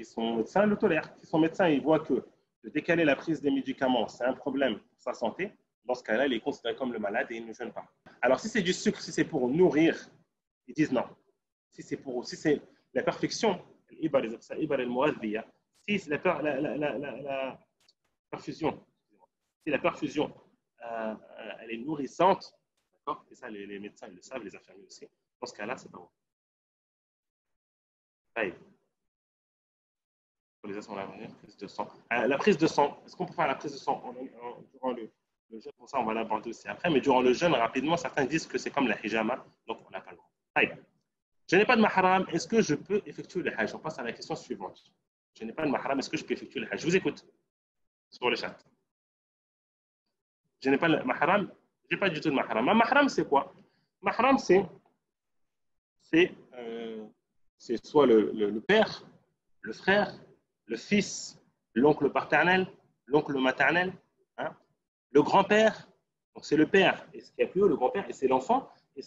son médecin le tolère. Si son médecin il voit que de décaler la prise des médicaments, c'est un problème pour sa santé, dans ce cas-là, il est considéré comme le malade et il ne jeûne pas. Alors, si c'est du sucre, si c'est pour nourrir, ils disent non. Si c'est la perfection, si la perfusion, si la perfusion elle est nourrissante, d'accord? Et ça, les médecins ils le savent, les infirmiers aussi. Dans ce cas-là, c'est pas bon. Allez. Prise de sang. La prise de sang, est-ce qu'on peut faire la prise de sang durant Le jeûne, pour ça, on va l'aborder aussi après. Mais durant le jeûne, rapidement, certains disent que c'est comme la hijama, donc on n'a pas le droit. Allez. Je n'ai pas de mahram, est-ce que je peux effectuer le hajj? On passe à la question suivante. Je n'ai pas de mahram, est-ce que je peux effectuer le hajj? Je vous écoute sur le chat. Je n'ai pas de mahram, je n'ai pas du tout de mahram. Un mahram, c'est quoi? Mahram, c'est soit le père, le frère, le fils, l'oncle paternel, l'oncle maternel, hein, le grand-père. Donc c'est le père, et ce qui est plus haut, le grand-père, et c'est l'enfant, et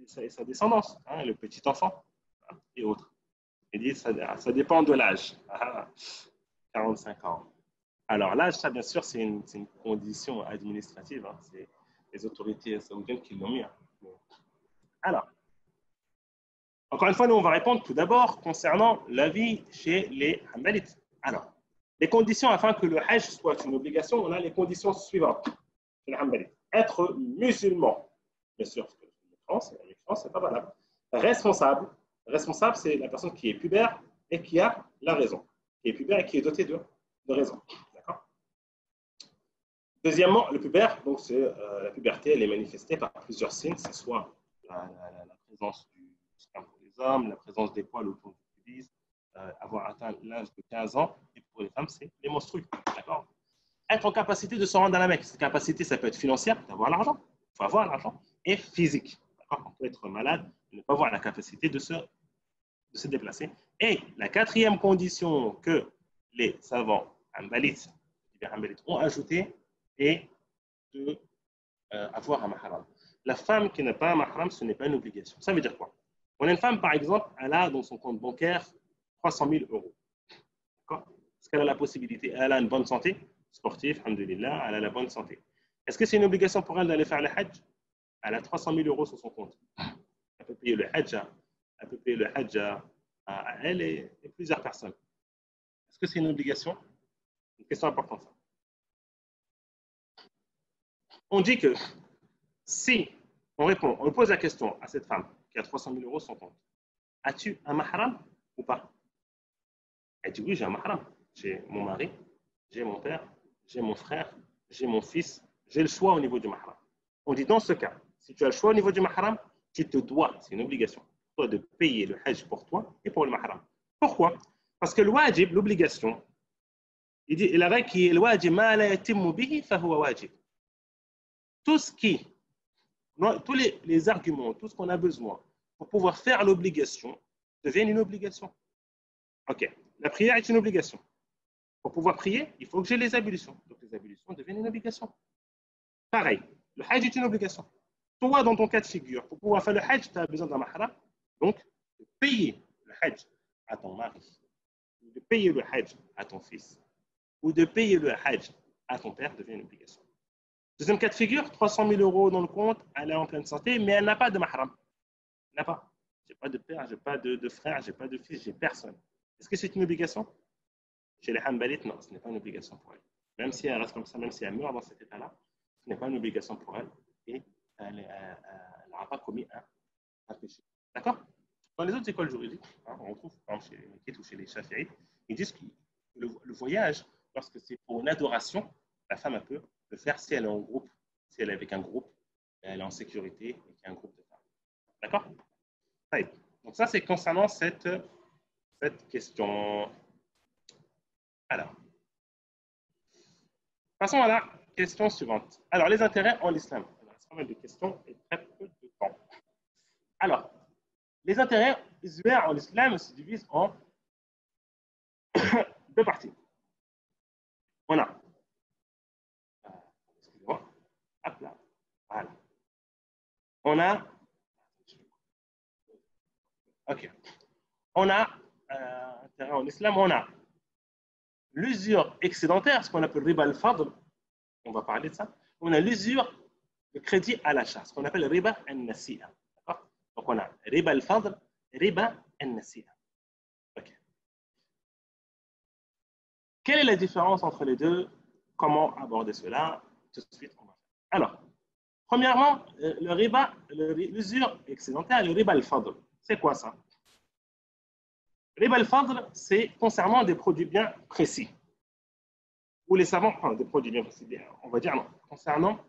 sa descendance, hein, le petit-enfant, hein, et autres. Il dit ça dépend de l'âge. 45 ans. Alors l'âge, ça bien sûr, c'est une condition administrative. Hein, c'est les autorités saoudiennes qui l'ont mis. Hein. Alors, encore une fois, nous, on va répondre tout d'abord concernant l'avis chez les Hanbalites. Alors, les conditions afin que le Hajj soit une obligation, on a les conditions suivantes chez les Hanbalites. Être musulman, bien sûr, parce que en France, c'est pas valable. Responsable, c'est la personne qui est pubère et qui a la raison. Qui est pubère et qui est dotée de raison. D'accord? Deuxièmement, le pubère, donc c'est la puberté, elle est manifestée par plusieurs signes, c'est soit la présence du sperme pour les hommes, la présence des poils autour du pubis, avoir atteint l'âge de 15 ans, et pour les femmes, c'est les menstrues. D'accord? Être en capacité de se rendre à la Mecque. Cette capacité, ça peut être financière, d'avoir l'argent, il faut avoir l'argent, et physique. On peut être malade et ne pas avoir la capacité de se déplacer. Et la quatrième condition que les savants hanbalites ont ajoutée est d'avoir un mahram. La femme qui n'a pas un mahram, ce n'est pas une obligation. Ça veut dire quoi? On a une femme, par exemple, elle a dans son compte bancaire 300 000 euros. Est-ce qu'elle a la possibilité? Elle a une bonne santé sportive, alhamdoulilah, elle a la bonne santé. Est-ce que c'est une obligation pour elle d'aller faire le hajj? Elle a 300 000 euros sur son compte. Elle peut payer le hajj, à elle et plusieurs personnes. Est-ce que c'est une obligation? Une question importante. On dit que si on pose la question à cette femme qui a 300 000 euros sur son compte, as-tu un mahram ou pas? Elle dit oui, j'ai un mahram. J'ai mon mari, j'ai mon père, j'ai mon frère, j'ai mon fils, j'ai le choix au niveau du mahram. On dit dans ce cas, si tu as le choix au niveau du mahram, tu te dois, c'est une obligation, toi de payer le hajj pour toi et pour le mahram. Pourquoi? Parce que le wajib, l'obligation, il dit, la règle qui est le wajib, ma la yatimmu bihi fa huwa wajib. Tout ce qui, tous les arguments, tout ce qu'on a besoin pour pouvoir faire l'obligation deviennent une obligation. Ok, la prière est une obligation. Pour pouvoir prier, il faut que j'ai les ablutions. Donc les ablutions deviennent une obligation. Pareil, le hajj est une obligation. Toi, dans ton cas de figure, pour pouvoir faire le hajj, tu as besoin d'un mahram. Donc, de payer le hajj à ton mari, ou de payer le hajj à ton fils, ou de payer le hajj à ton père devient une obligation. Deuxième cas de figure, 300 000 euros dans le compte, elle est en pleine santé, mais elle n'a pas de mahram. Elle n'a pas. Je n'ai pas de père, je n'ai pas de frère, je n'ai pas de fils, j'ai personne. Est-ce que c'est une obligation? Chez les Hanbalites, non, ce n'est pas une obligation pour elle. Même si elle reste comme ça, même si elle meurt dans cet état-là, ce n'est pas une obligation pour elle et elle n'aura pas commis un péché. D'accord? Dans les autres écoles juridiques, hein, on trouve, par exemple, chez les Makites ou chez les Shafi'ites, ils disent que le voyage, lorsque c'est pour une adoration, la femme peut le faire si elle est en groupe, si elle est avec un groupe, elle est en sécurité et qu'il y a un groupe de femmes. D'accord? Donc ça, c'est concernant cette question. Alors, passons à la question suivante. Alors, les intérêts en islam. Il reste pas mal de questions et très peu de temps. Alors, les intérêts usuels en islam se divisent en deux parties. On a, excusez-moi, hop là, voilà. On a, ok, on a, intérêt en islam, on a l'usure excédentaire, ce qu'on appelle riba al-fadl, on va parler de ça. On a l'usure de crédit à l'achat, ce qu'on appelle riba al-nasi'a. Donc on a riba al-fadl, riba al-nasi'a. Okay. Quelle est la différence entre les deux? Comment aborder cela? Tout de suite, on va faire. Alors, premièrement, le riba, l'usure excédentaire, le riba al-fadl. C'est quoi ça? Riba al-fadl, c'est concernant des produits bien précis. où les savants, enfin, des produits bien précis, on va dire non, concernant,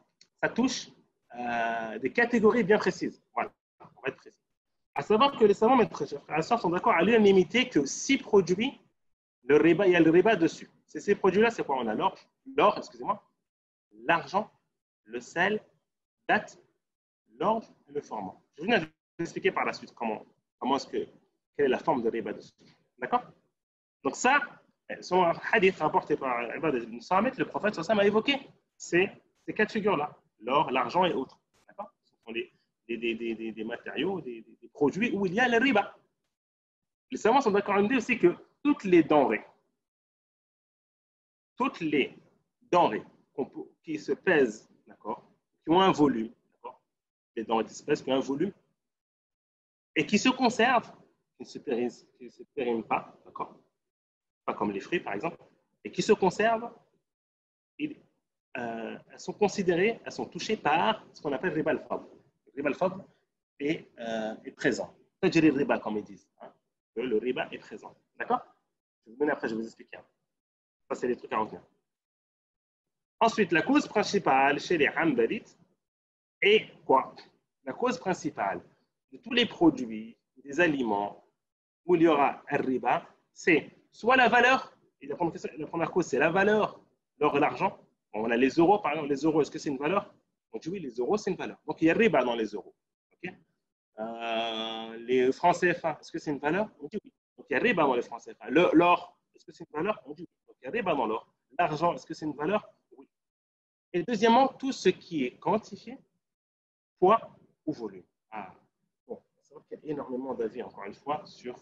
ça touche des catégories bien précises. Voilà, on va être précis. À savoir que les savants, mes très chers frères et sœurs, sont d'accord à l'unanimité que 6 produits, il y a le riba dessus. Ces produits-là, c'est quoi? On a l'or, excusez-moi, l'argent, le sel, date, l'orge et le formant. Je vais vous expliquer par la suite quelle est la forme de riba dessus. D'accord? Donc ça, son hadith rapporté par Ibad ibn Samit, le prophète sallam a évoqué ces cas de figure-là, l'or, l'argent et autres. D'accord? Ce sont des matériaux, des produits où il y a le riba. Les savants sont d'accord en dire aussi que toutes les denrées qui se pèsent, d'accord, qui ont un volume, d'accord, les denrées d'espèces qui ont un volume et qui se conservent, qui ne se périment pas, d'accord, pas comme les fruits par exemple, et qui se conservent, elles sont considérées, elles sont touchées par ce qu'on appelle riba al-fadl. Le riba al-fadl est présent. Tajri riba, comme ils disent. Hein, le riba est présent. D'accord? Je vais vous donner après, je vais vous expliquer. Ça, c'est les trucs à retenir. Ensuite, la cause principale chez les Hanbalites est quoi? La cause principale de tous les produits, des aliments où il y aura un riba, c'est soit la valeur, et la première cause, c'est la valeur, l'or et l'argent. On a les euros, par exemple, les euros, est-ce que c'est une valeur? On dit oui, les euros, c'est une valeur. Donc, il y a riba dans les euros. Okay? Les francs CFA, est-ce que c'est une valeur? On dit oui. Donc, il y a riba dans les francs CFA. L'or, est-ce que c'est une valeur? On dit oui. Donc, il y a riba dans l'or. L'argent, est-ce que c'est une valeur? Oui. Et deuxièmement, tout ce qui est quantifié, poids ou volume. Ah. Bon, c'est vrai qu'il y a énormément d'avis, encore une fois, sur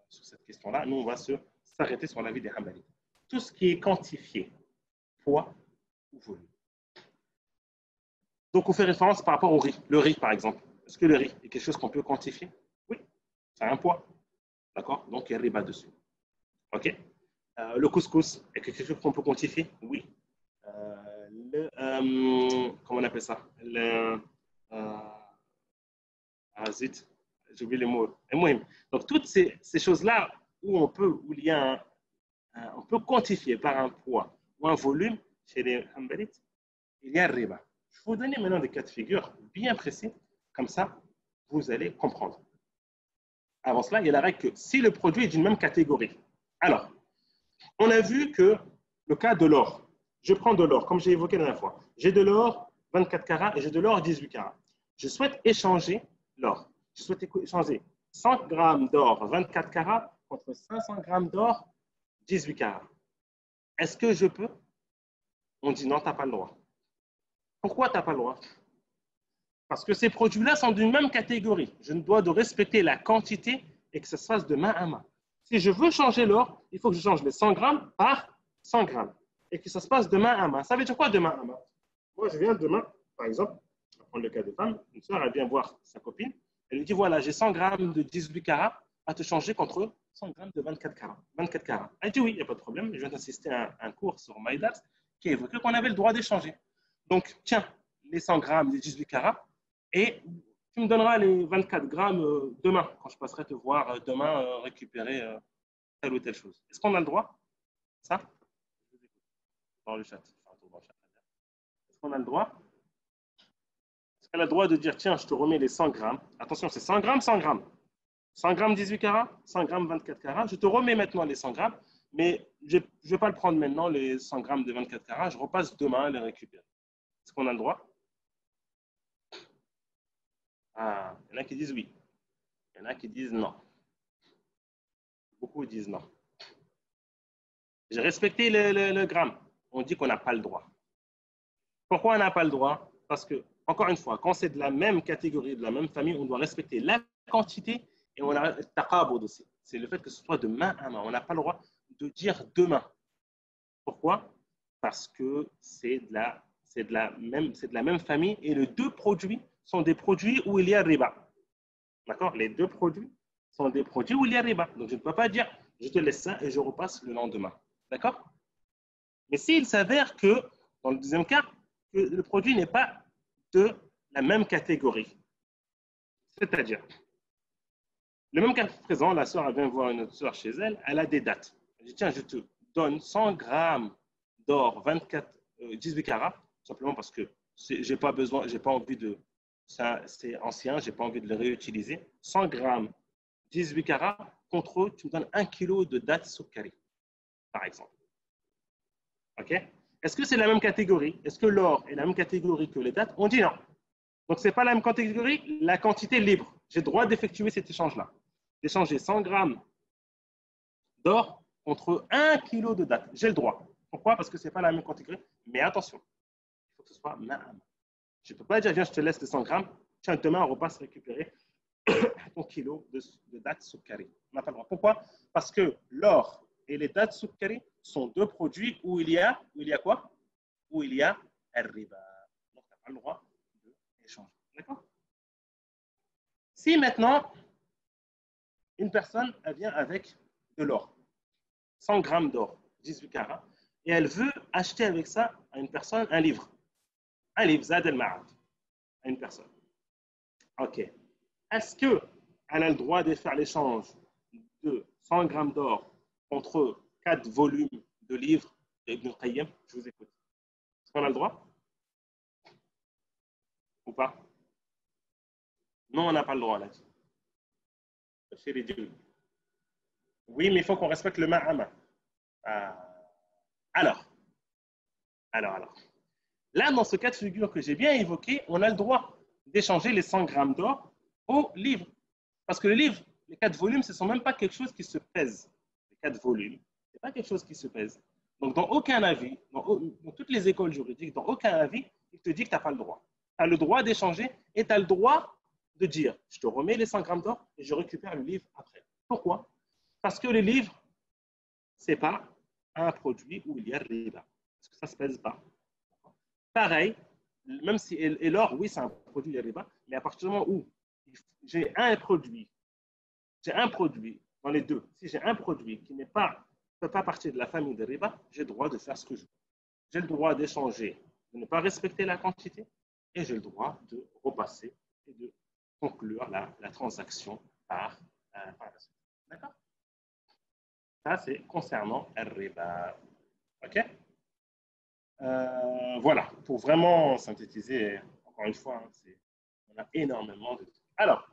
cette question-là. Nous, on va s'arrêter sur l'avis des Hanbalites. Tout ce qui est quantifié, poids ou volume. Donc, on fait référence par rapport au riz. Le riz, par exemple. Est-ce que le riz est quelque chose qu'on peut quantifier? Oui, ça a un poids. D'accord? Donc, il y a riba dessus. OK? Le couscous est quelque chose qu'on peut quantifier? Oui. Comment on appelle ça? Zit, j'ai oublié les mots. Donc, toutes ces choses-là où on peut quantifier par un poids ou un volume chez les Hanbalites, il y a riba. Je vais vous donner maintenant des cas de figure bien précis, comme ça, vous allez comprendre. Avant cela, il y a la règle que si le produit est d'une même catégorie. Alors, on a vu que le cas de l'or, je prends de l'or, comme j'ai évoqué la dernière fois. J'ai de l'or 24 carats et j'ai de l'or 18 carats. Je souhaite échanger l'or. Je souhaite échanger 100 grammes d'or 24 carats contre 500 grammes d'or 18 carats. Est-ce que je peux? On dit non, tu n'as pas le droit. Pourquoi tu n'as pas le droit? Parce que ces produits-là sont d'une même catégorie. Je ne dois de respecter la quantité et que ça se fasse de main à main. Si je veux changer l'or, il faut que je change les 100 grammes par 100 grammes et que ça se passe de main à main. Ça veut dire quoi de main à main? Moi, je viens demain, par exemple, on va prendre le cas de femme, une soeur, elle vient voir sa copine, elle lui dit voilà, j'ai 100 grammes de 18 carats à te changer contre 100 grammes de 24 carats. 24 carats. Elle dit oui, il n'y a pas de problème. Je viens d'assister à un cours sur MyDars qui évoquait qu'on avait le droit d'échanger. Donc, tiens, les 100 grammes des 18 carats et tu me donneras les 24 grammes demain, quand je passerai te voir demain récupérer telle ou telle chose. Est-ce qu'on a le droit? Ça? Dans le chat. Est-ce qu'on a le droit? Est-ce qu'elle a le droit de dire tiens, je te remets les 100 grammes. Attention, c'est 100 grammes, 100 grammes. 100 grammes 18 carats, 100 grammes 24 carats. Je te remets maintenant les 100 grammes, mais je ne vais pas le prendre maintenant, les 100 grammes de 24 carats. Je repasse demain les récupérer. Est-ce qu'on a le droit? Ah, il y en a qui disent oui. Il y en a qui disent non. Beaucoup disent non. J'ai respecté le gramme. On dit qu'on n'a pas le droit. Pourquoi on n'a pas le droit? Parce que, encore une fois, quand c'est de la même catégorie, de la même famille, on doit respecter la quantité et on a le taqabud aussi. C'est le fait que ce soit de main à main. On n'a pas le droit de dire demain. Pourquoi? Parce que c'est de la même famille et les deux produits sont des produits où il y a riba. D'accord? Les deux produits sont des produits où il y a riba. Donc, je ne peux pas dire je te laisse ça et je repasse le lendemain. D'accord? Mais s'il s'avère que, dans le deuxième cas, que le produit n'est pas de la même catégorie. C'est-à-dire, le même cas présent, la sœur vient voir une autre sœur chez elle, elle a des dates. Elle dit, tiens, je te donne 100 grammes d'or 18 carats, simplement parce que j'ai pas besoin, j'ai pas envie de, ça c'est ancien, j'ai pas envie de le réutiliser. 100 grammes 18 carats contre, tu me donnes 1 kilo de dattes soukari, par exemple. OK? Est-ce que c'est la même catégorie? Est-ce que l'or est la même catégorie que les dattes? On dit non. Donc, ce n'est pas la même catégorie, la quantité est libre. J'ai le droit d'effectuer cet échange-là. D'échanger 100 grammes d'or contre 1 kilo de dattes. J'ai le droit. Pourquoi? Parce que ce n'est pas la même catégorie. Mais attention, il faut que ce soit ma'am. Je ne peux pas dire, viens, je te laisse les 100 grammes. Tiens, demain, on repasse récupérer ton kilo de dattes soukari. On n'a pas le droit. Pourquoi? Parce que l'or et les dattes soukari sont deux produits où il y a quoi? Où il y a al-riba. Donc, tu n'as pas le droit d'échanger. D'accord? Si maintenant, une personne elle vient avec de l'or, 100 grammes d'or, 18 carats, et elle veut acheter avec ça à une personne un livre, Zad al-Ma'ad, à une personne. OK. Est-ce qu'elle a le droit de faire l'échange de 100 grammes d'or contre 4 volumes de livres d'Ibn al-Qayyim? Je vous écoute. Est-ce qu'on a le droit? Ou pas? Non, on n'a pas le droit, là. C'est ridicule. Oui, mais il faut qu'on respecte le ma'ama. Alors. Là, dans ce cas de figure que j'ai bien évoqué, on a le droit d'échanger les 100 grammes d'or au livre. Parce que le livre, les 4 volumes, ce ne sont même pas quelque chose qui se pèse. Les 4 volumes, ce n'est pas quelque chose qui se pèse. Donc, dans aucun avis, dans toutes les écoles juridiques, dans aucun avis, il te dit que tu n'as pas le droit. Tu as le droit d'échanger et tu as le droit de dire, je te remets les 100 grammes d'or et je récupère le livre après. Pourquoi? Parce que le livre, ce n'est pas un produit où il y a riba. Parce que ça ne se pèse pas. Pareil, même si et l'or, oui, c'est un produit de riba, mais à partir du moment où j'ai un produit dans les deux, si j'ai un produit qui ne fait pas partie de la famille de riba, j'ai le droit de faire ce que je veux. J'ai le droit d'échanger, de ne pas respecter la quantité, et j'ai le droit de repasser et de conclure la transaction par la suite. D'accord? Ça, c'est concernant le riba. OK? Voilà, pour vraiment synthétiser, encore une fois, on a énormément de trucs. Alors,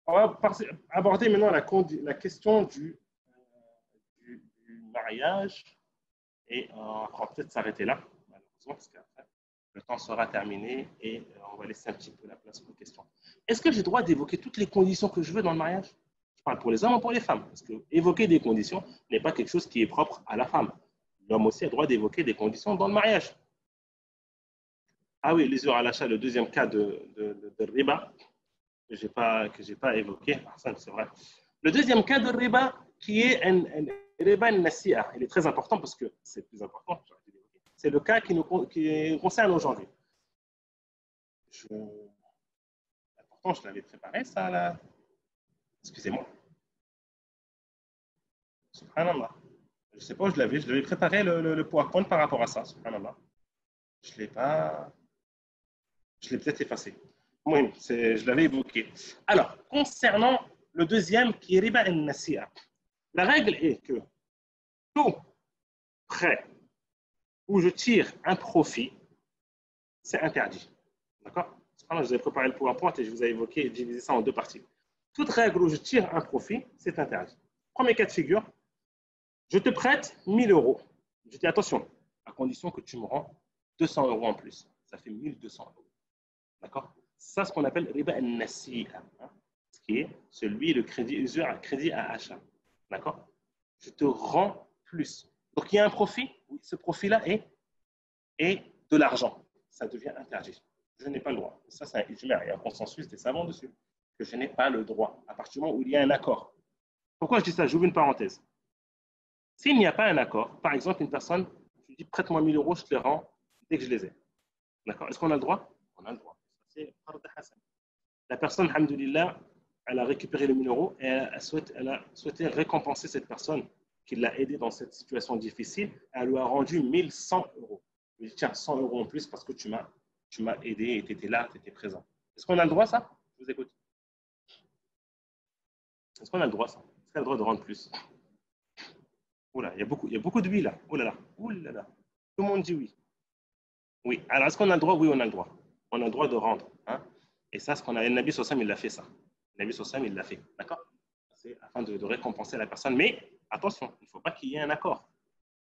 on va aborder maintenant la question du mariage et on va peut-être s'arrêter là, malheureusement, parce qu'après, le temps sera terminé et on va laisser un petit peu la place aux questions. Est-ce que j'ai le droit d'évoquer toutes les conditions que je veux dans le mariage? Je parle pour les hommes ou pour les femmes, parce que évoquer des conditions n'est pas quelque chose qui est propre à la femme. L'homme aussi a le droit d'évoquer des conditions dans le mariage. Ah oui, les heures à l'achat, le deuxième cas de riba que je n'ai pas évoqué, c'est vrai. Le deuxième cas de riba qui est un riba nasi'a, il est très important parce que c'est le plus important, c'est le cas qui nous concerne aujourd'hui. Pourtant, je l'avais préparé ça là. Excusez-moi. Subhanallah. Je ne sais pas où je l'avais préparé le PowerPoint par rapport à ça, subhanallah. Je l'ai peut-être effacé. Oui, je l'avais évoqué. Alors, concernant le deuxième qui est riba al-nasi'a, la règle est que tout prêt où je tire un profit, c'est interdit. D'accord? Je vous ai préparé le PowerPoint et je vous ai évoqué et divisé ça en deux parties. Toute règle où je tire un profit, c'est interdit. Premier cas de figure, je te prête 1000 euros. Je dis attention, à condition que tu me rends 200 euros en plus. Ça fait 1200 euros. D'accord? Ça, ce qu'on appelle riba al-nasi'a, ce qui est le crédit usure, crédit à achat. D'accord? Je te rends plus. Donc, il y a un profit. Oui, ce profit-là est de l'argent. Ça devient interdit. Je n'ai pas le droit. Ça, c'est un ijma'. Il y a un consensus des savants dessus. Que je n'ai pas le droit. À partir du moment où il y a un accord. Pourquoi je dis ça? J'ouvre une parenthèse. S'il n'y a pas un accord, par exemple, une personne, je dis prête-moi 1000 euros, je te les rends dès que je les ai. D'accord? Est-ce qu'on a le droit? On a le droit. C'est la personne, alhamdoulilah, elle a récupéré les 1000 euros et elle a souhaité récompenser cette personne qui l'a aidé dans cette situation difficile. Elle lui a rendu 1100 euros. Elle dit, tiens, 100 euros en plus parce que tu m'as aidé et tu étais là, tu étais présent. Est-ce qu'on a le droit, ça? Je vous écoute. Est-ce qu'on a le droit, ça? Est-ce qu'on a le droit de rendre plus? Oula, il y a beaucoup de vie là. Oh là là. Tout le monde dit oui. Oui. Alors, est-ce qu'on a le droit? Oui, on a le droit. On a le droit de rendre. Hein? Et ça, ce qu'on a. Le Nabi Sossam, il l'a fait, ça. Le Nabi Sossam, il l'a fait. D'accord? C'est afin de récompenser la personne. Mais attention, il ne faut pas qu'il y ait un accord.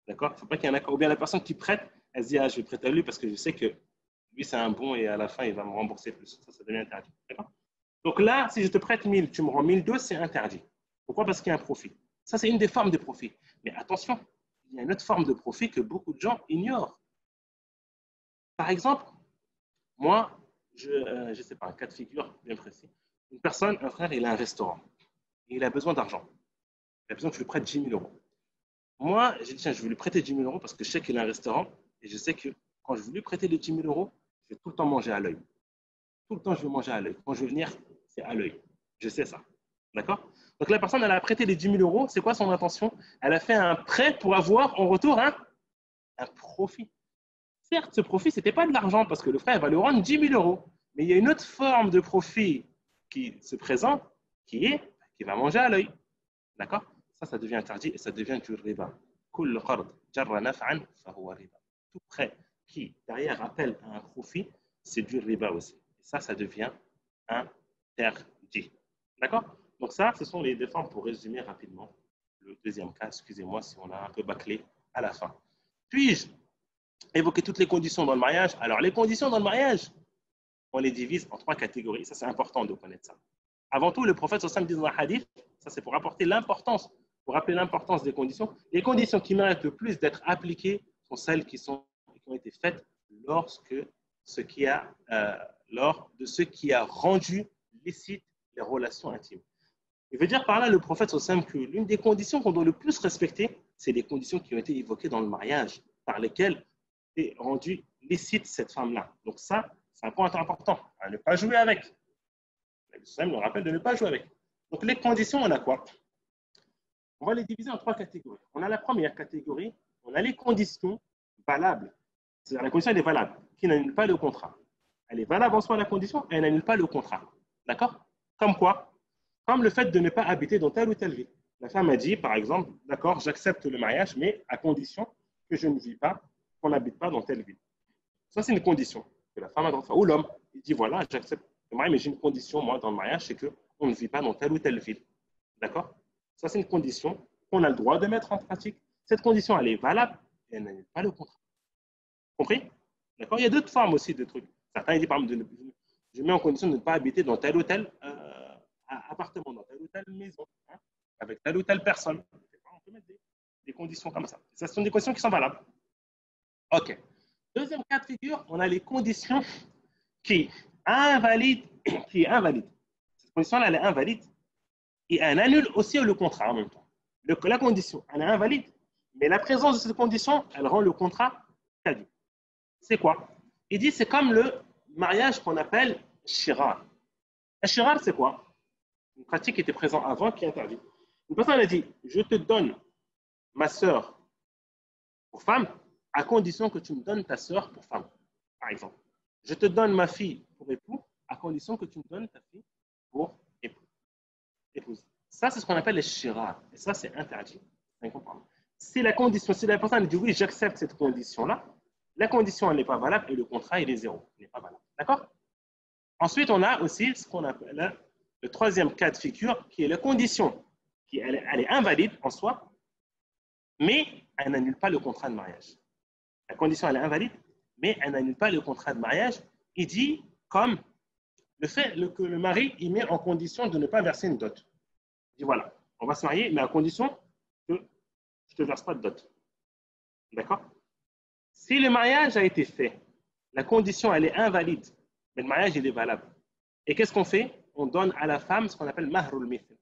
D'accord? Il ne faut pas qu'il y ait un accord. Ou bien la personne qui prête, elle se dit, ah, je vais prêter à lui parce que je sais que lui, c'est un bon et à la fin, il va me rembourser plus. Ça devient interdit. D'accord? Donc là, si je te prête 1000, tu me rends 1002, c'est interdit. Pourquoi? Parce qu'il y a un profit. Ça, c'est une des formes de profit. Mais attention, il y a une autre forme de profit que beaucoup de gens ignorent. Par exemple, moi, je sais pas, un cas de figure bien précis. Une personne, un frère, il a un restaurant. Et il a besoin d'argent. Il a besoin que je lui prête 10 000 euros. Moi, j'ai dit, tiens, je vais lui prêter 10 000 euros parce que je sais qu'il a un restaurant et je sais que quand je vais lui prêter les 10 000 euros, je vais tout le temps manger à l'œil. Tout le temps, je vais manger à l'œil. Quand je vais venir, c'est à l'œil. Je sais ça. D'accord? Donc la personne, elle a prêté les 10 000 euros. C'est quoi son intention? Elle a fait un prêt pour avoir en retour un profit. Certes, ce profit, ce n'était pas de l'argent parce que le frère va lui rendre 10 000 euros. Mais il y a une autre forme de profit qui se présente qui va manger à l'œil. D'accord? Ça devient interdit et ça devient du riba. Tout prêt qui, derrière, appelle à un profit, c'est du riba aussi. Et ça devient interdit. D'accord? Donc ça, ce sont les deux formes pour résumer rapidement le deuxième cas. Excusez-moi si on a un peu bâclé à la fin. Puis-je évoquer toutes les conditions dans le mariage? Alors, les conditions dans le mariage, on les divise en 3 catégories. Ça, c'est important de connaître ça. Avant tout, le prophète sallallahu dit dans le hadith, ça c'est pour apporter l'importance, pour rappeler l'importance des conditions. Les conditions qui méritent le plus d'être appliquées sont celles qui ont été faites lors de ce qui a rendu licite les relations intimes. Il veut dire par là, le prophète sallallahu que l'une des conditions qu'on doit le plus respecter, c'est les conditions qui ont été évoquées dans le mariage, par lesquelles est rendue licite cette femme-là. Donc ça, c'est un point important à ne pas jouer avec. Le nous rappelle de ne pas jouer avec. Donc, les conditions, on a quoi? On va les diviser en 3 catégories. On a la première catégorie, on a les conditions valables. C'est-à-dire la condition, elle est valable, qui n'annule pas le contrat. Elle est valable en soi, la condition, et elle n'annule pas le contrat. D'accord? Comme quoi? Comme le fait de ne pas habiter dans telle ou telle ville. La femme a dit, par exemple, d'accord, j'accepte le mariage, mais à condition que je ne vis pas, qu'on n'habite pas dans telle ville. Ça, c'est une condition que la femme a droit de faire. Ou l'homme, il dit, voilà, j'accepte le mariage, mais j'ai une condition, moi, dans le mariage, c'est qu'on ne vit pas dans telle ou telle ville. D'accord? Ça, c'est une condition qu'on a le droit de mettre en pratique. Cette condition, elle est valable et elle n'annule pas le contrat. Compris? D'accord? Il y a d'autres formes aussi de trucs. Certains disent, par exemple, je mets en condition de ne pas habiter dans tel ou tel appartement, dans telle ou telle maison, hein, avec telle ou telle personne. On peut mettre des conditions comme ça. Ce sont des conditions qui sont valables. OK. Deuxième cas de figure, on a les conditions qui invalident. Cette condition-là, elle est invalide et elle annule aussi le contrat en même temps. La condition, elle est invalide, mais la présence de cette condition, elle rend le contrat caduc. C'est quoi? Il dit c'est comme le mariage qu'on appelle shirar. Le shirar, c'est quoi? Une pratique qui était présente avant qui est interdite. Une personne a dit je te donne ma sœur pour femme à condition que tu me donnes ta sœur pour femme, par exemple. Je te donne ma fille pour époux à condition que tu me donnes ta fille pour épouse. Ça, c'est ce qu'on appelle les shirar. Et ça, c'est interdit. Si la personne dit oui, j'accepte cette condition-là, la condition, elle n'est pas valable et le contrat, il est zéro. Il n'est pas valable. D'accord? Ensuite, on a aussi ce qu'on appelle le troisième cas de figure, qui est la condition, elle est invalide en soi, mais elle n'annule pas le contrat de mariage. La condition, elle est invalide, mais elle n'annule pas le contrat de mariage. Il dit comme le fait que le mari, il met en condition de ne pas verser une dot. Il dit voilà, on va se marier, mais à condition que je ne te verse pas de dot. D'accord? Si le mariage a été fait, la condition, elle est invalide, mais le mariage, il est valable. Et qu'est-ce qu'on fait? On donne à la femme ce qu'on appelle mahrul mithl,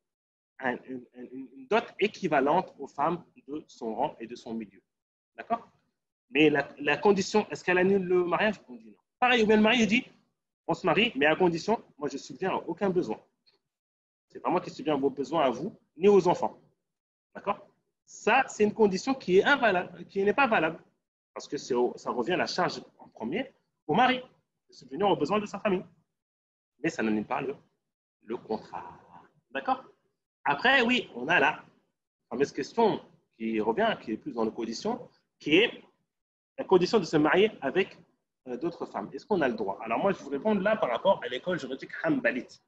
une dot équivalente aux femmes de son rang et de son milieu. D'accord? Mais la condition, est-ce qu'elle annule le mariage? On dit non. Pareil, ou bien le mari dit, on se marie, mais à condition, moi je ne subviens à aucun besoin. Ce n'est pas moi qui subviens à vos besoins à vous, ni aux enfants. D'accord? Ça, c'est une condition qui est invalable, qui n'est pas valable. Parce que ça revient à la charge en premier au mari, de subvenir aux besoins de sa famille. Mais ça n'annule pas le contrat. D'accord? Après, oui, on a la fameuse question qui revient, qui est plus dans les conditions, qui est la condition de se marier avec d'autres femmes. Est-ce qu'on a le droit? Alors moi, je vous réponds là par rapport à l'école juridique Hanbalite.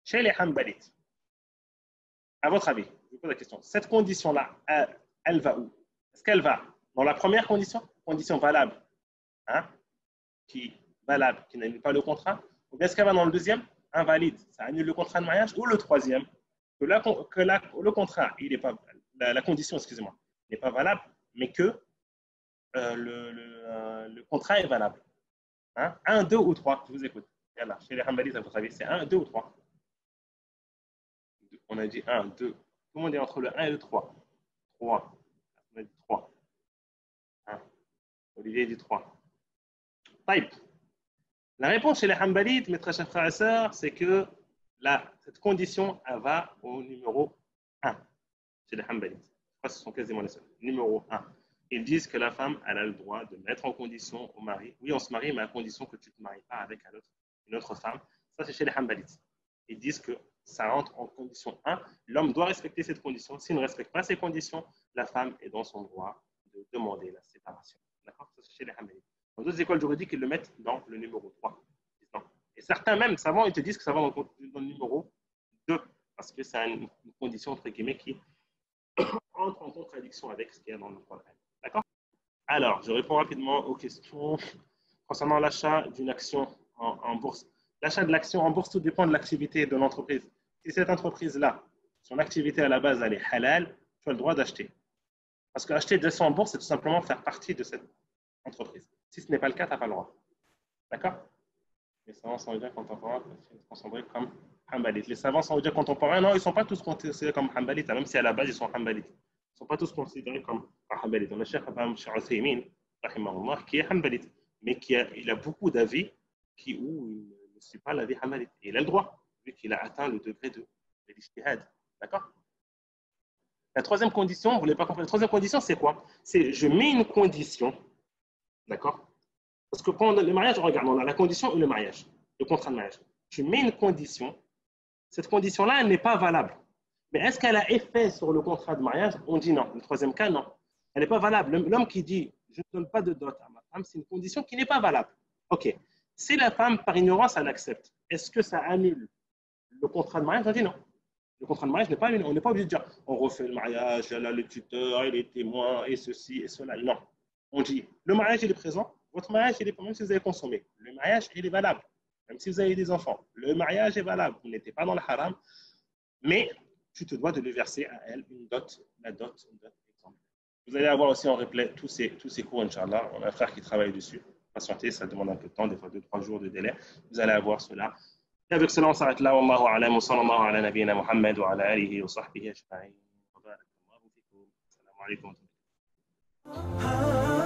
Chez les Hanbalites, à votre avis, je vous pose la question, cette condition-là, elle va où? Est-ce qu'elle va dans la première condition valable, hein, qui n'annule pas le contrat, ou bien est-ce qu'elle va dans le deuxième, invalide, ça annule le contrat de mariage, ou le troisième, le contrat, il est pas, la condition, excusez-moi, n'est pas valable, mais que le contrat est valable. Hein? 1, 2 ou 3, je vous écoute. Voilà, chez les Hanbalites, à votre avis, c'est 1, 2 ou 3? On a dit 1, 2. Tout le monde est entre le 1 et le 3. 3. On a dit 3. Hein? Olivier dit 3. Type. La réponse chez les Hanbalites, mes très chers frères et sœurs, c'est que cette condition, elle va au numéro 1 chez les Hanbalites. Je crois que ce sont quasiment les seuls. Numéro 1. Ils disent que la femme, elle a le droit de mettre en condition au mari. Oui, on se marie, mais à condition que tu ne te maries pas avec une autre femme. Ça, c'est chez les Hanbalites. Ils disent que ça entre en condition 1. L'homme doit respecter cette condition. S'il ne respecte pas ces conditions, la femme est dans son droit de demander la séparation. D'accord? Ça, c'est chez les Hanbalites. Dans d'autres écoles juridiques, ils le mettent dans le numéro 3. Et certains même savants, ils te disent que ça va dans le numéro 2, parce que c'est une condition, entre guillemets, qui entre en contradiction avec ce qu'il y a dans le droit. D'accord? Alors, je réponds rapidement aux questions concernant l'achat d'une action en bourse. L'achat de l'action en bourse, tout dépend de l'activité de l'entreprise. Si cette entreprise-là, son activité à la base, elle est halal, tu as le droit d'acheter. Parce qu'acheter des actions en bourse, c'est tout simplement faire partie de cette entreprise. Si ce n'est pas le cas, tu n'as pas le droit. D'accord? Les savants saoudiens contemporains sont considérés comme Hanbalites. Les savants saoudiens contemporains, non, ils ne sont pas tous considérés comme Hanbalites, même si à la base, ils sont Hanbalites. Ils ne sont pas tous considérés comme Hanbalites. On a Cheikh Uthaymin, qui est Hanbalite, mais il a beaucoup d'avis où il ne suit pas l'avis Hanbalite. Et il a le droit, vu qu'il a atteint le degré de l'ijtihad. D'accord? La troisième condition, vous ne voulez pas comprendre, la troisième condition, c'est quoi? C'est je mets une condition, d'accord? Parce que pendant le mariage, regarde, on a la condition et le mariage, le contrat de mariage. Tu mets une condition, cette condition-là, elle n'est pas valable. Mais est-ce qu'elle a effet sur le contrat de mariage? On dit non. Le troisième cas, non. Elle n'est pas valable. L'homme qui dit je ne donne pas de dot à ma femme, c'est une condition qui n'est pas valable. OK. Si la femme, par ignorance, elle accepte, est-ce que ça annule le contrat de mariage? On dit non. Le contrat de mariage n'est pas annulé. On n'est pas obligé de dire on refait le mariage, elle a le tuteur, il est témoin, et ceci et cela. Non. On dit le mariage, il est présent. Votre mariage, il est pas, même si vous avez consommé. Le mariage, il est valable. Même si vous avez des enfants. Le mariage est valable. Vous n'étiez pas dans le haram. Mais tu te dois de lui verser à elle une dot, une dot exemple. Vous allez avoir aussi en replay tous ces cours, Inch'Allah. On a un frère qui travaille dessus. Patientez, ça demande un peu de temps, des fois 2-3 jours de délai. Vous allez avoir cela. Et avec cela, on s'arrête là. Wallahu a'lam wa sallallahu ala nabiyyina Muhammad wa ala alihi wa sahbihi ajma'in. Wa barakallahu fikum. Assalamu alaikum.